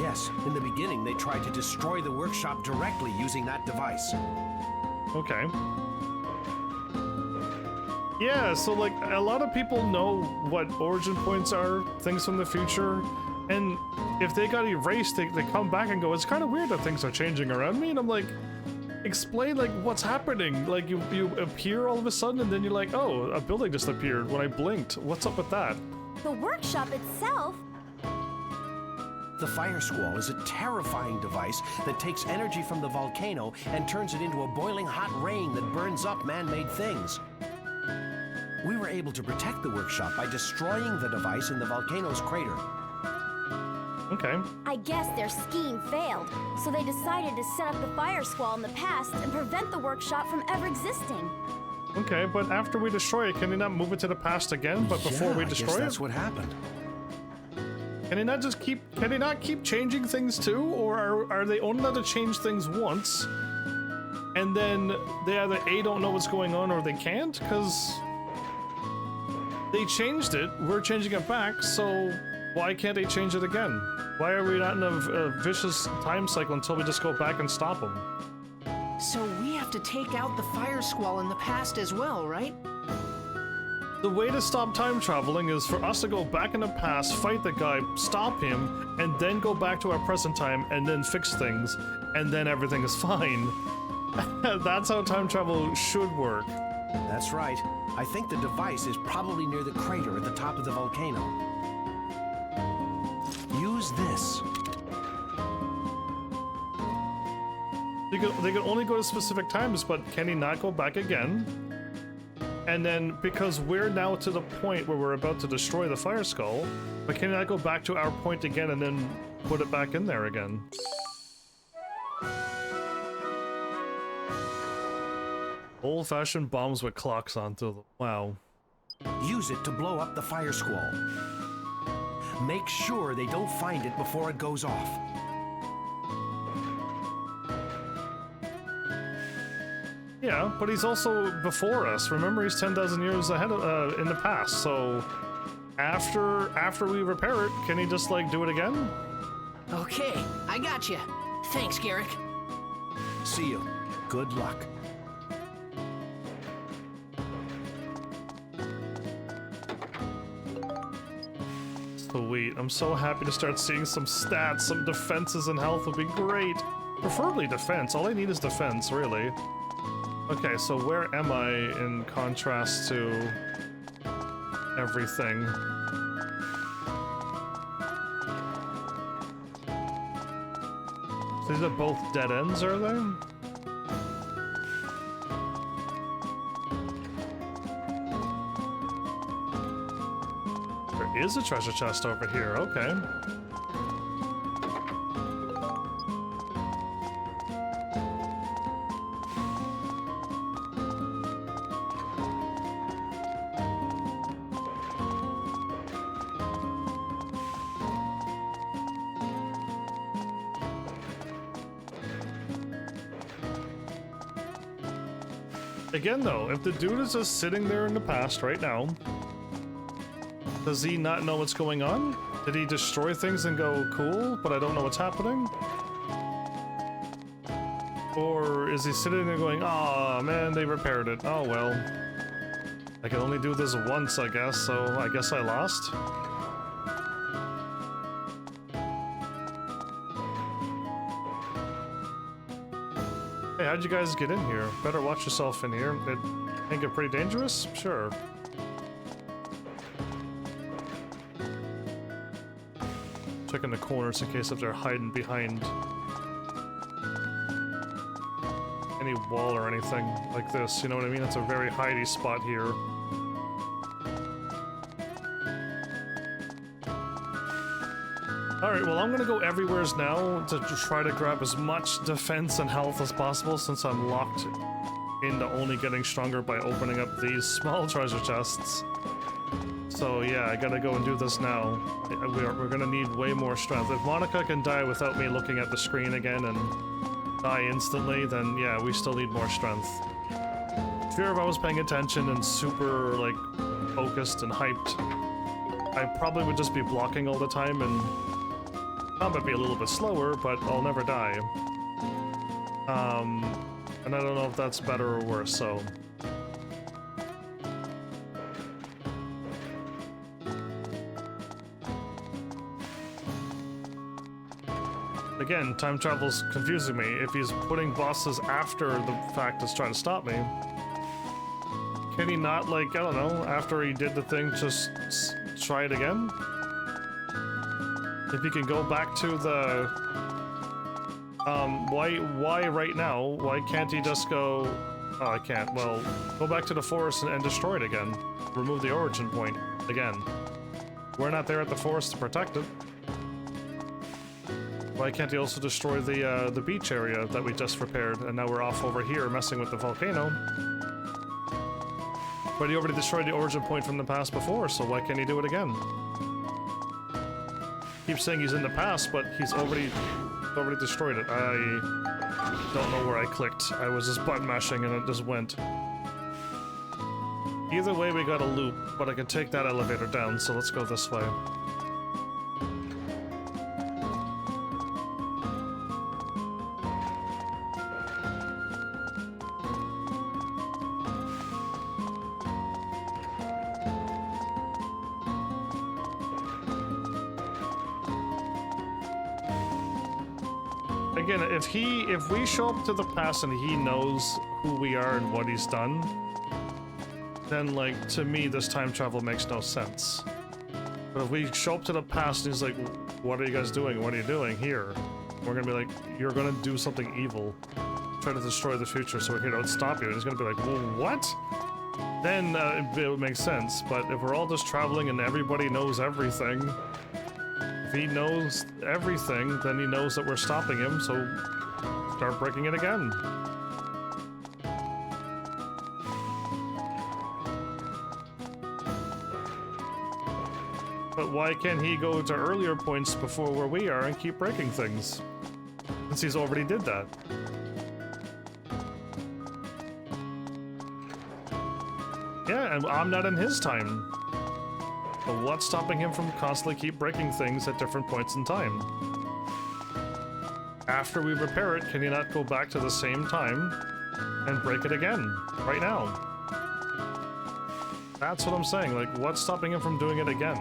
Speaker 4: Yes, in the beginning they tried to destroy the workshop directly using that device.
Speaker 1: Okay. Yeah, so like a lot of people know what origin points are, things from the future, and if they got erased, they come back and go, it's kind of weird that things are changing around me, and I'm like, explain like what's happening. Like you appear all of a sudden and then you're like, oh, a building just appeared when I blinked. What's up with that?
Speaker 2: The workshop itself?
Speaker 4: The fire squall is a terrifying device that takes energy from the volcano and turns it into a boiling hot rain that burns up man-made things. We were able to protect the workshop by destroying the device in the volcano's crater.
Speaker 1: Okay.
Speaker 2: I guess their scheme failed, so they decided to set up the fire squall in the past and prevent the workshop from ever existing.
Speaker 1: Okay, but after we destroy it, can they not move it to the past again? But before we destroy
Speaker 4: I guess
Speaker 1: it?
Speaker 4: that's what happened.
Speaker 1: Can they not just can they not keep changing things too? Or are they only allowed to change things once? And then they either A, don't know what's going on, or they can't? Because they changed it, we're changing it back, so why can't they change it again? Why are we not in a vicious time cycle until we just go back and stop them?
Speaker 3: So we have to take out the fire squall in the past as well, right?
Speaker 1: The way to stop time traveling is for us to go back in the past, fight the guy, stop him, and then go back to our present time and then fix things, and then everything is fine. That's how time travel should work.
Speaker 4: That's right. I think the device is probably near the crater at the top of the volcano. Use this.
Speaker 1: They can only go to specific times, but can he not go back again? And then, because we're now to the point where we're about to destroy the Fire Skull, but can he not go back to our point again and then put it back in there again? Old-fashioned bombs with clocks onto them. Wow.
Speaker 4: Use it to blow up the fire squall. Make sure they don't find it before it goes off.
Speaker 1: Yeah, but he's also before us. Remember, he's 10,000 years ahead of, in the past. So after we repair it, can he just like do it again?
Speaker 3: Okay, I got you. Thanks, Garrick.
Speaker 4: See you. Good luck.
Speaker 1: Sweet. I'm so happy to start seeing some stats, some defenses and health would be great. Preferably defense. All I need is defense, really. Okay, so where am I in contrast to everything? So these are both dead ends, are they? There is a treasure chest over here, okay. Again though, if the dude is just sitting there in the past right now, does he not know what's going on? Did he destroy things and go, cool, but I don't know what's happening? Or is he sitting there going, aw, man, they repaired it. Oh, well. I can only do this once, I guess, so I guess I lost? Hey, how'd you guys get in here? Better watch yourself in here. It can get pretty dangerous? Sure. Checking the corners in case if they're hiding behind any wall or anything like this, you know what I mean? It's a very hidey spot here. Alright, well I'm gonna go everywheres now to try to grab as much defense and health as possible since I'm locked into only getting stronger by opening up these small treasure chests. So yeah, I gotta go and do this now. We're gonna need way more strength. If Monica can die without me looking at the screen again and die instantly, then yeah, we still need more strength. Fear if I was paying attention and super, like, focused and hyped, I probably would just be blocking all the time and combat be a little bit slower, but I'll never die. And I don't know if that's better or worse, so... Again, time travel's confusing me. If he's putting bosses after the fact is trying to stop me, can he not, like, I don't know, after he did the thing, just try it again? If he can go back to the... why right now? Why can't he just go... Oh, I can't. Well, go back to the forest and destroy it again. Remove the origin point again. We're not there at the forest to protect it. Why can't he also destroy the beach area that we just repaired, and now we're off over here messing with the volcano? But he already destroyed the origin point from the past before, so why can't he do it again? Keeps saying he's in the past, but he's already destroyed it. I don't know where I clicked. I was just button mashing and it just went. Either way, we got a loop, but I can take that elevator down, so let's go this way. Again, if we show up to the past and he knows who we are and what he's done, then, like, to me, this time travel makes no sense. But if we show up to the past and he's like, what are you guys doing? What are you doing here? We're gonna be like, you're gonna do something evil. Try to destroy the future so we're here to stop you. And he's gonna be like, well, what? Then it would make sense. But if we're all just traveling and everybody knows everything, if he knows everything, then he knows that we're stopping him, so start breaking it again. But why can't he go to earlier points before where we are and keep breaking things? Since he's already did that. Yeah, and I'm not in his time. But what's stopping him from constantly keep breaking things at different points in time? After we repair it, can he not go back to the same time and break it again, right now? That's what I'm saying, like, what's stopping him from doing it again?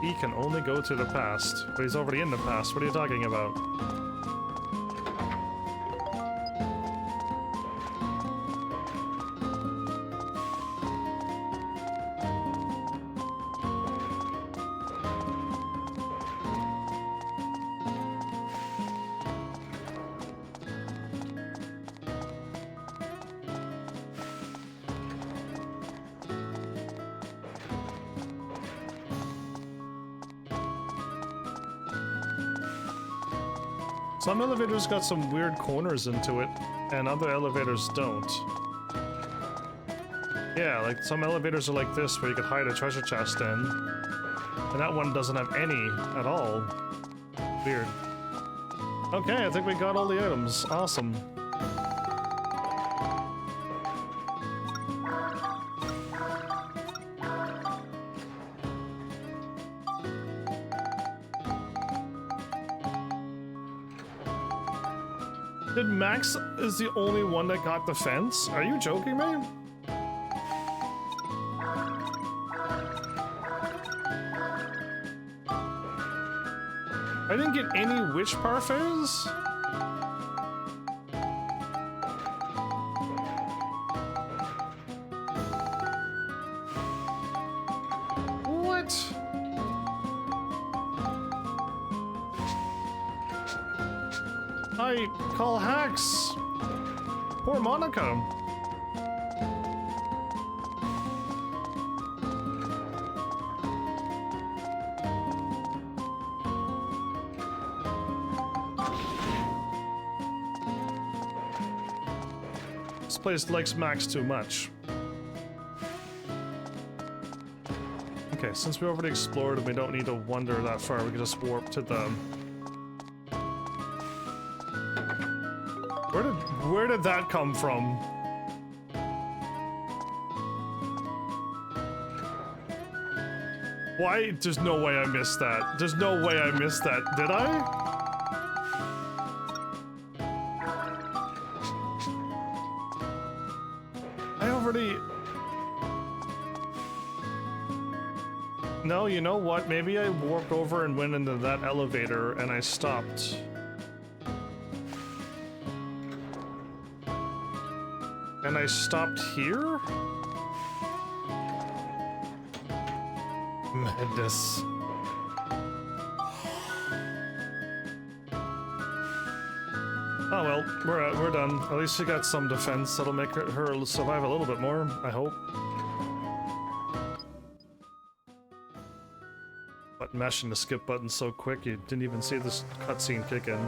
Speaker 1: He can only go to the past, but he's already in the past. What are you talking about? Some elevators got some weird corners into it, and other elevators don't. Yeah, like some elevators are like this, where you could hide a treasure chest in, and that one doesn't have any at all. Weird. Okay, I think we got all the items. Awesome. Did Max is the only one that got the fence? Are you joking me? I didn't get any witch parfaits? What? I call hacks. Poor Monica. This place likes Max too much. Okay, since we already explored and we don't need to wander that far, we can just warp to the... Where did that come from? Why? There's no way I missed that. There's no way I missed that. Did I? I already... No, you know what? Maybe I warped over and went into that elevator and I stopped. And I stopped here? Madness. Oh well, we're done. At least she got some defense that'll make her survive a little bit more, I hope. But mashing the skip button so quick you didn't even see this cutscene kick in.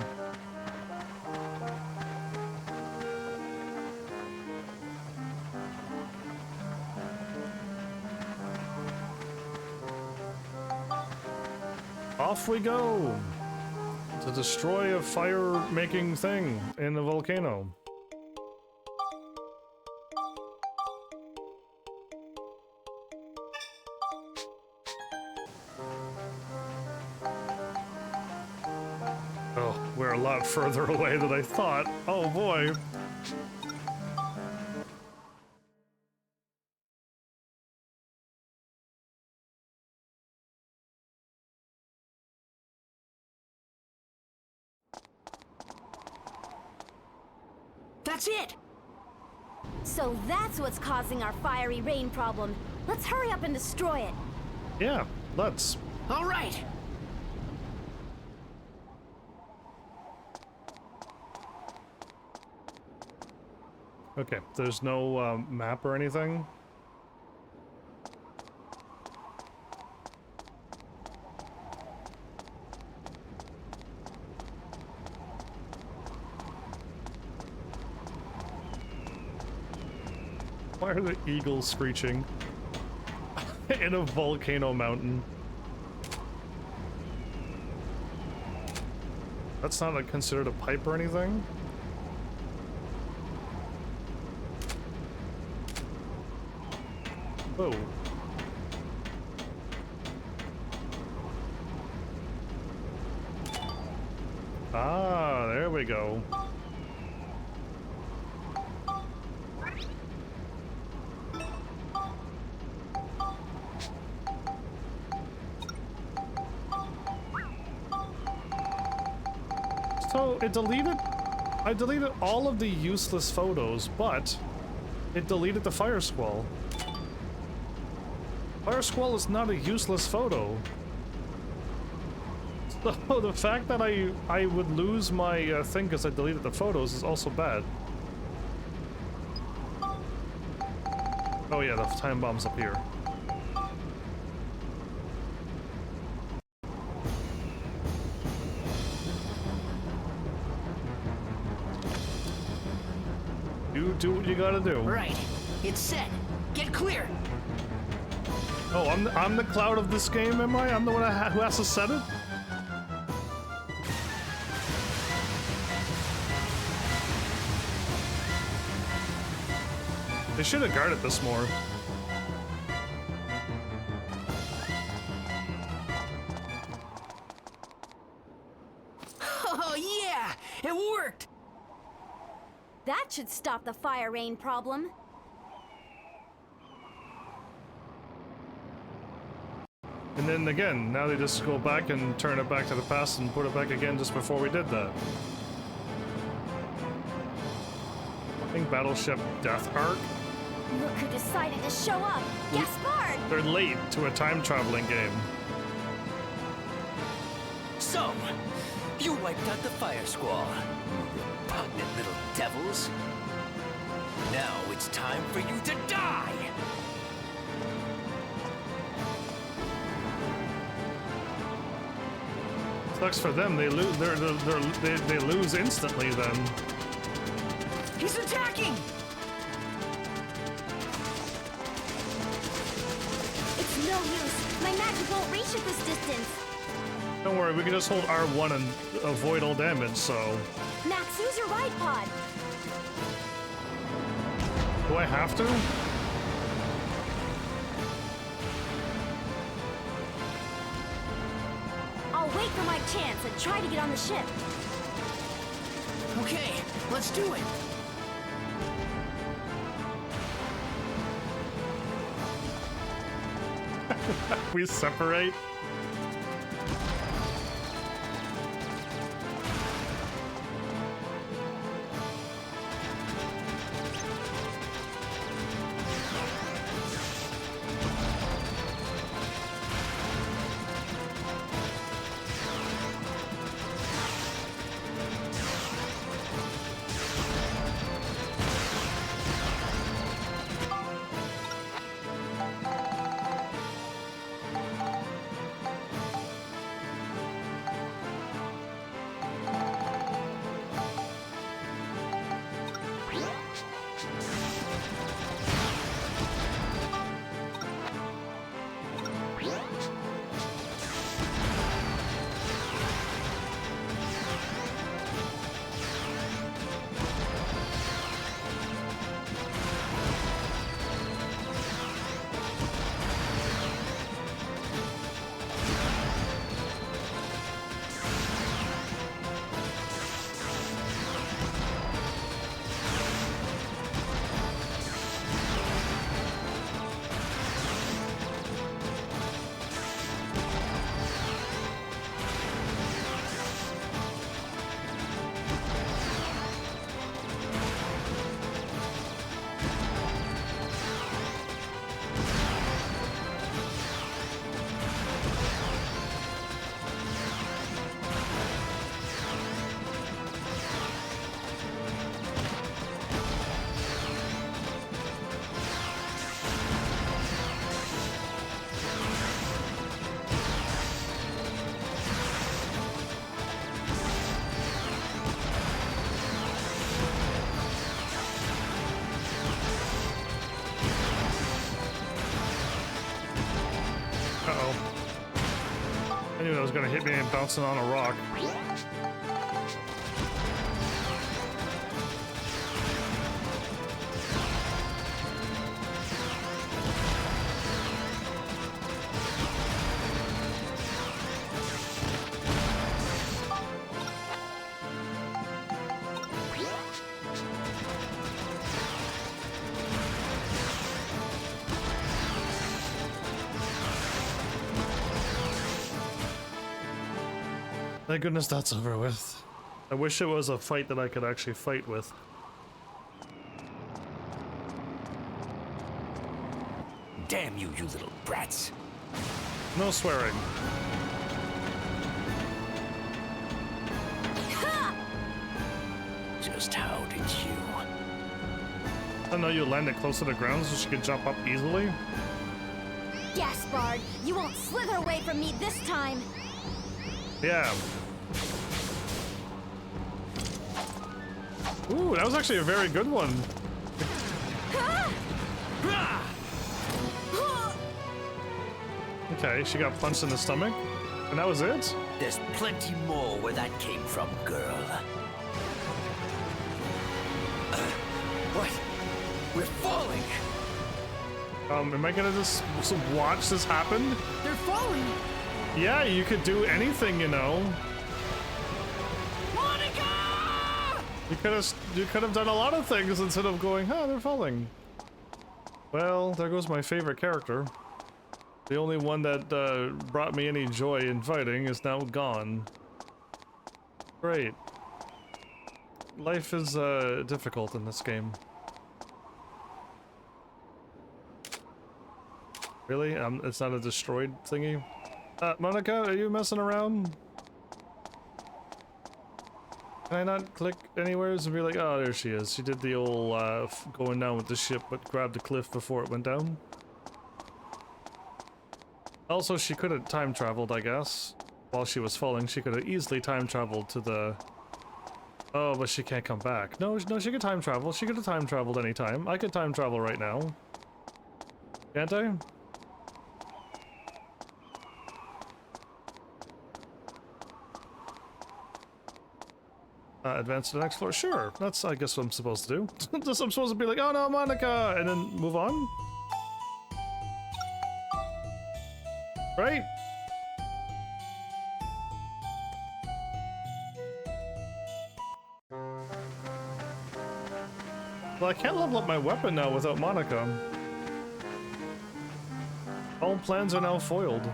Speaker 1: Off we go to destroy a fire-making thing in the volcano. Oh, we're a lot further away than I thought. Oh boy.
Speaker 3: That's it!
Speaker 2: So that's what's causing our fiery rain problem. Let's hurry up and destroy it.
Speaker 1: Yeah, let's.
Speaker 3: All right!
Speaker 1: Okay, there's no map or anything. Why are the eagles screeching in a volcano mountain? That's not like considered a pipe or anything? Whoa. Ah, there we go. So it deleted, I deleted all of the useless photos, but it deleted the fire squall. Fire squall is not a useless photo. So the fact that I would lose my thing because I deleted the photos is also bad. Oh yeah, the time bomb's up here. You do what you gotta do.
Speaker 3: Right. It's set. Get clear!
Speaker 1: Oh, I'm the cloud of this game, am I? I'm the one who has to set it? They should have guarded this more.
Speaker 3: Oh, yeah! It worked!
Speaker 2: That should stop the fire rain problem.
Speaker 1: And then again, now they just go back and turn it back to the past and put it back again just before we did that. I think Battleship Death Arc.
Speaker 2: Look who decided to show up! Gaspard!
Speaker 1: They're late to a time traveling game.
Speaker 5: So, you wiped out the fire squall, you repugnant little devils. Now it's time for you to die!
Speaker 1: Sucks for them. They lose. They lose instantly. Then
Speaker 3: He's attacking!
Speaker 2: It's no use. My magic won't reach at this distance.
Speaker 1: don't worry. We can just hold R1 and avoid all damage. So
Speaker 2: Max, use your ride pod.
Speaker 1: do I have to?
Speaker 2: I'll wait for my chance and try to get on the ship.
Speaker 3: Okay, let's do it!
Speaker 1: We separate. that was gonna hit me and bouncing on a rock. Thank goodness that's over with. I wish it was a fight that I could actually fight with.
Speaker 5: Damn you, you little brats.
Speaker 1: No swearing.
Speaker 5: Just how did you?
Speaker 1: I know you landed close to the ground so she could jump up easily.
Speaker 2: Gaspard, you won't slither away from me this time.
Speaker 1: Yeah. Ooh, that was actually a very good one. Okay, she got punched in the stomach, and that was it?
Speaker 5: There's plenty more where that came from, girl. What? We're falling!
Speaker 1: Am I gonna just watch this happen?
Speaker 3: They're falling!
Speaker 1: Yeah, you could do anything, you know.
Speaker 3: Monica!
Speaker 1: You could have done a lot of things instead of going, huh, they're falling. Well, there goes my favorite character. The only one that brought me any joy in fighting is now gone. Great. Life is difficult in this game. Really? It's not a destroyed thingy? Monica, are you messing around? Can I not click anywhere and be like, oh, there she is. She did the old going down with the ship, but grabbed the cliff before it went down. Also, she could have time traveled, I guess. While she was falling, she could have easily time traveled to the... Oh, but she can't come back. No, she could time travel. She could have time traveled anytime. I could time travel right now. Can't I? Advance to the next floor? Sure. That's, I guess, what I'm supposed to do. I'm supposed to be like, oh no, Monica! And then move on? Right? Well, I can't level up my weapon now without Monica. All plans are now foiled.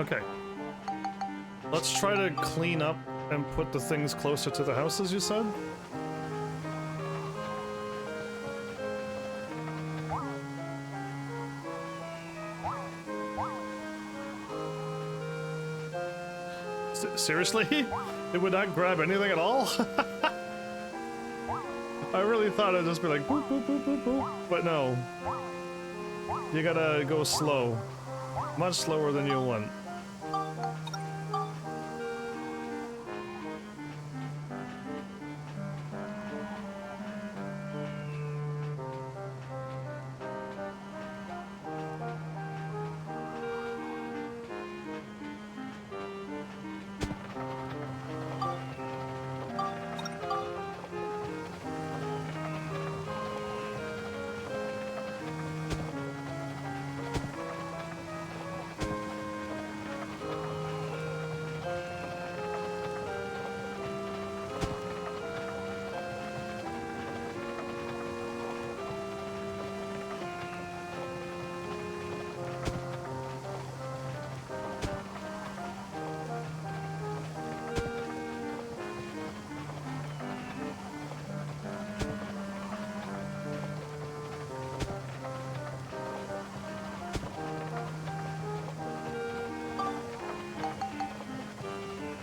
Speaker 1: Okay. Let's try to clean up and put the things closer to the house, as you said? Seriously? It would not grab anything at all? I really thought it'd just be like boop, boop, boop, boop, boop. But no. You gotta go slow. Much slower than you want.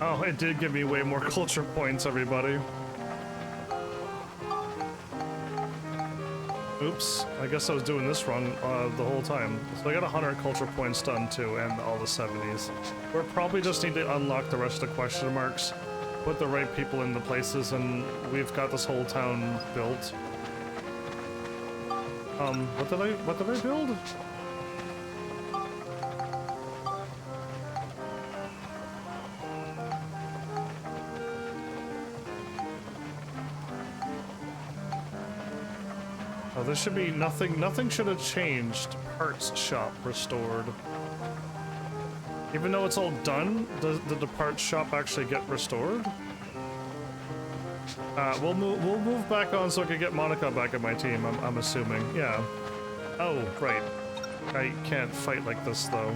Speaker 1: Oh, it did give me way more culture points, everybody. Oops, I guess I was doing this wrong the whole time. So I got 100 culture points done too, and all the 70s. We'll probably just need to unlock the rest of the question marks put the right people in the places, and we've got this whole town built. What did I build? Oh, there should be nothing should have changed. Parts shop restored. Even though it's all done, did the parts shop actually get restored? We'll move back on so I can get Monica back in my team, I'm assuming. Yeah. Oh, right. I can't fight like this, though.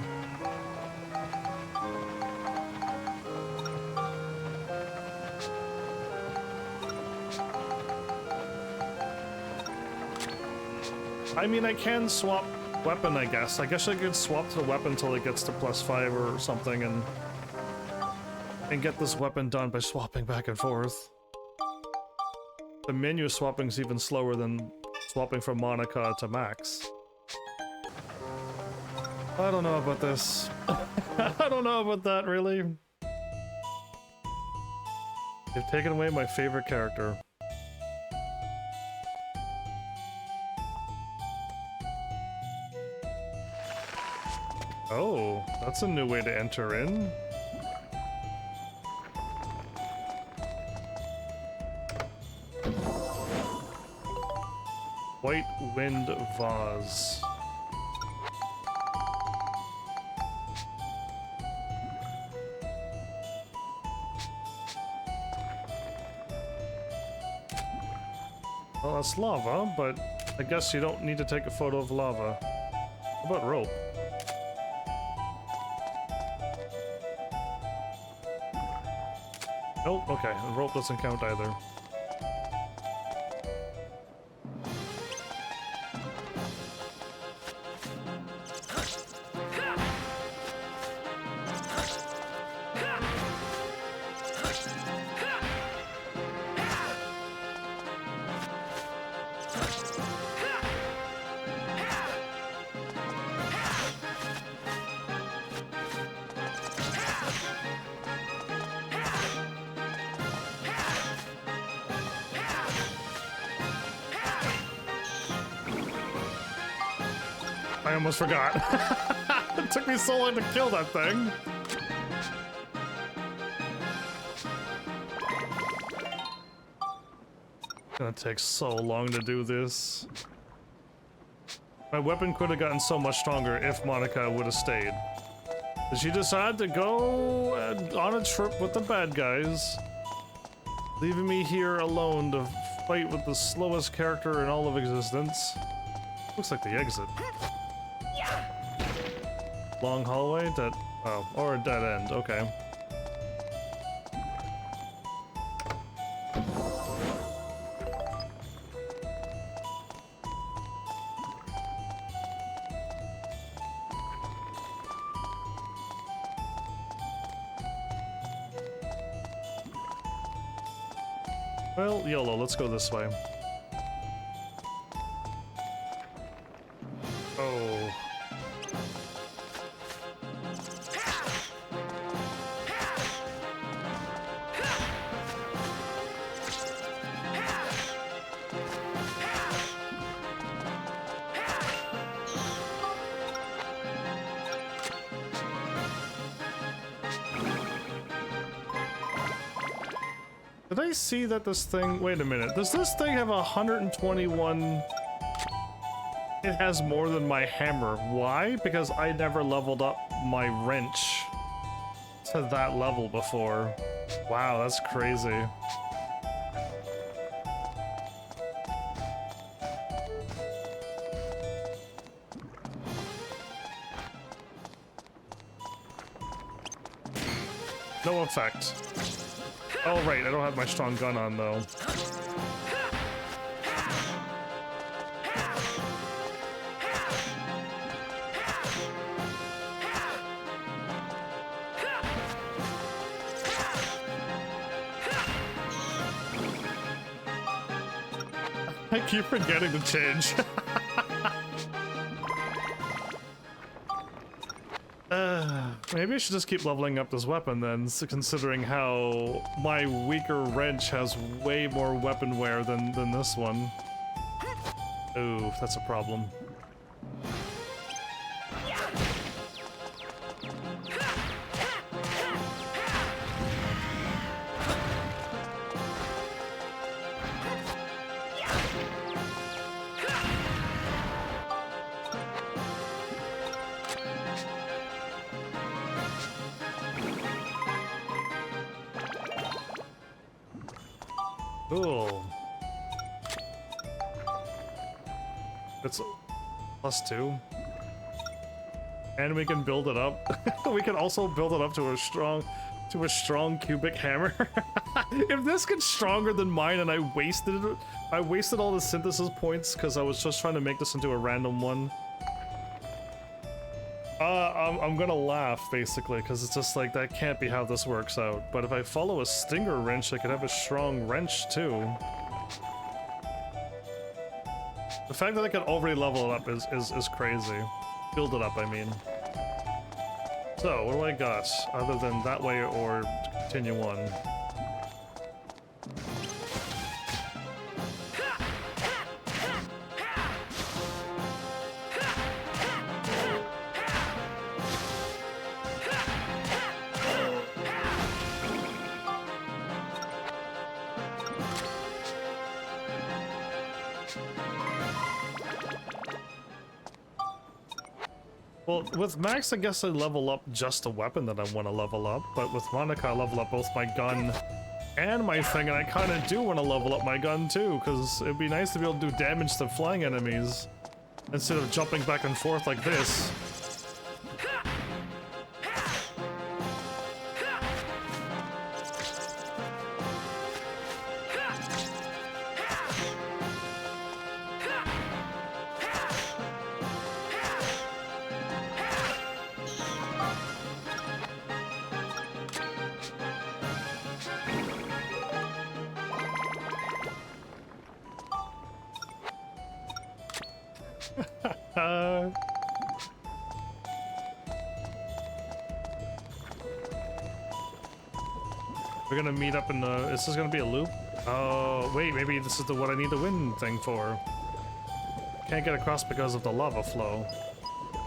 Speaker 1: I mean, I can swap weapon, I guess. I guess I could swap to the weapon until it gets to +5 or something, and get this weapon done by swapping back and forth. The menu swapping's even slower than swapping from Monica to Max. I don't know about this. I don't know about that, really. They've taken away my favorite character. Oh, that's a new way to enter in. White Wind Vase. Well, that's lava, but I guess you don't need to take a photo of lava. How about rope? Nope, okay, the rope doesn't count either. I almost forgot. It took me so long to kill that thing. It's gonna take so long to do this. My weapon could have gotten so much stronger if Monica would have stayed. But she decided to go on a trip with the bad guys, leaving me here alone to fight with the slowest character in all of existence. Looks like the exit. Long hallway? Oh, or a dead end, okay. Well, YOLO, let's go this way. Oh. Did I see that this thing... Wait a minute. Does this thing have 121... It has more than my hammer. Why? Because I never leveled up my wrench to that level before. Wow, that's crazy. No effect. Oh, right, I don't have my strong gun on, though. I keep forgetting to change. maybe I should just keep leveling up this weapon then, considering how my weaker wrench has way more weapon wear than this one. Ooh, that's a problem. Cool. It's +2. And we can build it up. We can also build it up to a strong cubic hammer. If this gets stronger than mine and I wasted all the synthesis points because I was just trying to make this into a random one. I'm gonna laugh basically because it's just like that can't be how this works out. But if I follow a stinger wrench, I could have a strong wrench too. The fact that I can already level it up is crazy. Build it up, I mean. So, what do I got other than that way or continue on? Well, with Max, I guess I level up just a weapon that I want to level up, but with Monica, I level up both my gun and my thing, and I kind of do want to level up my gun too, because it'd be nice to be able to do damage to flying enemies instead of jumping back and forth like this. We're gonna meet up in the... Is this gonna be a loop? Oh, wait, maybe this is what I need the wind thing for. Can't get across because of the lava flow.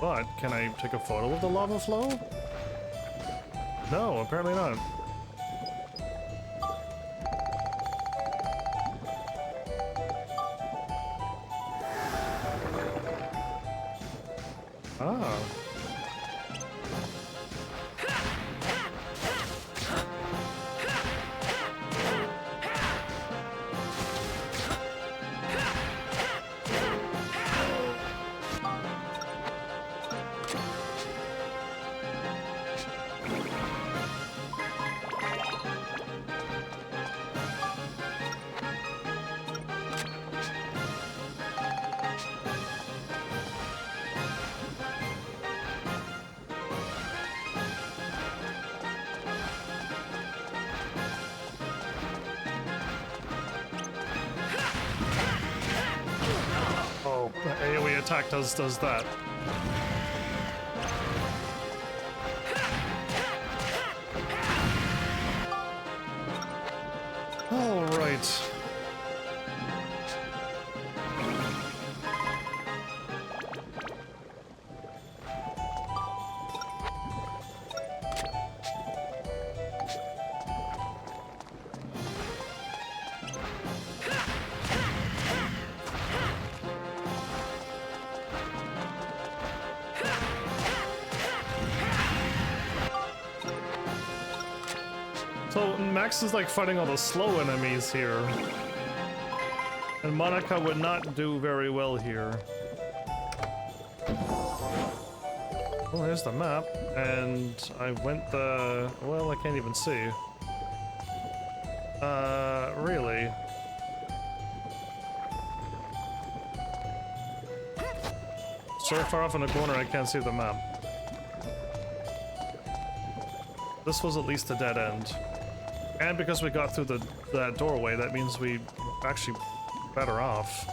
Speaker 1: But, can I take a photo of the lava flow? No, apparently not. Ah. Oh, AoE attack does that. All right. So Max is like fighting all the slow enemies here. And Monica would not do very well here. Well, here's the map. And I went the... Well, I can't even see. Really? So far off in the corner I can't see the map. This was at least a dead end. And because we got through that doorway, that means we actually better off.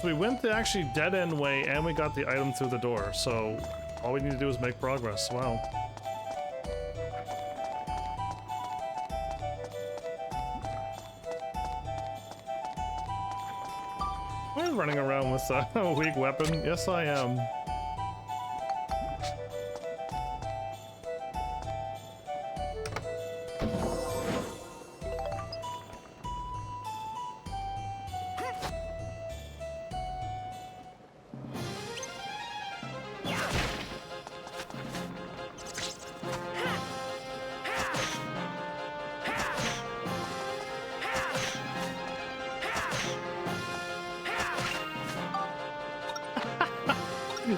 Speaker 1: So we went the actually dead-end way, and we got the item through the door, so all we need to do is make progress. Wow. I'm running around with a weak weapon. Yes, I am.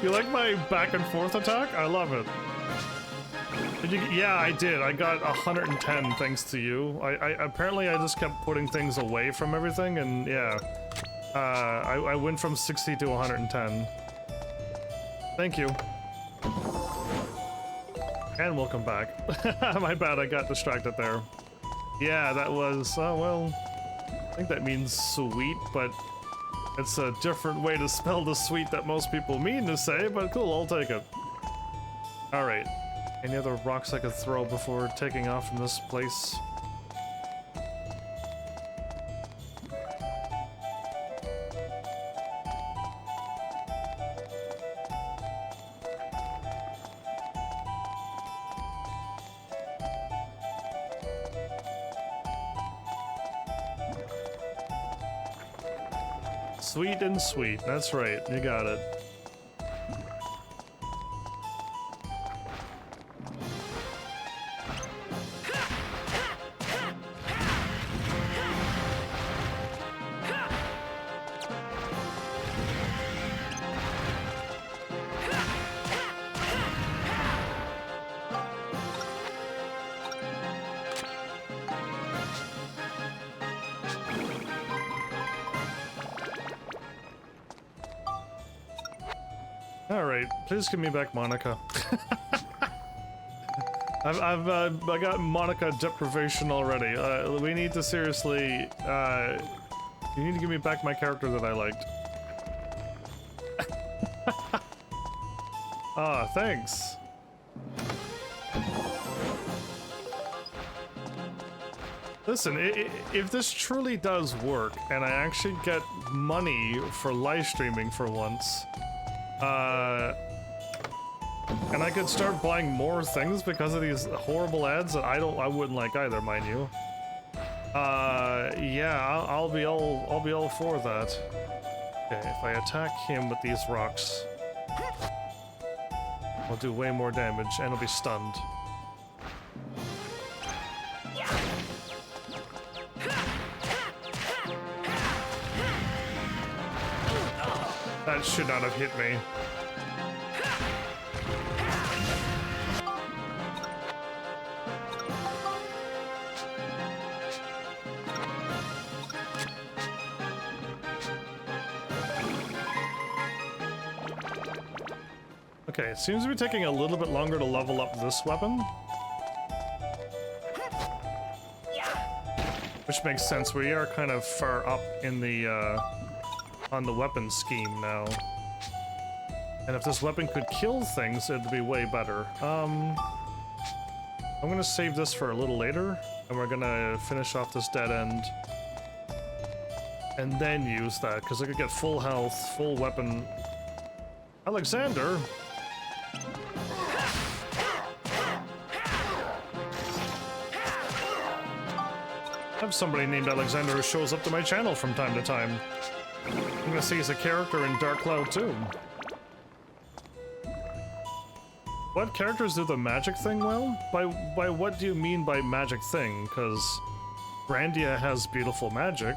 Speaker 1: You like my back and forth attack? I love it. Did you? Yeah, I did. I got 110 thanks to you. I apparently I just kept putting things away from everything, and yeah, I went from 60 to 110. Thank you. And welcome back. My bad, I got distracted there. Yeah, that was, well, I think that means sweet, but it's a different way to spell the sweet that most people mean to say, but cool, I'll take it. Alright. Any other rocks I could throw before taking off from this place? Sweet and sweet, that's right, you got it. Alright, please give me back Monica. I got Monica deprivation already. We need to seriously, you need to give me back my character that I liked. Ah, thanks. Listen, if this truly does work, and I actually get money for live streaming for once, and I could start buying more things because of these horrible ads that I wouldn't like either, mind you. Yeah, I'll be all for that. Okay, if I attack him with these rocks, I'll do way more damage and he'll be stunned. That should not have hit me. Okay, it seems to be taking a little bit longer to level up this weapon. Which makes sense, we are kind of far up in the, on the weapon scheme now. And if this weapon could kill things, it'd be way better. I'm gonna save this for a little later, and we're gonna finish off this dead end. And then use that, because I could get full health, full weapon. Alexander! I have somebody named Alexander who shows up to my channel from time to time. I'm gonna see he's a character in Dark Cloud too. What characters do the magic thing well? By what do you mean by magic thing? Because Grandia has beautiful magic,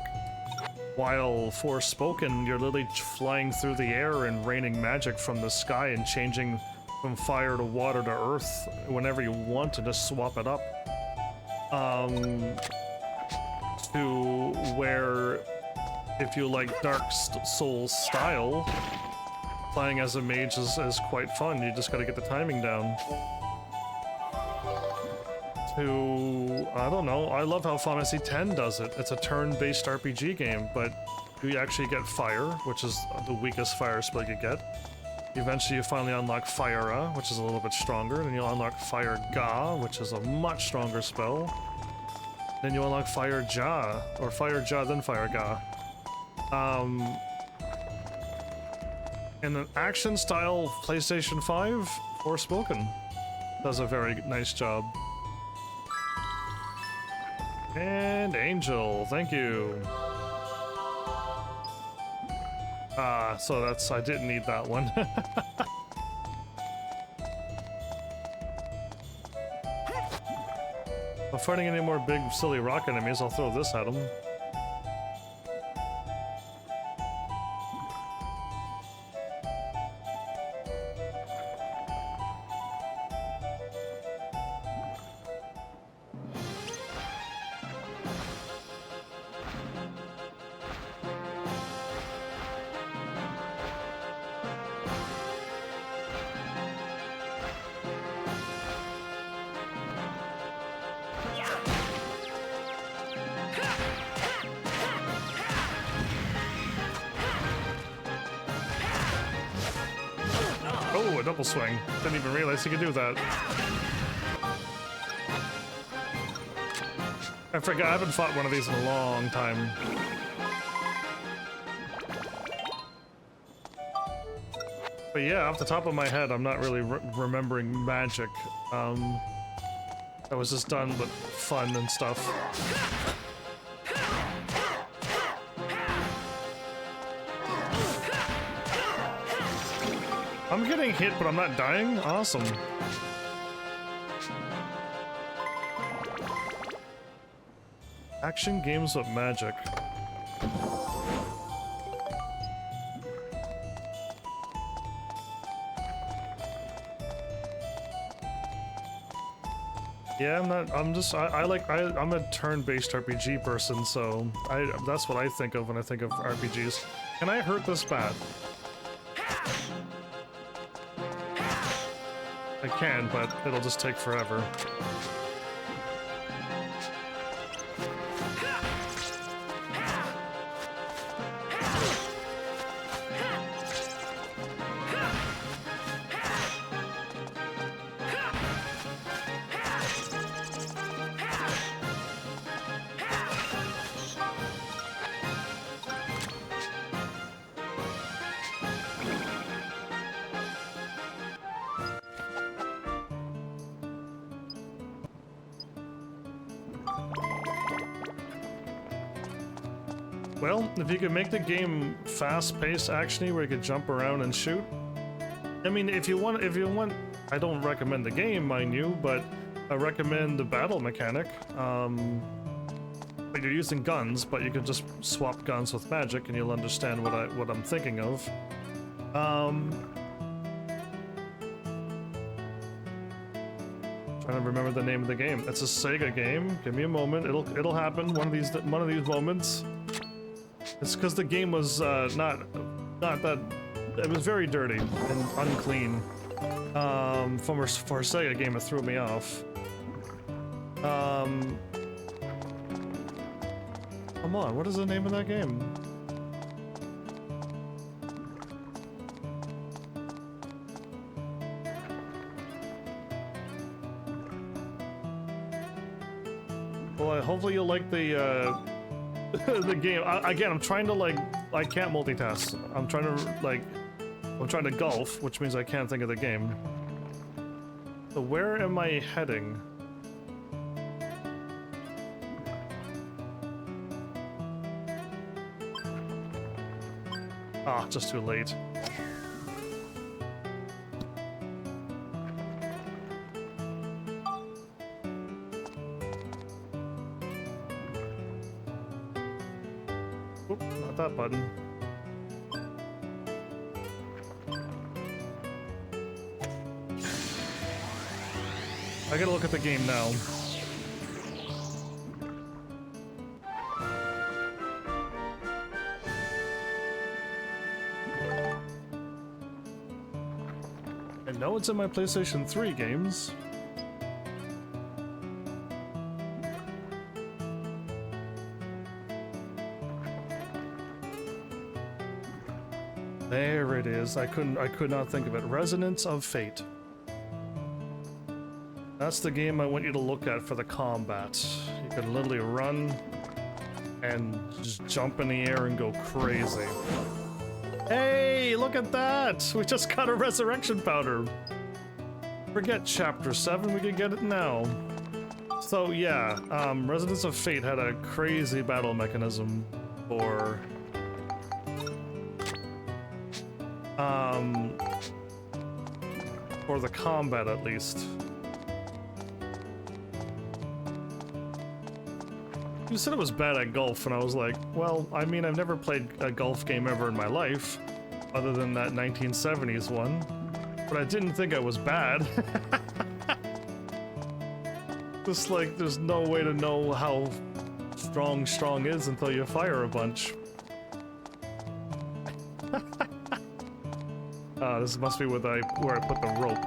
Speaker 1: while Forspoken, you're literally flying through the air and raining magic from the sky and changing from fire to water to earth whenever you want to just swap it up. To where, if you like Dark Souls style, playing as a mage is quite fun. You just gotta get the timing down. To, I don't know, I love how Final Fantasy X does it. It's a turn-based RPG game, but you actually get fire, which is the weakest fire spell you get. Eventually you finally unlock Fire-a, which is a little bit stronger. Then you'll unlock Fire-ga, which is a much stronger spell. Then you unlock Fire-ja, or Fire-ja, then Fire-ga. And an action-style PlayStation 5, Forspoken does a very nice job. And Angel, thank you. So that's, I didn't need that one. If I'm fighting any more big, silly rock enemies, I'll throw this at them. Oh, a double swing. Didn't even realize you could do that. I forgot, I haven't fought one of these in a long time. But yeah, off the top of my head, I'm not really remembering magic. That was just done with fun and stuff. I'm getting hit, but I'm not dying? Awesome. Action games with magic. Yeah, I'm a turn-based RPG person, so that's what I think of when I think of RPGs. Can I hurt this bat? I can, but it'll just take forever. Well, if you could make the game fast-paced, actiony, where you could jump around and shoot. I mean, if you want, I don't recommend the game, mind you, but I recommend the battle mechanic. But you're using guns, but you can just swap guns with magic, and you'll understand what I'm thinking of. Trying to remember the name of the game. It's a Sega game. Give me a moment. It'll happen one of these moments. It's because the game was not that. It was very dirty and unclean. For a Sega game, it threw me off. Come on, what is the name of that game? Well, hopefully you'll like the the game. Again, I'm trying to I can't multitask. I'm trying to golf, which means I can't think of the game. So where am I heading? Ah, just too late. Oop, not that button. I gotta look at the game now. I know it's in my PlayStation 3 games. There it is. I could not think of it. Resonance of Fate. That's the game I want you to look at for the combat. You can literally run and just jump in the air and go crazy. Hey, look at that! We just got a resurrection powder. Forget chapter 7, we can get it now. So yeah, Resonance of Fate had a crazy battle mechanism for the combat at least. You said it was bad at golf, and I was like, well, I mean, I've never played a golf game ever in my life, other than that 1970s one, but I didn't think I was bad. Just like, there's no way to know how strong is until you fire a bunch. This must be where I put the rope.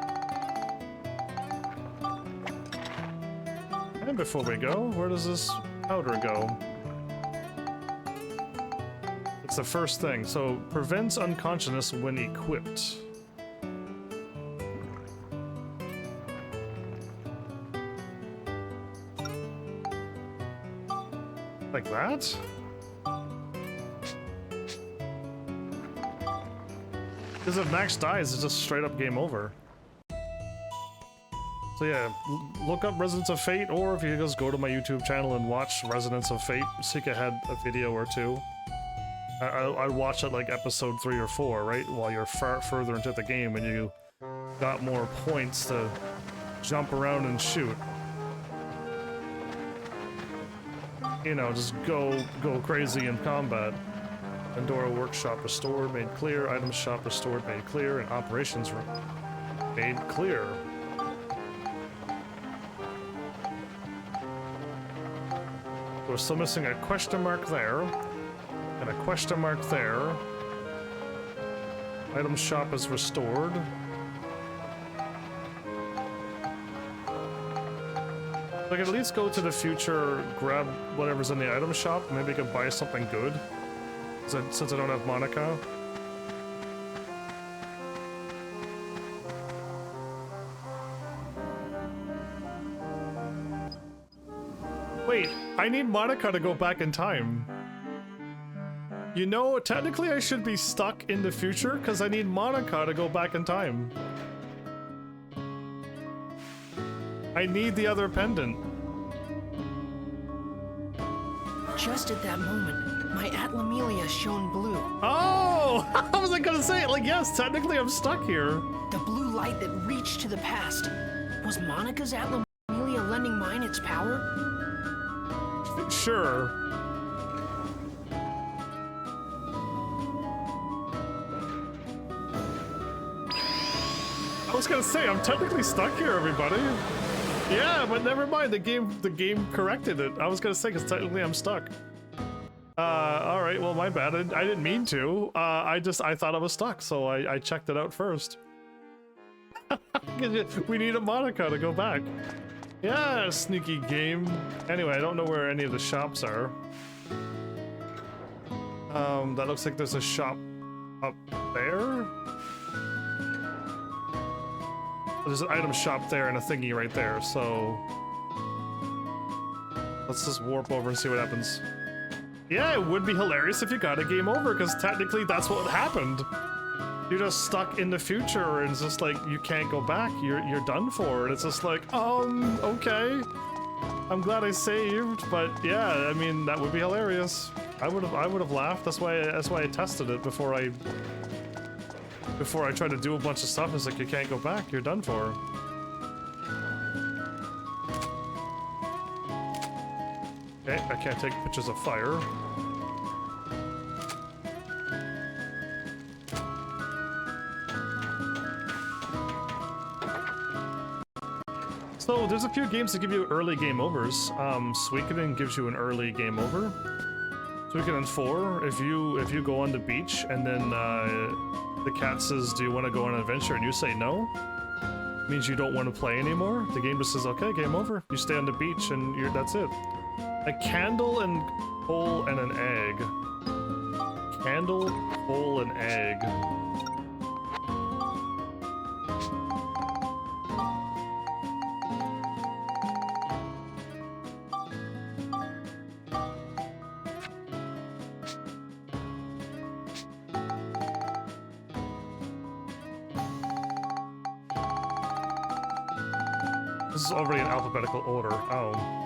Speaker 1: And before we go, where does this powder go? It's the first thing. So, prevents unconsciousness when equipped. Like that? Because if Max dies, it's just straight up game over. So yeah, look up Resonance of Fate, or if you just go to my YouTube channel and watch Resonance of Fate, seek ahead a video or two. I watch it like episode 3 or 4, right? While you're far further into the game and you got more points to jump around and shoot. You know, just go crazy in combat. Pandora Workshop restored, made clear. Items shop restored, made clear. And operations made clear. We're still missing a question mark there. And a question mark there. Item shop is restored. I can at least go to the future, grab whatever's in the item shop, maybe I can buy something good. Since I don't have Monica. Wait, I need Monica to go back in time. You know, technically I should be stuck in the future because I need Monica to go back in time. I need the other pendant.
Speaker 3: Just at that moment, my Atlamelia shone blue.
Speaker 1: Oh! I was like gonna say it, like, yes, technically I'm stuck here.
Speaker 3: The blue light that reached to the past. Was Monica's Atlamelia lending mine its power?
Speaker 1: Sure. I was gonna say, I'm technically stuck here, everybody. Yeah, but never mind, the game corrected it. I was gonna say, because technically I'm stuck. Alright, well, my bad. I didn't mean to. I thought I was stuck, so I checked it out first. We need a Monica to go back. Yeah, sneaky game. Anyway, I don't know where any of the shops are. That looks like there's a shop up there. There's an item shop there and a thingy right there, so... Let's just warp over and see what happens. Yeah, it would be hilarious if you got a game over, because technically that's what happened. You're just stuck in the future, and it's just like, you can't go back, you're done for, and it's just like, okay. I'm glad I saved, but yeah, I mean, that would be hilarious. I would have laughed, that's why I tested it before I tried to do a bunch of stuff. It's like, you can't go back, you're done for. Okay, I can't take pictures of fire. So there's a few games that give you early game overs. Suikoden gives you an early game over. Suikoden 4, if you go on the beach and then the cat says, do you want to go on an adventure, and you say no, it means you don't want to play anymore. The game just says, okay, game over. You stay on the beach and that's it. A candle and coal and an egg. Candle, coal, and egg. This is already in alphabetical order. Oh.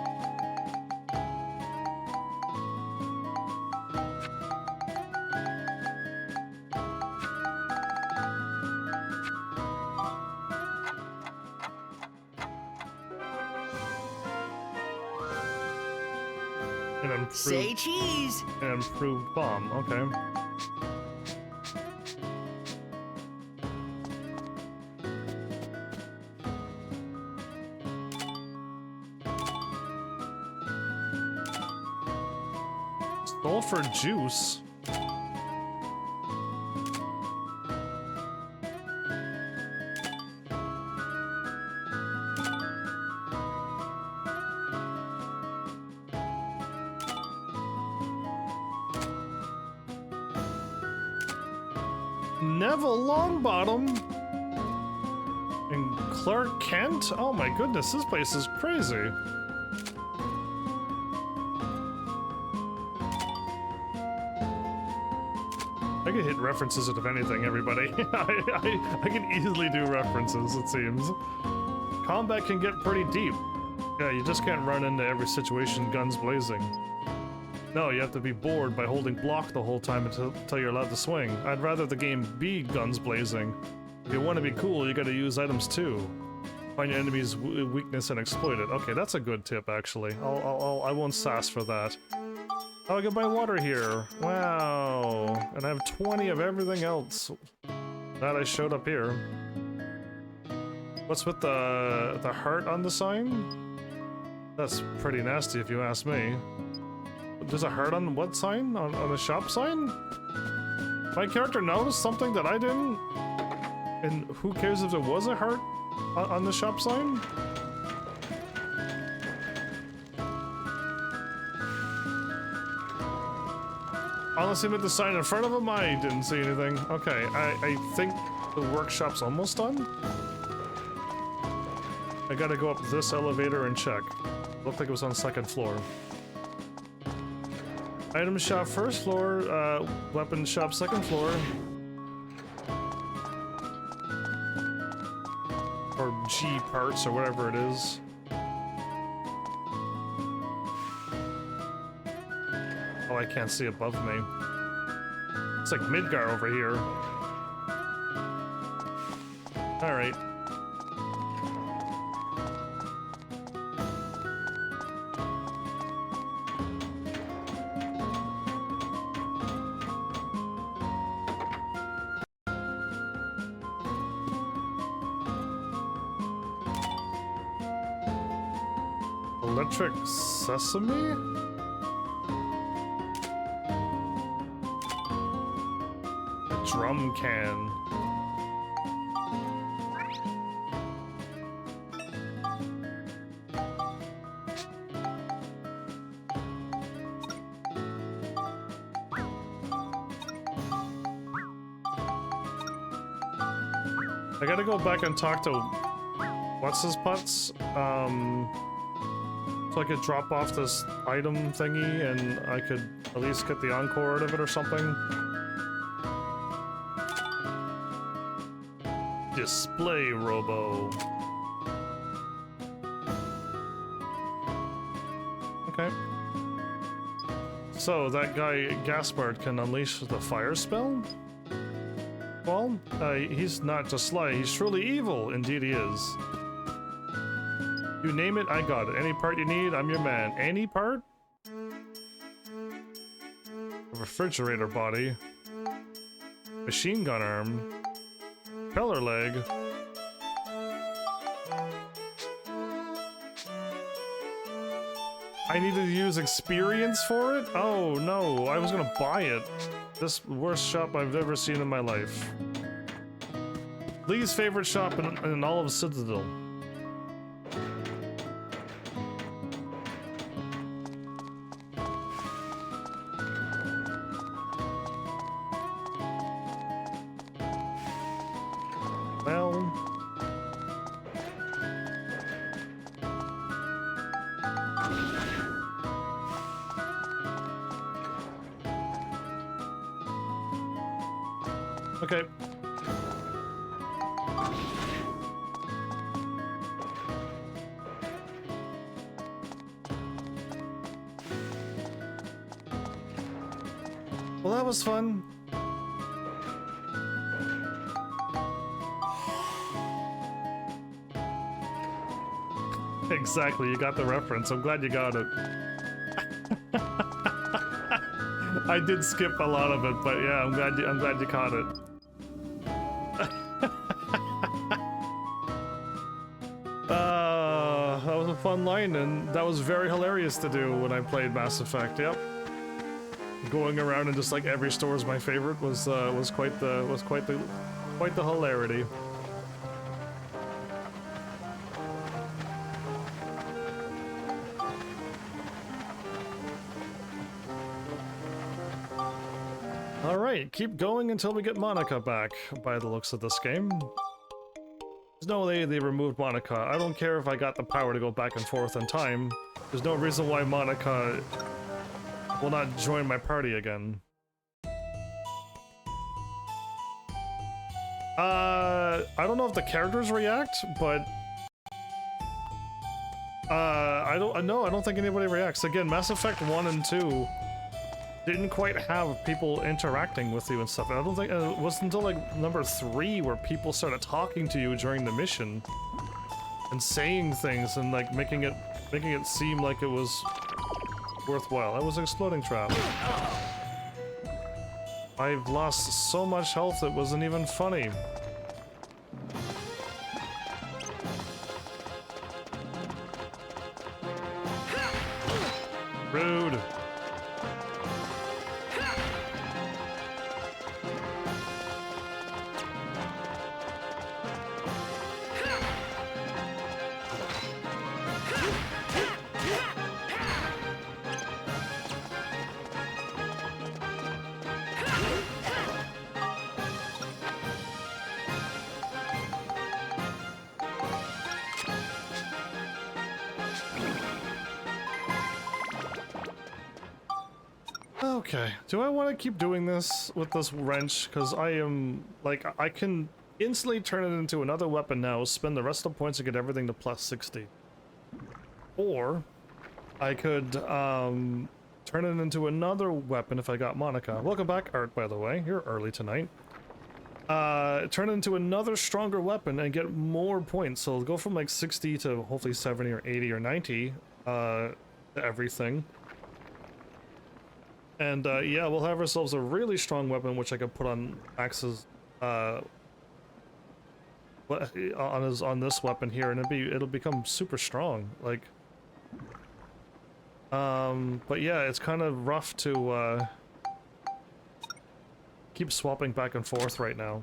Speaker 1: An improved,
Speaker 3: Say cheese.
Speaker 1: an improved bomb. Okay. Sulfur juice. Neville Longbottom and Clark Kent. Oh my goodness, this place is crazy. I can hit references if anything, everybody. I can easily do references, it seems. Combat can get pretty deep. Yeah, you just can't run into every situation guns blazing. No, you have to be bored by holding block the whole time until you're allowed to swing. I'd rather the game be guns blazing. If you want to be cool, you gotta use items too. Find your enemy's weakness and exploit it. Okay, that's a good tip, actually. I won't sass for that. Oh, I can buy water here. Wow. And I have 20 of everything else. That I showed up here. What's with the heart on the sign? That's pretty nasty if you ask me. There's a heart on what sign? On the shop sign? My character noticed something that I didn't? And who cares if there was a heart on the shop sign? Unless he meant the sign in front of him, I didn't see anything. Okay, I think the workshop's almost done. I gotta go up this elevator and check. Looked like it was on the second floor. Item shop first floor, weapon shop second floor. Or G parts or whatever it is. Oh, I can't see above me. It's like Midgar over here. Alright. Electric sesame? A drum can. I gotta go back and talk to what's his putts? So I could drop off this item thingy and I could at least get the encore out of it or something. Display robo. Okay. So that guy Gaspard can unleash the fire spell? Well, he's not just sly, he's truly evil. Indeed he is. You name it, I got it. Any part you need, I'm your man. Any part? A refrigerator body. Machine gun arm. Propeller leg. I needed to use experience for it? Oh no, I was gonna buy it. This worst shop I've ever seen in my life. Lee's favorite shop in all of Citadel. Okay. Well, that was fun. Exactly, you got the reference. I'm glad you got it. I did skip a lot of it, but yeah, I'm glad you caught it. That was a fun line, and that was very hilarious to do when I played Mass Effect. Yep. Going around and just like every store is my favorite was quite the hilarity. Alright, keep going until we get Monica back, by the looks of this game. There's no way they removed Monica. I don't care if I got the power to go back and forth in time. There's no reason why Monica will not join my party again. I don't know if the characters react, but I don't think anybody reacts. Again, Mass Effect 1 and 2 didn't quite have people interacting with you and stuff. I don't think it wasn't until like number 3 where people started talking to you during the mission and saying things and like making it seem like it was worthwhile. That was an exploding trap. I've lost so much health it wasn't even funny. Rude. Okay, do I want to keep doing this with this wrench? Because I am, like, I can instantly turn it into another weapon now, spend the rest of the points to get everything to plus 60. Or, I could, turn it into another weapon if I got Monica. Welcome back, Art, by the way. You're early tonight. Turn it into another stronger weapon and get more points. So go from, like, 60 to hopefully 70 or 80 or 90, to everything. And yeah, we'll have ourselves a really strong weapon, which I can put on Max's on this weapon here, and it'll become super strong. Like, but yeah, it's kind of rough to keep swapping back and forth right now.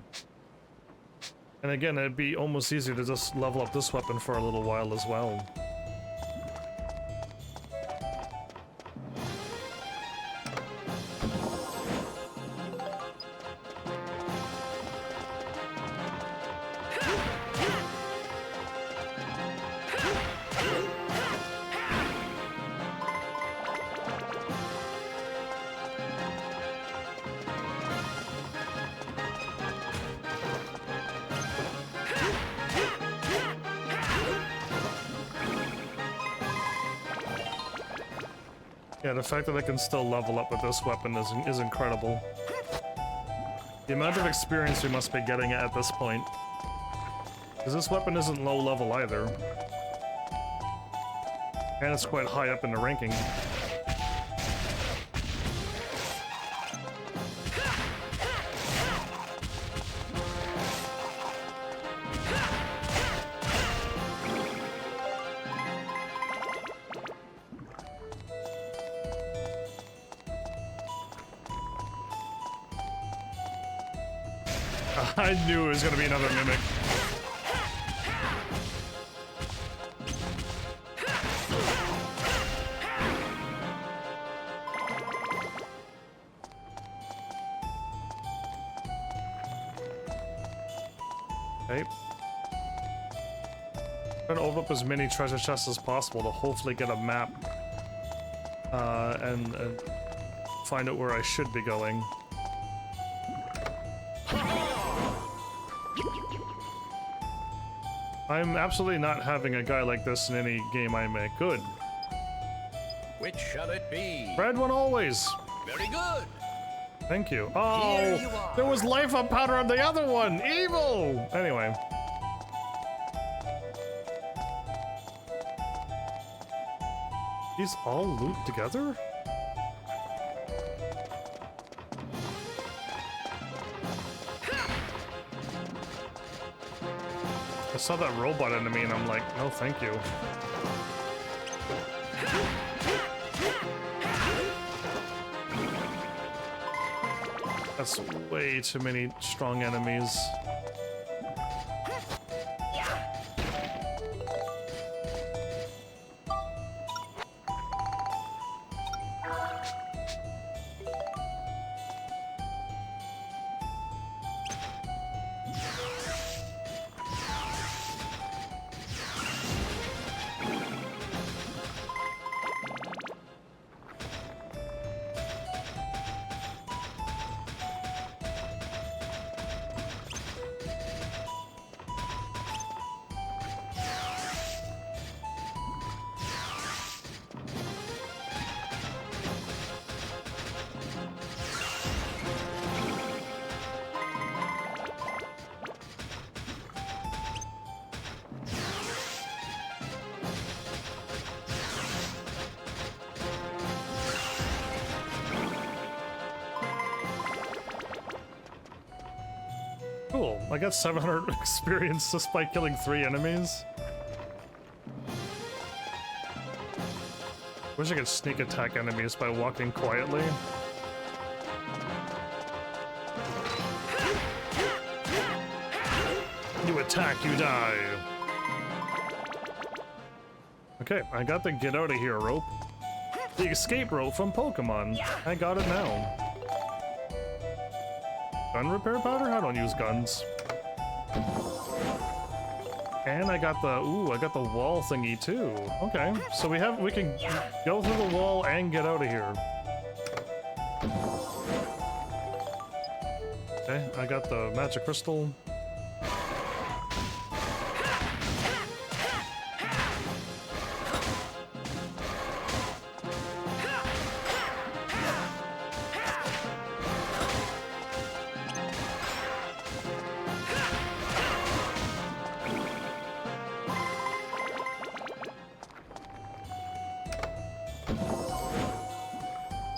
Speaker 1: And again, it'd be almost easier to just level up this weapon for a little while as well. Yeah, the fact that I can still level up with this weapon is incredible. The amount of experience we must be getting at this point. Because this weapon isn't low level either. And it's quite high up in the ranking. I knew it was gonna be another mimic. Okay. Trying to open up as many treasure chests as possible to hopefully get a map and find out where I should be going. I'm absolutely not having a guy like this in any game I make. Good.
Speaker 5: Which shall it be?
Speaker 1: Red one always.
Speaker 5: Very good.
Speaker 1: Thank you.
Speaker 5: Here
Speaker 1: Oh,
Speaker 5: you are.
Speaker 1: there was life up powder on the other one. Evil. Anyway. These all loop together? I saw that robot enemy and I'm like, no thank you. That's way too many strong enemies. Cool. I got 700 experience just by killing 3 enemies. Wish I could sneak attack enemies by walking quietly. You attack, you die. Okay, I got the get out of here rope. The escape rope from Pokemon. I got it now. Gun repair powder? I don't use guns. And I got the I got the wall thingy too. Okay, so we can go through the wall and get out of here. Okay, I got the magic crystal.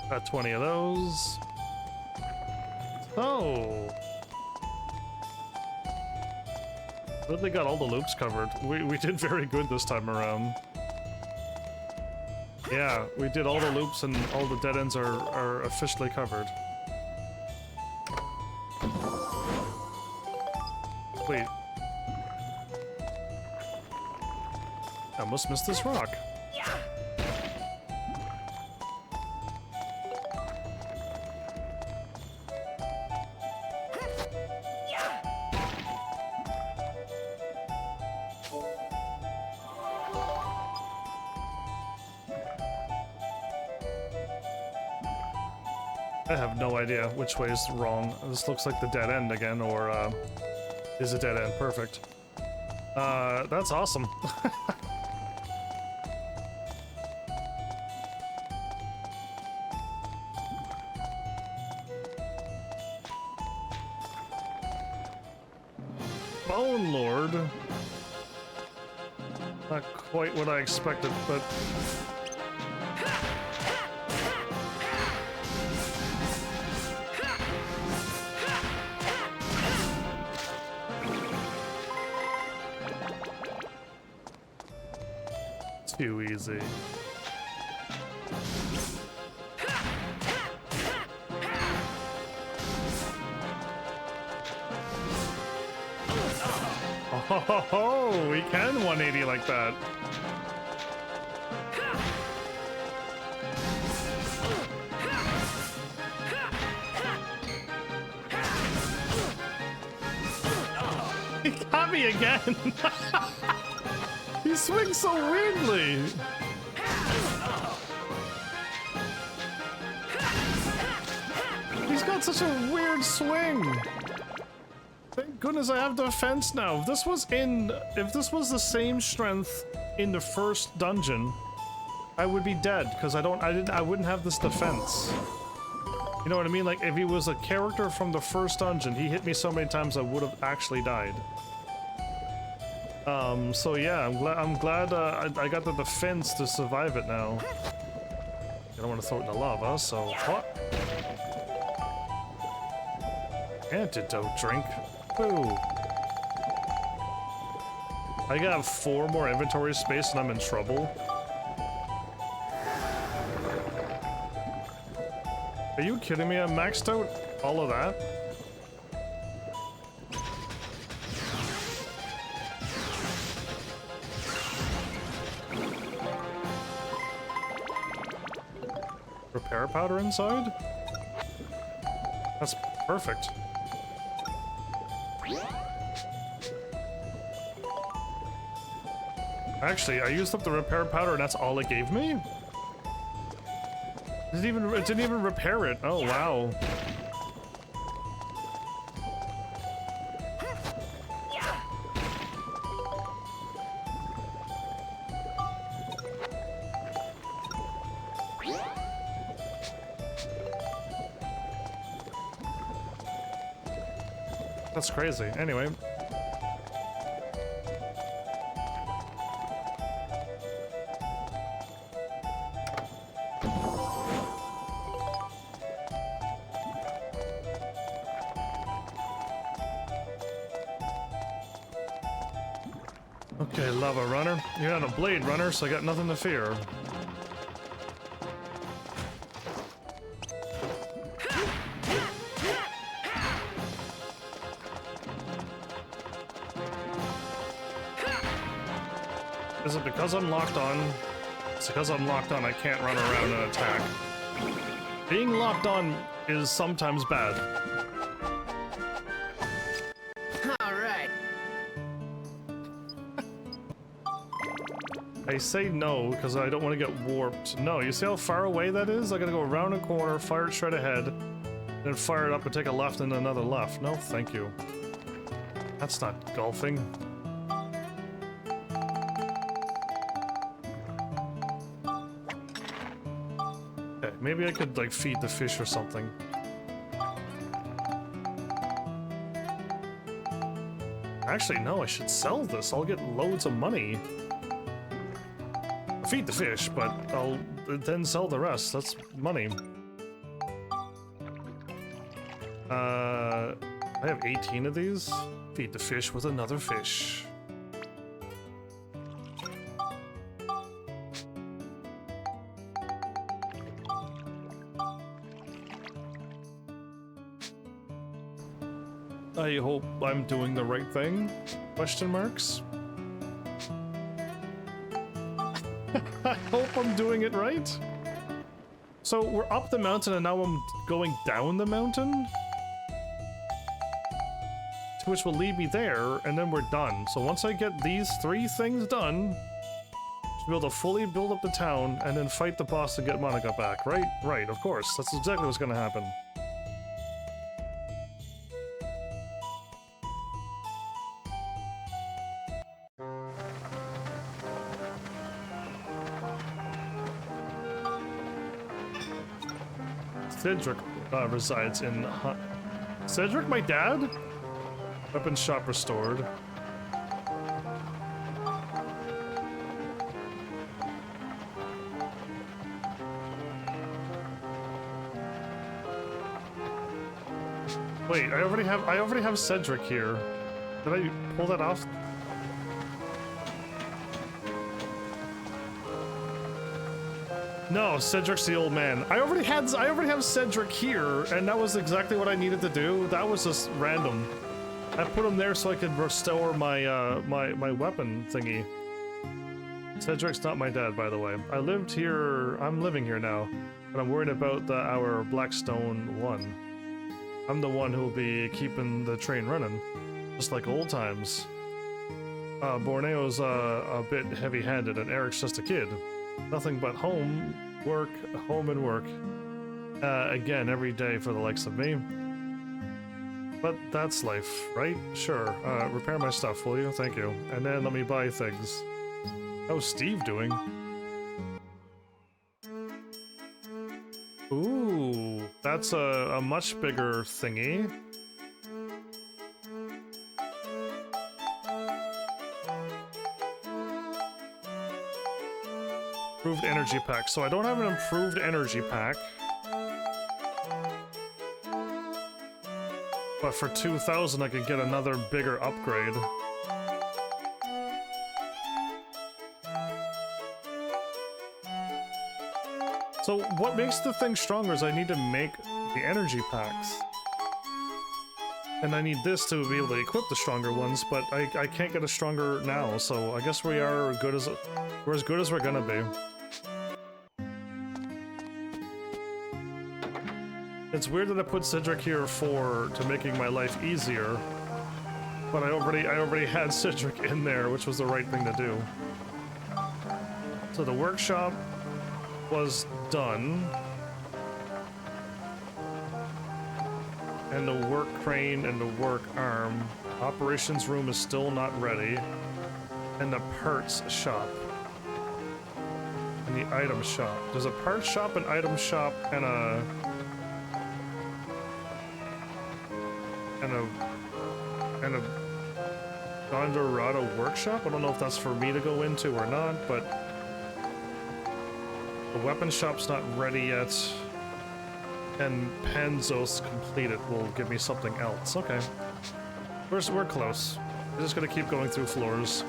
Speaker 1: Got 20 of those. Oh. Really got all the loops covered. We did very good this time around. Yeah, we did all the loops and all the dead ends are officially covered. Wait. I almost missed this rock. I have no idea which way is wrong. This looks like the dead end again, or is a dead end. Perfect. That's awesome. Bone Lord. Not quite what I expected, but... too easy. Oh, we can 180 like that. He got me again. He swings so weirdly. He's got such a weird swing. Thank goodness I have defense now. If this was the same strength in the first dungeon, I would be dead because I wouldn't have this defense. You know what I mean? Like if he was a character from the first dungeon, he hit me so many times I would have actually died. So yeah, I'm glad I got the defense to survive it now. I don't want to throw it in the lava, so what? Antidote drink. Woo. I gotta have 4 more inventory space and I'm in trouble. Are you kidding me? I maxed out all of that? Repair powder inside? That's perfect. Actually, I used up the repair powder and that's all it gave me? It didn't even repair it. Oh, wow. That's crazy. Anyway. Okay, lava runner. You're not a blade runner, so I got nothing to fear. Is it because I'm locked on? It's because I'm locked on, I can't run around and attack. Being locked on is sometimes bad.
Speaker 3: Alright.
Speaker 1: I say no because I don't want to get warped. No, you see how far away that is? I gotta go around a corner, fire it straight ahead, then fire it up and take a left and another left. No, thank you. That's not golfing. Okay, maybe I could like feed the fish or something. Actually, no, I should sell this. I'll get loads of money. Feed the fish, but I'll then sell the rest. That's money. I have 18 of these. Feed the fish with another fish. I hope I'm doing the right thing? Question marks? I hope I'm doing it right. So we're up the mountain and now I'm going down the mountain? Which will lead me there, and then we're done. So once I get these 3 things done, I'll be able to fully build up the town and then fight the boss to get Monica back, right? Right, of course. That's exactly what's gonna happen. Cedric resides in... Cedric, my dad? Weapon shop restored. Wait, I already have Cedric here. Did I pull that off? No, Cedric's the old man. I already have Cedric here, and that was exactly what I needed to do. That was just random. I put him there so I could restore my my weapon thingy. Cedric's not my dad, by the way. I'm living here now, but I'm worried about our Blackstone one. I'm the one who will be keeping the train running, just like old times. Borneo's a bit heavy-handed, and Eric's just a kid. Nothing but home, and work. Again, every day for the likes of me. But that's life, right? Sure. Repair my stuff, will you? Thank you. And then let me buy things. How's Steve doing? Ooh, that's a much bigger thingy. Improved energy pack. So I don't have an improved energy pack. But for 2,000 I could get another bigger upgrade. So what makes the thing stronger is I need to make the energy packs. And I need this to be able to equip the stronger ones, but I can't get a stronger now, so I guess we're as good as we're gonna be. It's weird that I put Cedric here to making my life easier, but I already had Cedric in there, which was the right thing to do. So the workshop was done, and the work crane and the work arm. Operations room is still not ready, and the parts shop and the item shop. There's a parts shop, an item shop, and a Gondorado workshop. I don't know if that's for me to go into or not, but the weapon shop's not ready yet, and Penzos completed will give me something else. Okay, we're close. We're just gonna keep going through floors.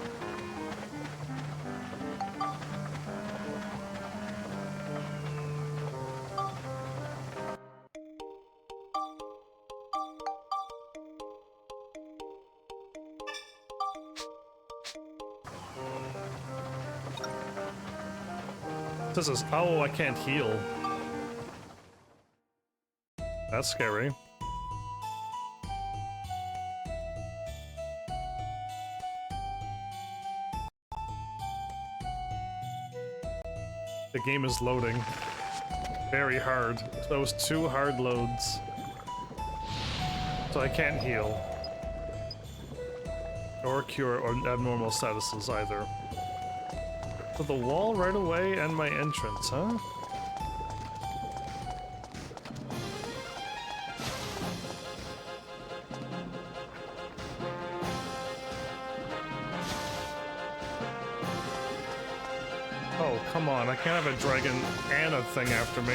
Speaker 1: This is, oh, I can't heal. That's scary. The game is loading. Very hard. Those 2 hard loads. So I can't heal. Or cure or abnormal statuses either. So the wall right away and my entrance, huh? Oh, come on, I can't have a dragon and a thing after me.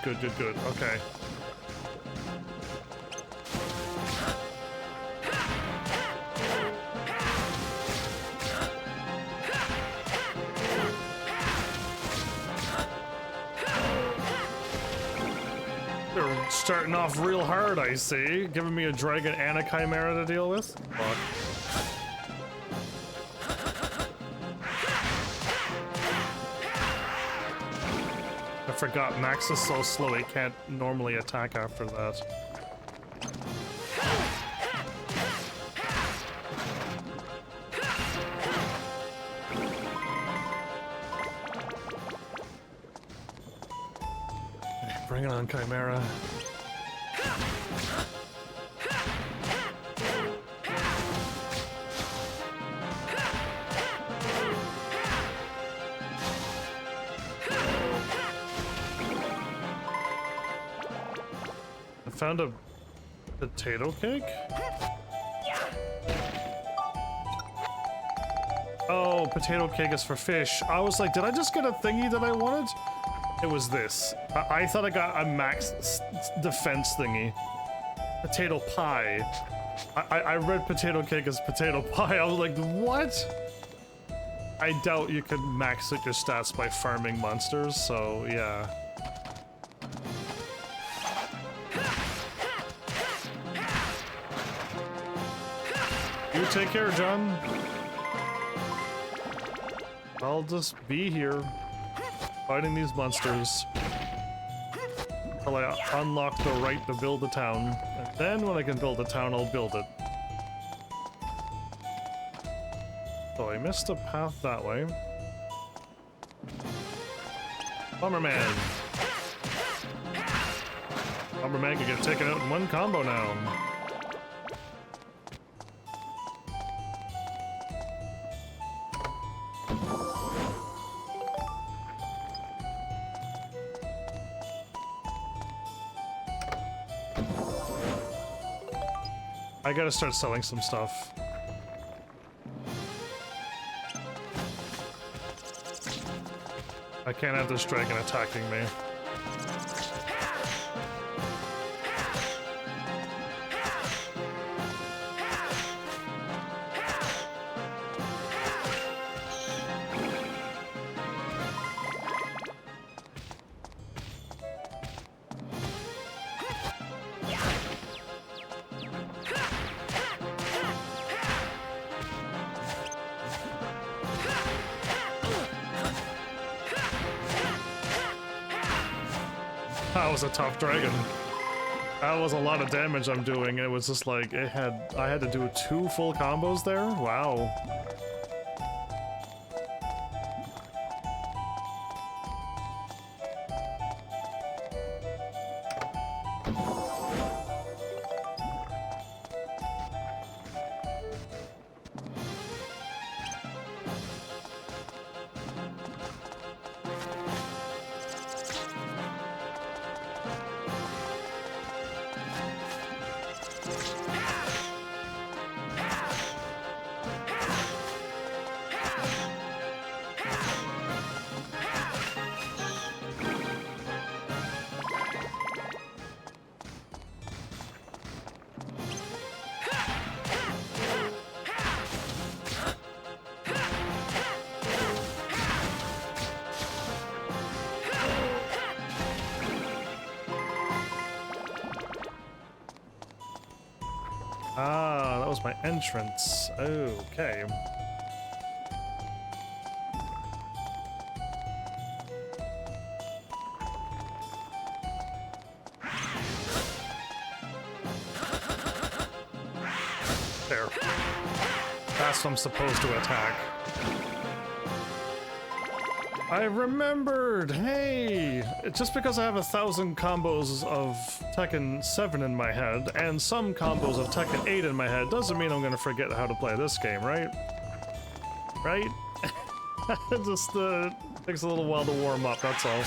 Speaker 1: Good. Okay. They're starting off real hard, I see. Giving me a dragon and a chimera to deal with. Fuck. I forgot Max is so slow he can't normally attack after that. Bring it on, Chimera. I found a potato cake? Oh, potato cake is for fish. I was like, did I just get a thingy that I wanted? It was this. I thought I got a max defense thingy. Potato pie. I read potato cake as potato pie. I was like, what? I doubt you can max out your stats by farming monsters, so yeah. You take care, John. I'll just be here, fighting these monsters, until I unlock the right to build a town. And then when I can build a town, I'll build it. So I missed a path that way. Bomberman! Bomberman can get taken out in one combo now. I gotta start selling some stuff. I can't have this dragon attacking me. That was a tough dragon. That was a lot of damage I'm doing. It was just like I had to do 2 full combos there. Wow. Ah, that was my entrance. Okay. There. That's what I'm supposed to attack. I remembered! Hey! Just because I have 1,000 combos of Tekken 7 in my head, and some combos of Tekken 8 in my head, doesn't mean I'm gonna forget how to play this game, right? Right? It just takes a little while to warm up, that's all.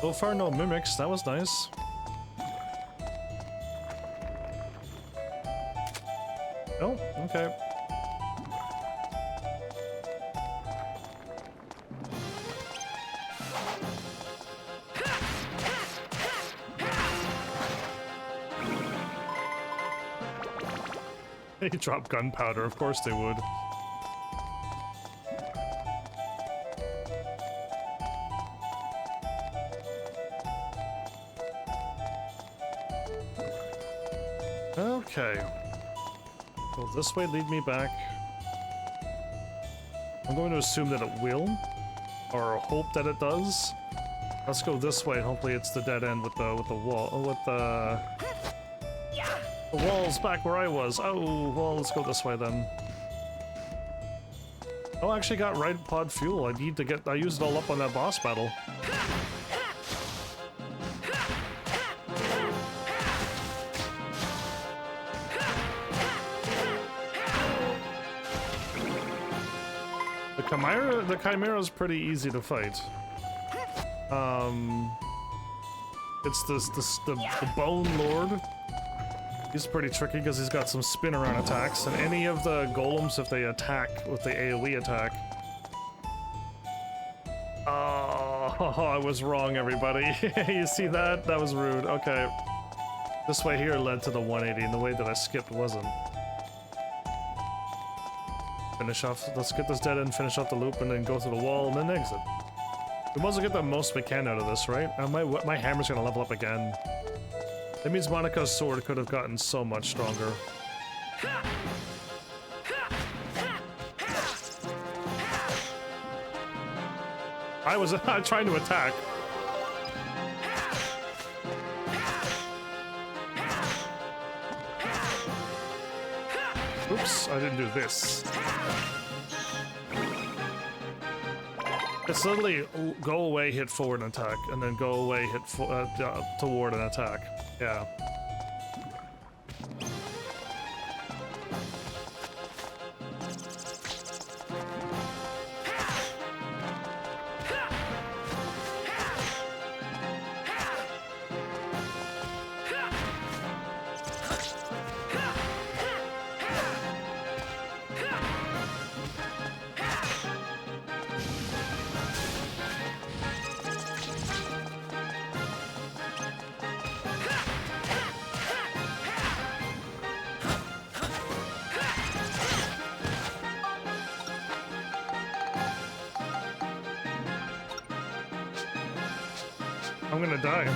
Speaker 1: So far, no mimics. That was nice. Oh, okay. They drop gunpowder, of course they would. Okay. Will this way lead me back? I'm going to assume that it will, or hope that it does. Let's go this way, and hopefully it's the dead end with the wall, with the wall's back where I was. Oh, well, let's go this way then. Oh, I actually got right pod fuel. I used it all up on that boss battle. The Chimera's pretty easy to fight. It's the Bone Lord. He's pretty tricky because he's got some spin around attacks, and any of the golems, if they attack with the AoE attack. Oh, I was wrong, everybody. You see that? That was rude. Okay. This way here led to the 180, and the way that I skipped wasn't. Finish off. Let's get this dead end, finish off the loop, and then go through the wall, and then exit. We must get the most we can out of this, right? My hammer's gonna level up again. That means Monica's sword could have gotten so much stronger. I was trying to attack. Oops, I didn't do this. It's literally go away, hit forward, and attack, and then go away, hit toward and attack. Yeah. I'm gonna die.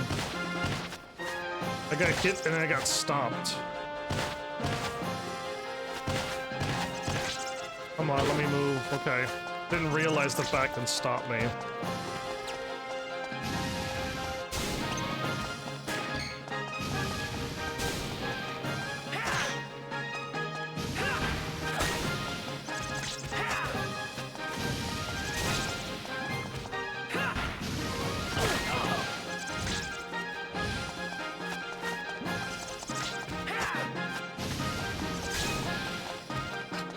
Speaker 1: I got hit and I got stopped. Come on, let me move. Okay. Didn't realize the back can stop me.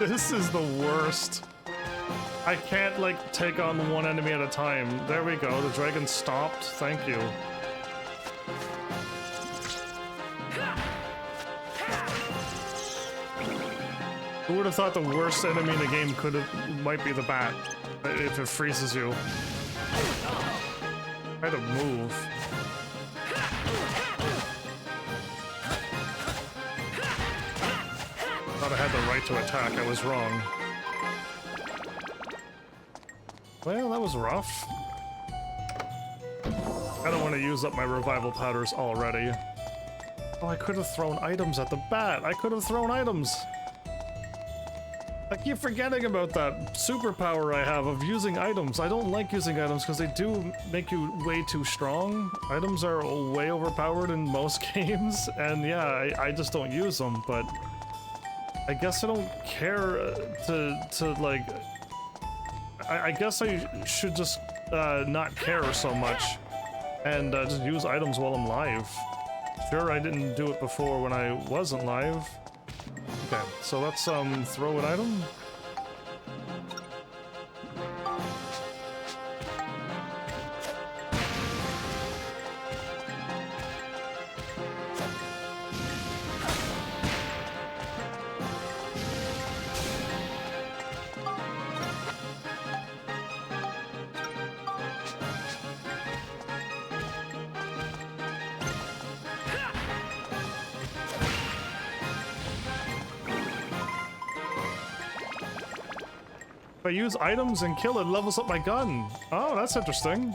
Speaker 1: This is the worst. I can't, like, take on one enemy at a time. There we go. The dragon stopped. Thank you. Who would have thought the worst enemy in the game might be the bat, if it freezes you? Try to move. Thought I had the right to attack. I was wrong. Well, that was rough. I don't want to use up my revival powders already. Oh, I could have thrown items at the bat. I could have thrown items. I keep forgetting about that superpower I have of using items. I don't like using items because they do make you way too strong. Items are way overpowered in most games, and yeah, I just don't use them, but I guess I don't care to like... I guess I should just not care so much and just use items while I'm live. Sure, I didn't do it before when I wasn't live. Okay, so let's throw an item. If I use items and kill it, levels up my gun. Oh, that's interesting.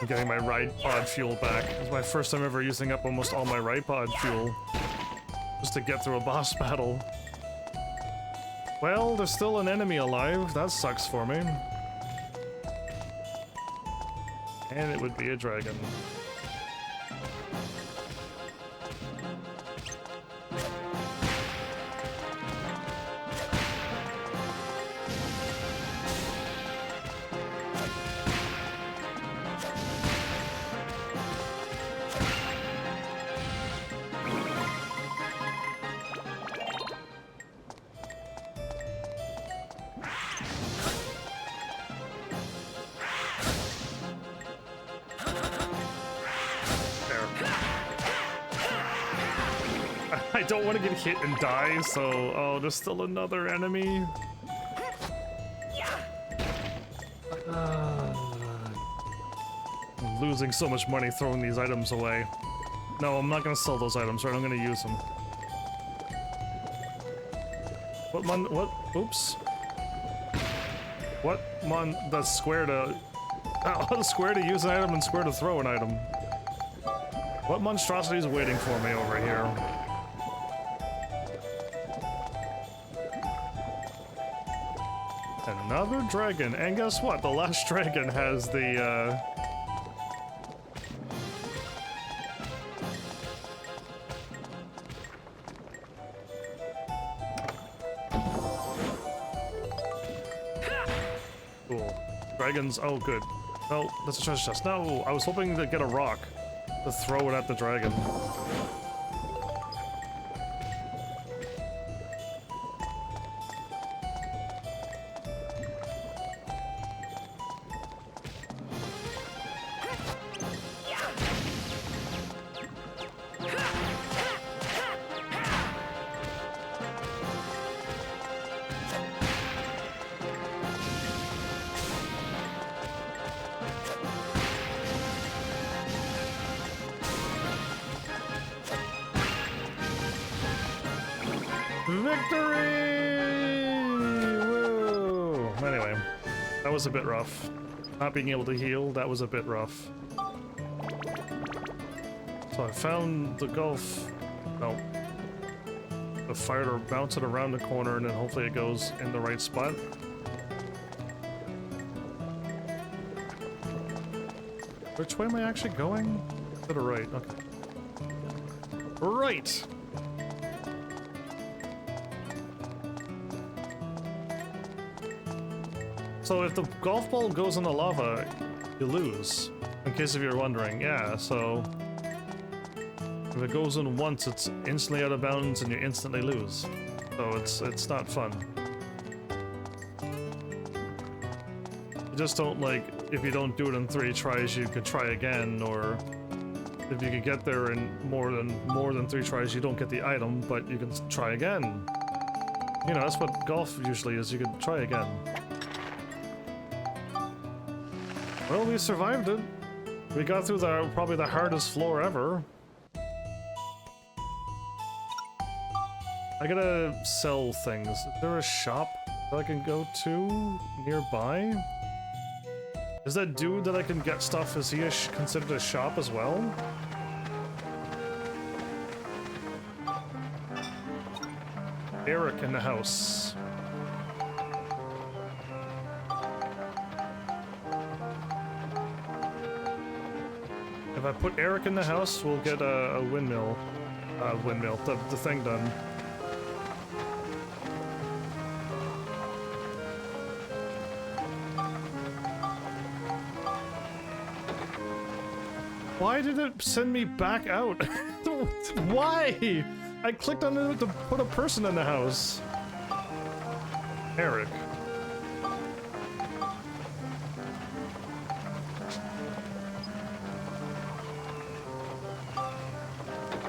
Speaker 1: I'm getting my ride pod fuel back. It's my first time ever using up almost all my ride pod fuel just to get through a boss battle. Well, there's still an enemy alive. That sucks for me. And it would be a dragon. I don't want to get hit and die, so... Oh, there's still another enemy. I'm losing so much money throwing these items away. No, I'm not going to sell those items, right? I'm going to use them. What? Oops. What the square to... the square to use an item and square to throw an item. What monstrosity is waiting for me over here? Another dragon, and guess what? The last dragon has the, Cool. Dragons, oh good. No, that's a treasure chest. No, I was hoping to get a rock to throw it at the dragon. Victory! Woo! Anyway, that was a bit rough. Not being able to heal, that was a bit rough. So I found the gulf. No. The fire to bounce it around the corner and then hopefully it goes in the right spot. Which way am I actually going? To the right, okay. Right! So if the golf ball goes in the lava, you lose. In case if you're wondering, yeah, so... If it goes in once, it's instantly out of bounds and you instantly lose. So it's not fun. You just don't, like, if you don't do it in 3 tries, you could try again, or... If you can get there in more than 3 tries, you don't get the item, but you can try again. You know, that's what golf usually is, you can try again. Well, we survived it. We got through probably the hardest floor ever. I gotta sell things. Is there a shop that I can go to nearby? Is that dude that I can get stuff, is he considered a shop as well? Eric in the house. If I put Eric in the house, we'll get a windmill. The thing done. Why did it send me back out? Why? I clicked on it to put a person in the house. Eric.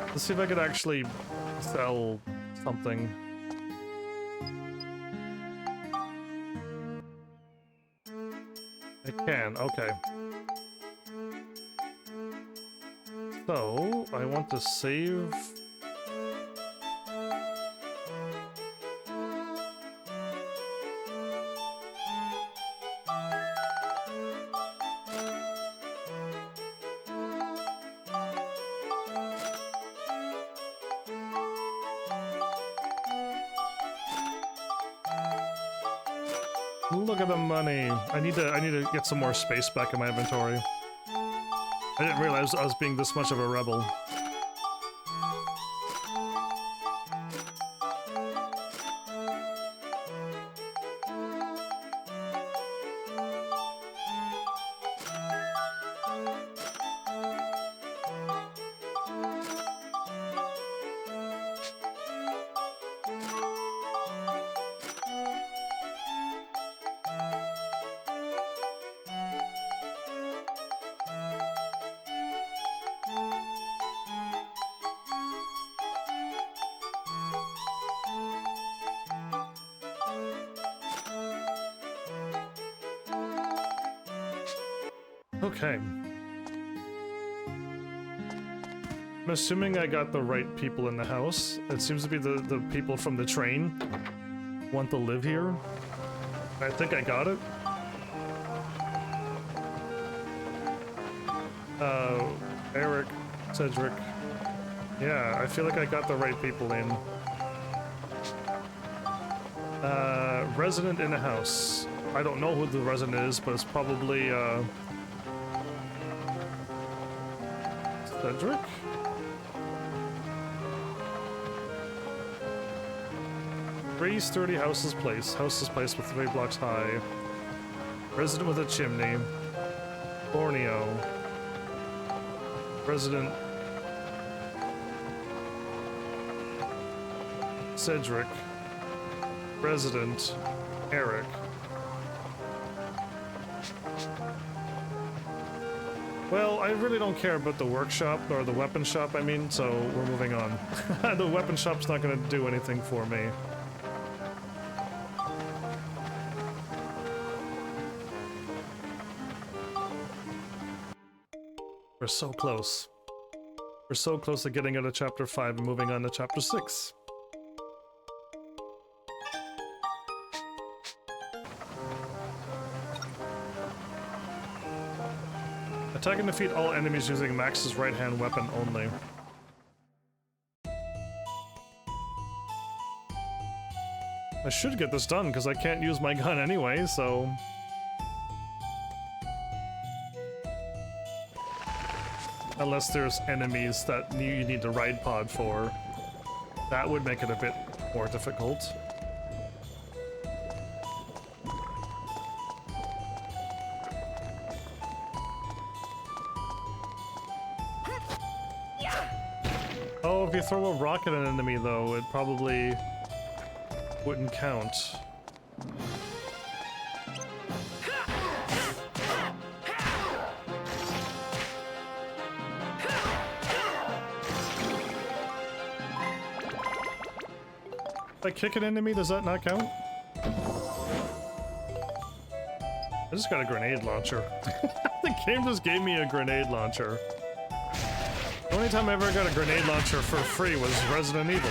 Speaker 1: Let's see if I could actually sell something. I can, okay. So, I want to save... Look at the money. I need to get some more space back in my inventory. I didn't realize I was being this much of a rebel. Okay. I'm assuming I got the right people in the house. It seems to be the people from the train want to live here. I think I got it. Eric, Cedric. Yeah, I feel like I got the right people in. Resident in a house. I don't know who the resident is, but it's probably, Cedric? Three sturdy houses place. Houses placed with 3 blocks high. Resident with a chimney. Borneo. Resident. Cedric. Resident. Eric. Well, I really don't care about the workshop, or the weapon shop, I mean, so we're moving on. The weapon shop's not gonna do anything for me. We're so close. We're so close to getting out of chapter 5 and moving on to chapter 6. Attack and defeat all enemies using Max's right-hand weapon only. I should get this done, because I can't use my gun anyway, so... Unless there's enemies that you need the ride pod for. That would make it a bit more difficult. Oh, if you throw a rock at an enemy, though, it probably wouldn't count. If I kick an enemy, does that not count? I just got a grenade launcher. The game just gave me a grenade launcher. The only time I ever got a grenade launcher for free was Resident Evil.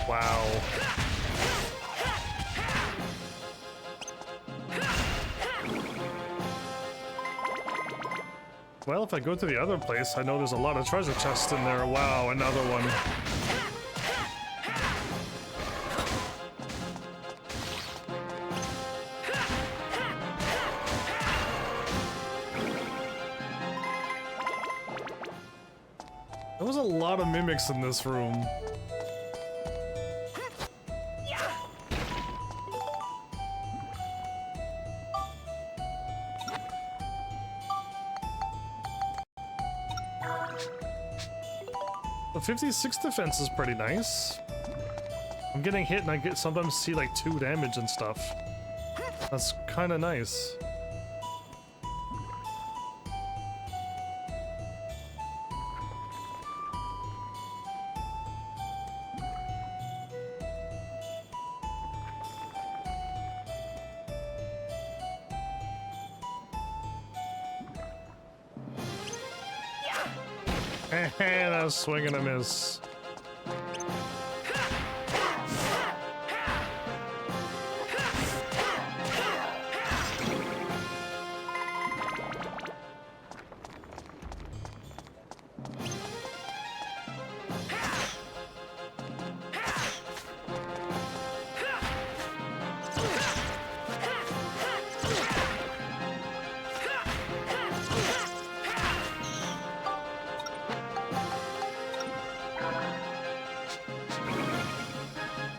Speaker 1: Wow. Well, if I go to the other place, I know there's a lot of treasure chests in there. Wow, another one. There was a lot of mimics in this room. The 56 defense is pretty nice. I'm getting hit and I sometimes see like 2 damage and stuff. That's kind of nice. And I was swinging a miss.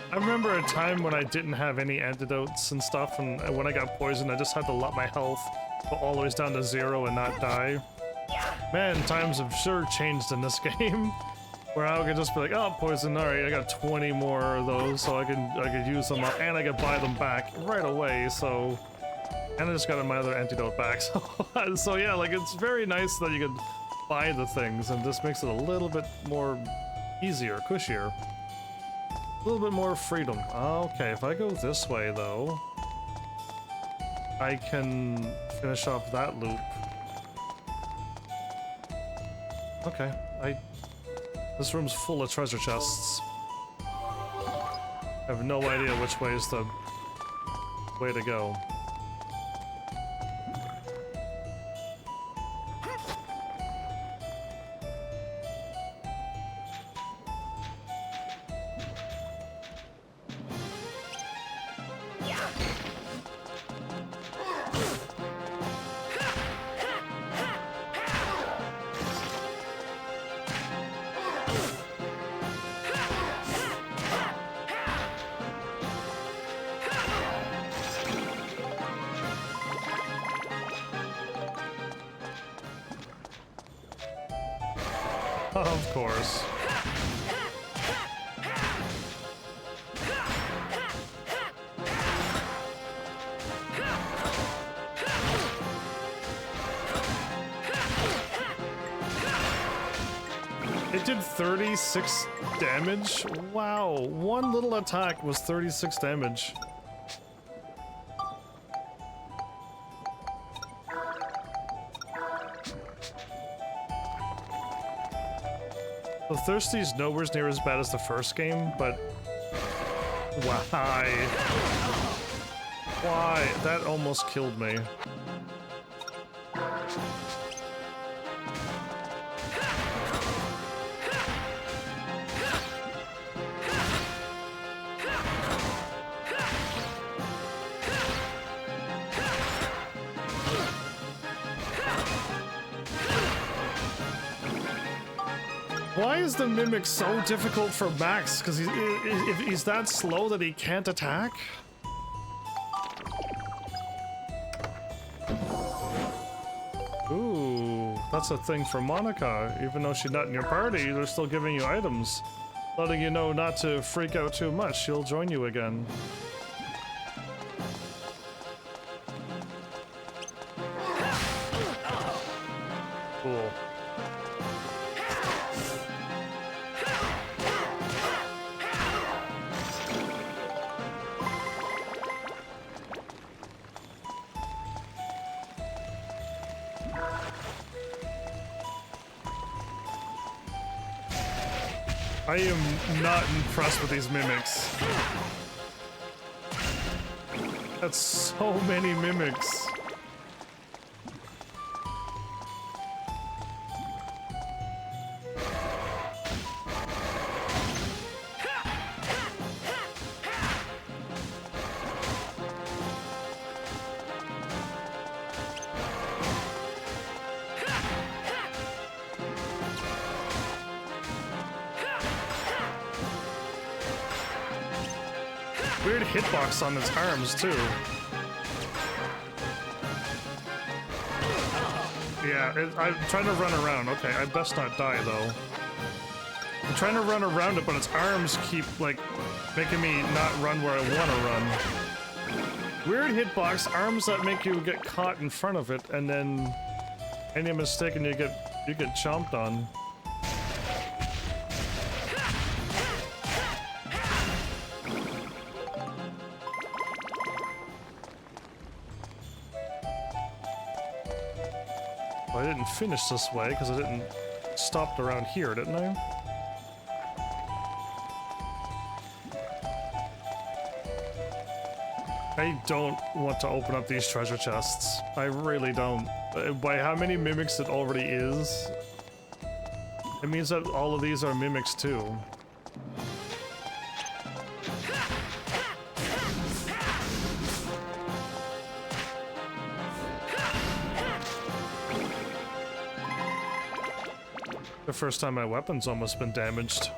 Speaker 1: I remember a time when I didn't have any antidotes and stuff, and when I got poisoned, I just had to let my health go all the way down to 0 and not die. Man, times have sure changed in this game, where I could just be like, oh, poison, alright, I got 20 more of those, so I could use them up, and I could buy them back right away, so... And I just got my other antidote back, so yeah, like, it's very nice that you could buy the things, and this makes it a little bit more easier, cushier. A little bit more freedom. Okay, if I go this way, though, I can finish off that loop. Okay, this room's full of treasure chests. I have no idea which way is the way to go. Of course. It did 36 damage? Wow, one little attack was 36 damage. The Thirsty's nowhere near as bad as the first game, but why? Why? That almost killed me. Why is the Mimic so difficult for Max? Because if he's that slow that he can't attack? Ooh, that's a thing for Monica. Even though she's not in your party, they're still giving you items. Letting you know not to freak out too much. She'll join you again. Cool. I am not impressed with these mimics. That's so many mimics. Weird hitbox on its arms, too. Yeah, I'm trying to run around. Okay, I best not die, though. I'm trying to run around it, but its arms keep, like, making me not run where I want to run. Weird hitbox, arms that make you get caught in front of it, and then any mistake and you get chomped on. I didn't finish this way because I didn't stop around here, didn't I? I don't want to open up these treasure chests. I really don't. By how many mimics it already is, it means that all of these are mimics too. The first time my weapon's almost been damaged.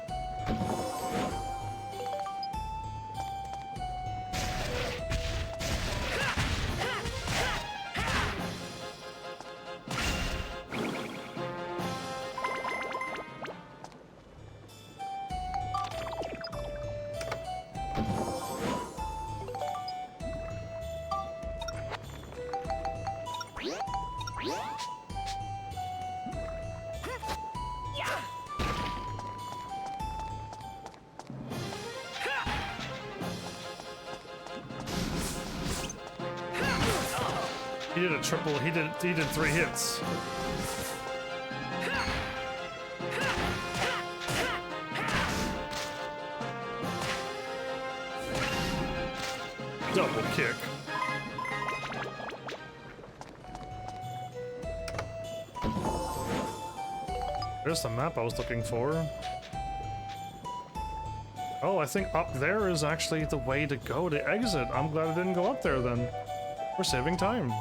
Speaker 1: He did a triple, he did 3 hits. Double kick. There's the map I was looking for. Oh, I think up there is actually the way to go to exit. I'm glad I didn't go up there then. We're saving time.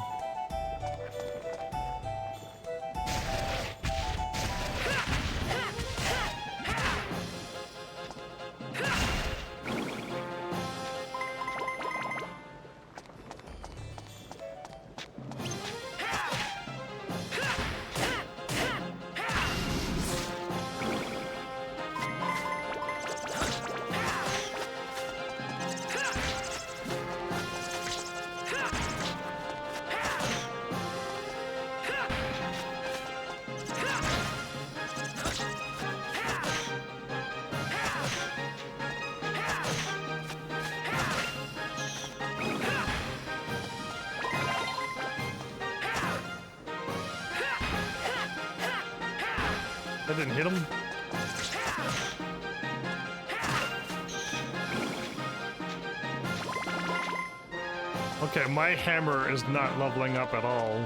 Speaker 1: That didn't hit him. Okay, my hammer is not leveling up at all.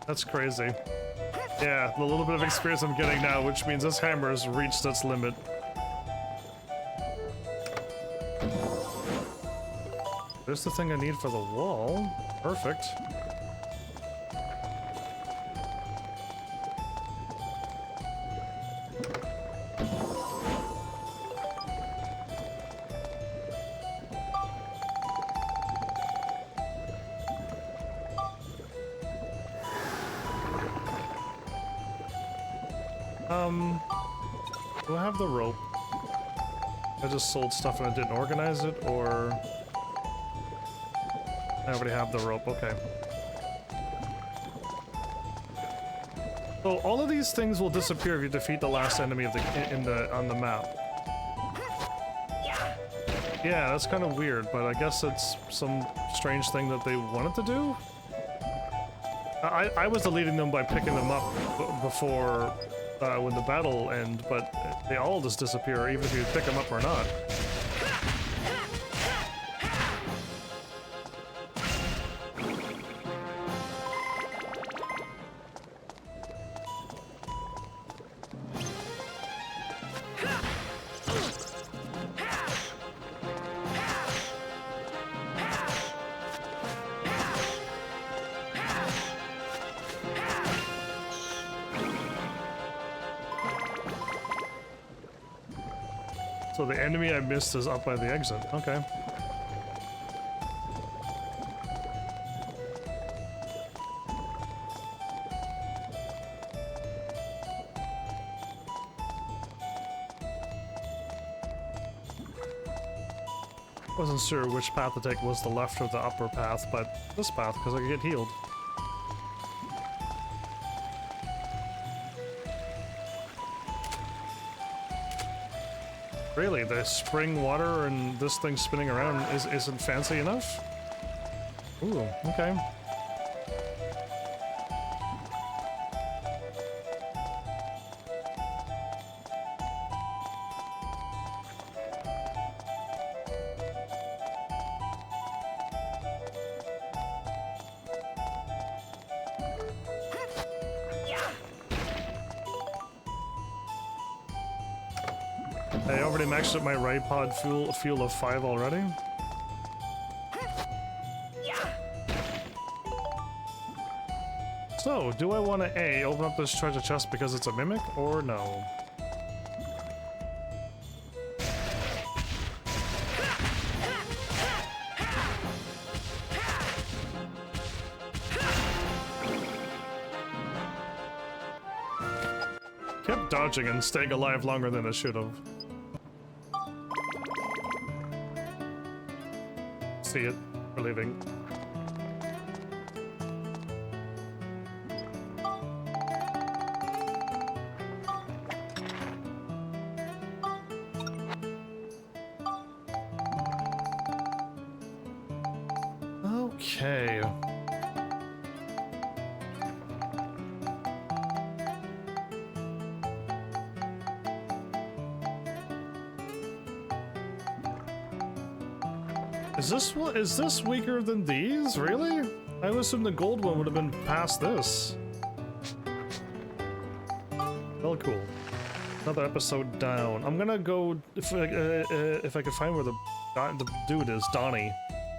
Speaker 1: That's crazy. Yeah, the little bit of experience I'm getting now, which means this hammer's reached its limit. There's the thing I need for the wall. Perfect. Do I have the rope? I just sold stuff and I didn't organize it, or... I already have the rope, okay. So all of these things will disappear if you defeat the last enemy of on the map. Yeah, that's kind of weird, but I guess it's some strange thing that they wanted to do? I was deleting them by picking them up before when the battle ends, but they all just disappear even if you pick them up or not. So the enemy I missed is up by the exit. Okay. Wasn't sure which path to take, was the left or the upper path, but this path, because I could get healed. Really, the spring water and this thing spinning around isn't fancy enough? Ooh, okay. I already maxed out my right pod fuel of 5 already. So, do I want to A, open up this treasure chest because it's a mimic, or no? Kept dodging and staying alive longer than I should have. See it. We're leaving. Okay. Is this weaker than these? Really? I would assume the gold one would have been past this. Well, cool. Another episode down. I'm gonna go if I can find where the dude is, Donnie.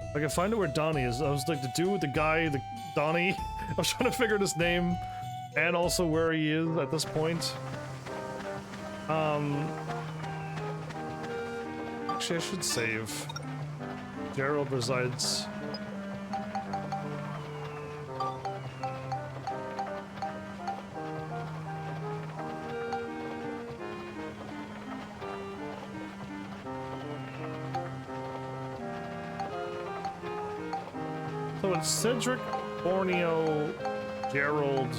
Speaker 1: If I can find out where Donnie is. I was like the dude, the guy, the Donnie. I was trying to figure out his name and also where he is at this point. Actually, I should save. Gerald resides. So it's Cedric, Borneo, Gerald,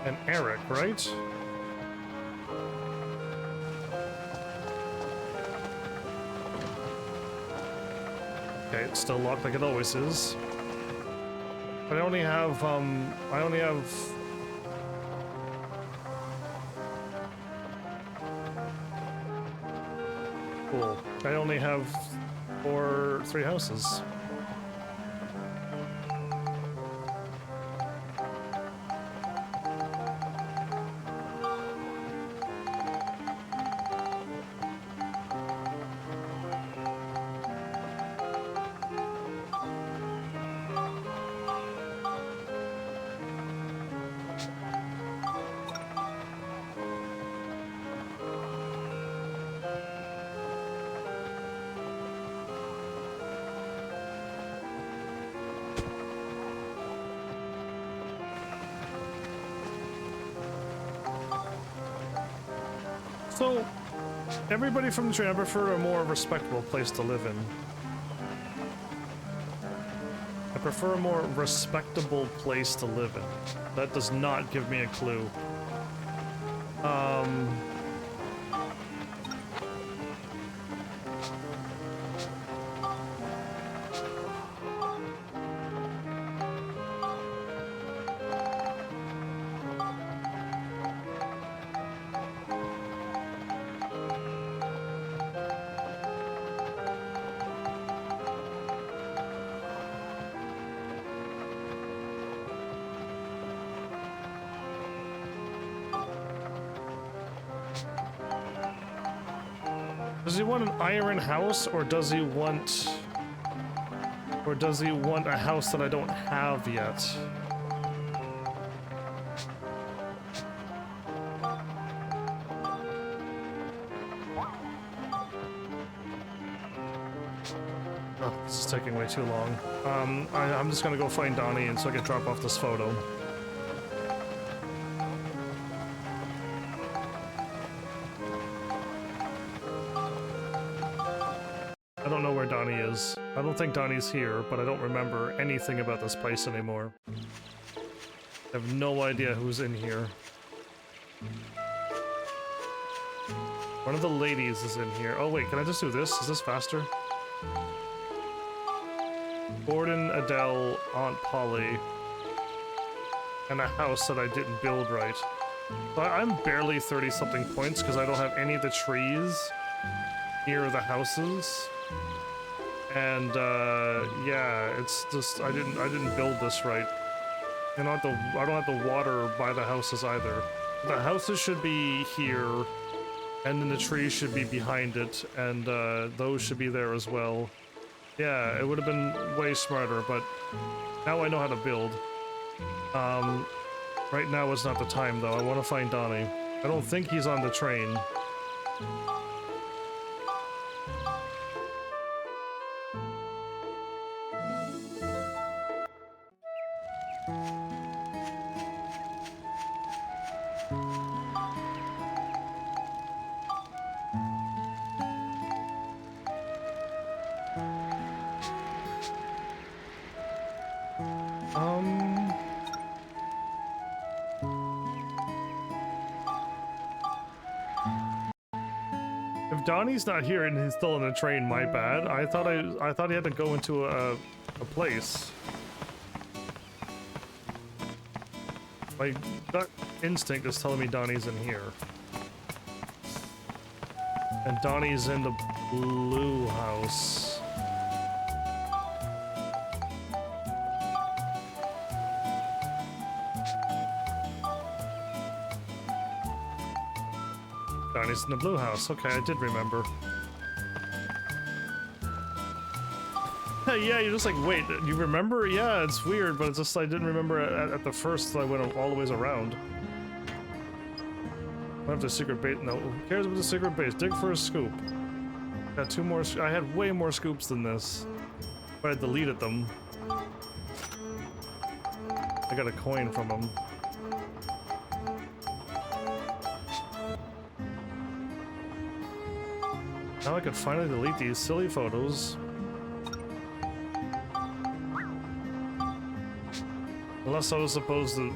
Speaker 1: and Eric, right? Okay, it's still locked like it always is. But I only have, Cool. I only have 3 houses. So, everybody from the train, I prefer a more respectable place to live in. I prefer a more respectable place to live in. That does not give me a clue. Does he want an iron house, or does he want a house that I don't have yet? Oh, this is taking way too long. I'm just gonna go find Donnie and so I can drop off this photo. I don't know where Donnie is. I don't think Donnie's here, but I don't remember anything about this place anymore. I have no idea who's in here. One of the ladies is in here. Oh wait, can I just do this? Is this faster? Gordon, Adele, Aunt Polly, and a house that I didn't build right. So I'm barely 30-something points because I don't have any of the trees near the houses. And yeah, it's just I didn't build this right. And I don't have the water by the houses either. The houses should be here, and then the trees should be behind it, and those should be there as well. Yeah, it would have been way smarter, but now I know how to build. Right now is not the time though. I want to find Donnie. I don't think he's on the train. If Donnie's not here and he's still on the train, my bad. I thought he had to go into a place. My gut instinct is telling me Donnie's in here. And Donnie's in the blue house. Donnie's in the blue house. Okay, I did remember. Yeah, you're just like, wait, you remember? Yeah, it's weird, but it's just I didn't remember at the first, so I went all the ways around. I have the secret base. No, who cares about the secret base? Dig for a scoop. Got 2 more. I had way more scoops than this, but I deleted them. I got a coin from them. Now I could finally delete these silly photos. Unless I was supposed to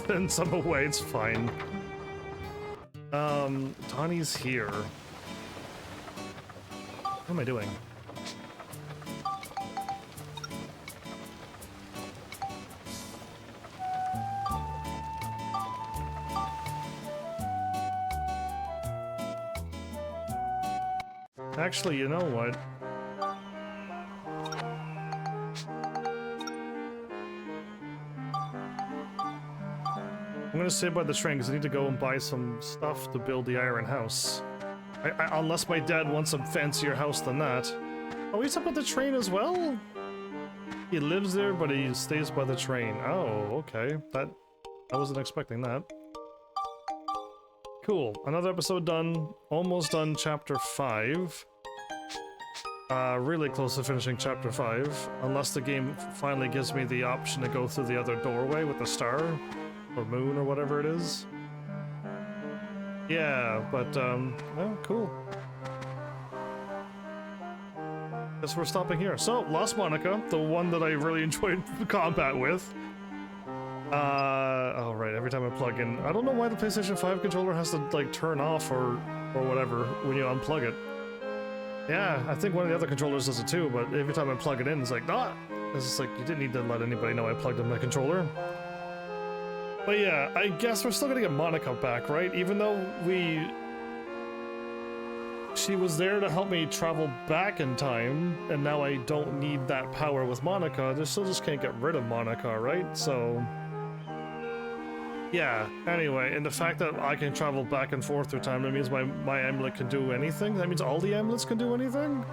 Speaker 1: send some away, it's fine. Donnie's here. What am I doing? Actually, you know what? I'm gonna stay by the train because I need to go and buy some stuff to build the iron house. Unless my dad wants a fancier house than that. Oh, he's up at the train as well? He lives there, but he stays by the train. Oh, okay. I wasn't expecting that. Cool. Another episode done. Almost done chapter 5. Really close to finishing chapter 5. Unless the game finally gives me the option to go through the other doorway with the star. Or moon or whatever it is. Yeah, but, oh, cool. Guess we're stopping here. So, Lost Monica, the one that I really enjoyed combat with. Oh right, every time I plug in. I don't know why the PlayStation 5 controller has to, like, turn off or whatever when you unplug it. Yeah, I think one of the other controllers does it too, but every time I plug it in, it's like, ah! It's just like, you didn't need to let anybody know I plugged in my controller. But yeah, I guess we're still gonna get Monica back, right? Even though she was there to help me travel back in time, and now I don't need that power with Monica, I still just can't get rid of Monica, right? So... yeah, anyway, and the fact that I can travel back and forth through time, that means my amulet can do anything? That means all the amulets can do anything?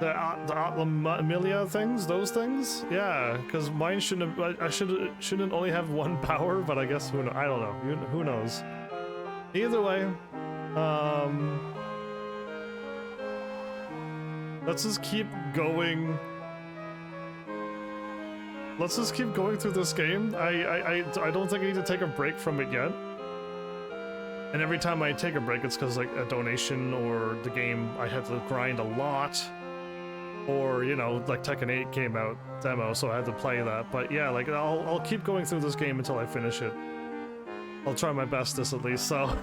Speaker 1: The Amelia things? Those things? Yeah, because mine shouldn't have, I shouldn't only have one power, but I guess I don't know. Who knows? Either way, let's just keep going. Let's just keep going through this game. I don't think I need to take a break from it yet. And every time I take a break, it's because, like, a donation or the game, I had to grind a lot. Or, you know, like Tekken 8 came out demo, so I had to play that. But yeah, like, I'll keep going through this game until I finish it. I'll try my bestest at least, so...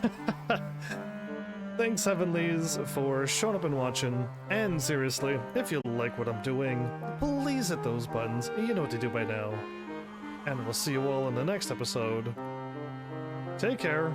Speaker 1: Thanks, Heavenlies, for showing up and watching. And seriously, if you like what I'm doing, please hit those buttons. You know what to do by now. And we'll see you all in the next episode. Take care.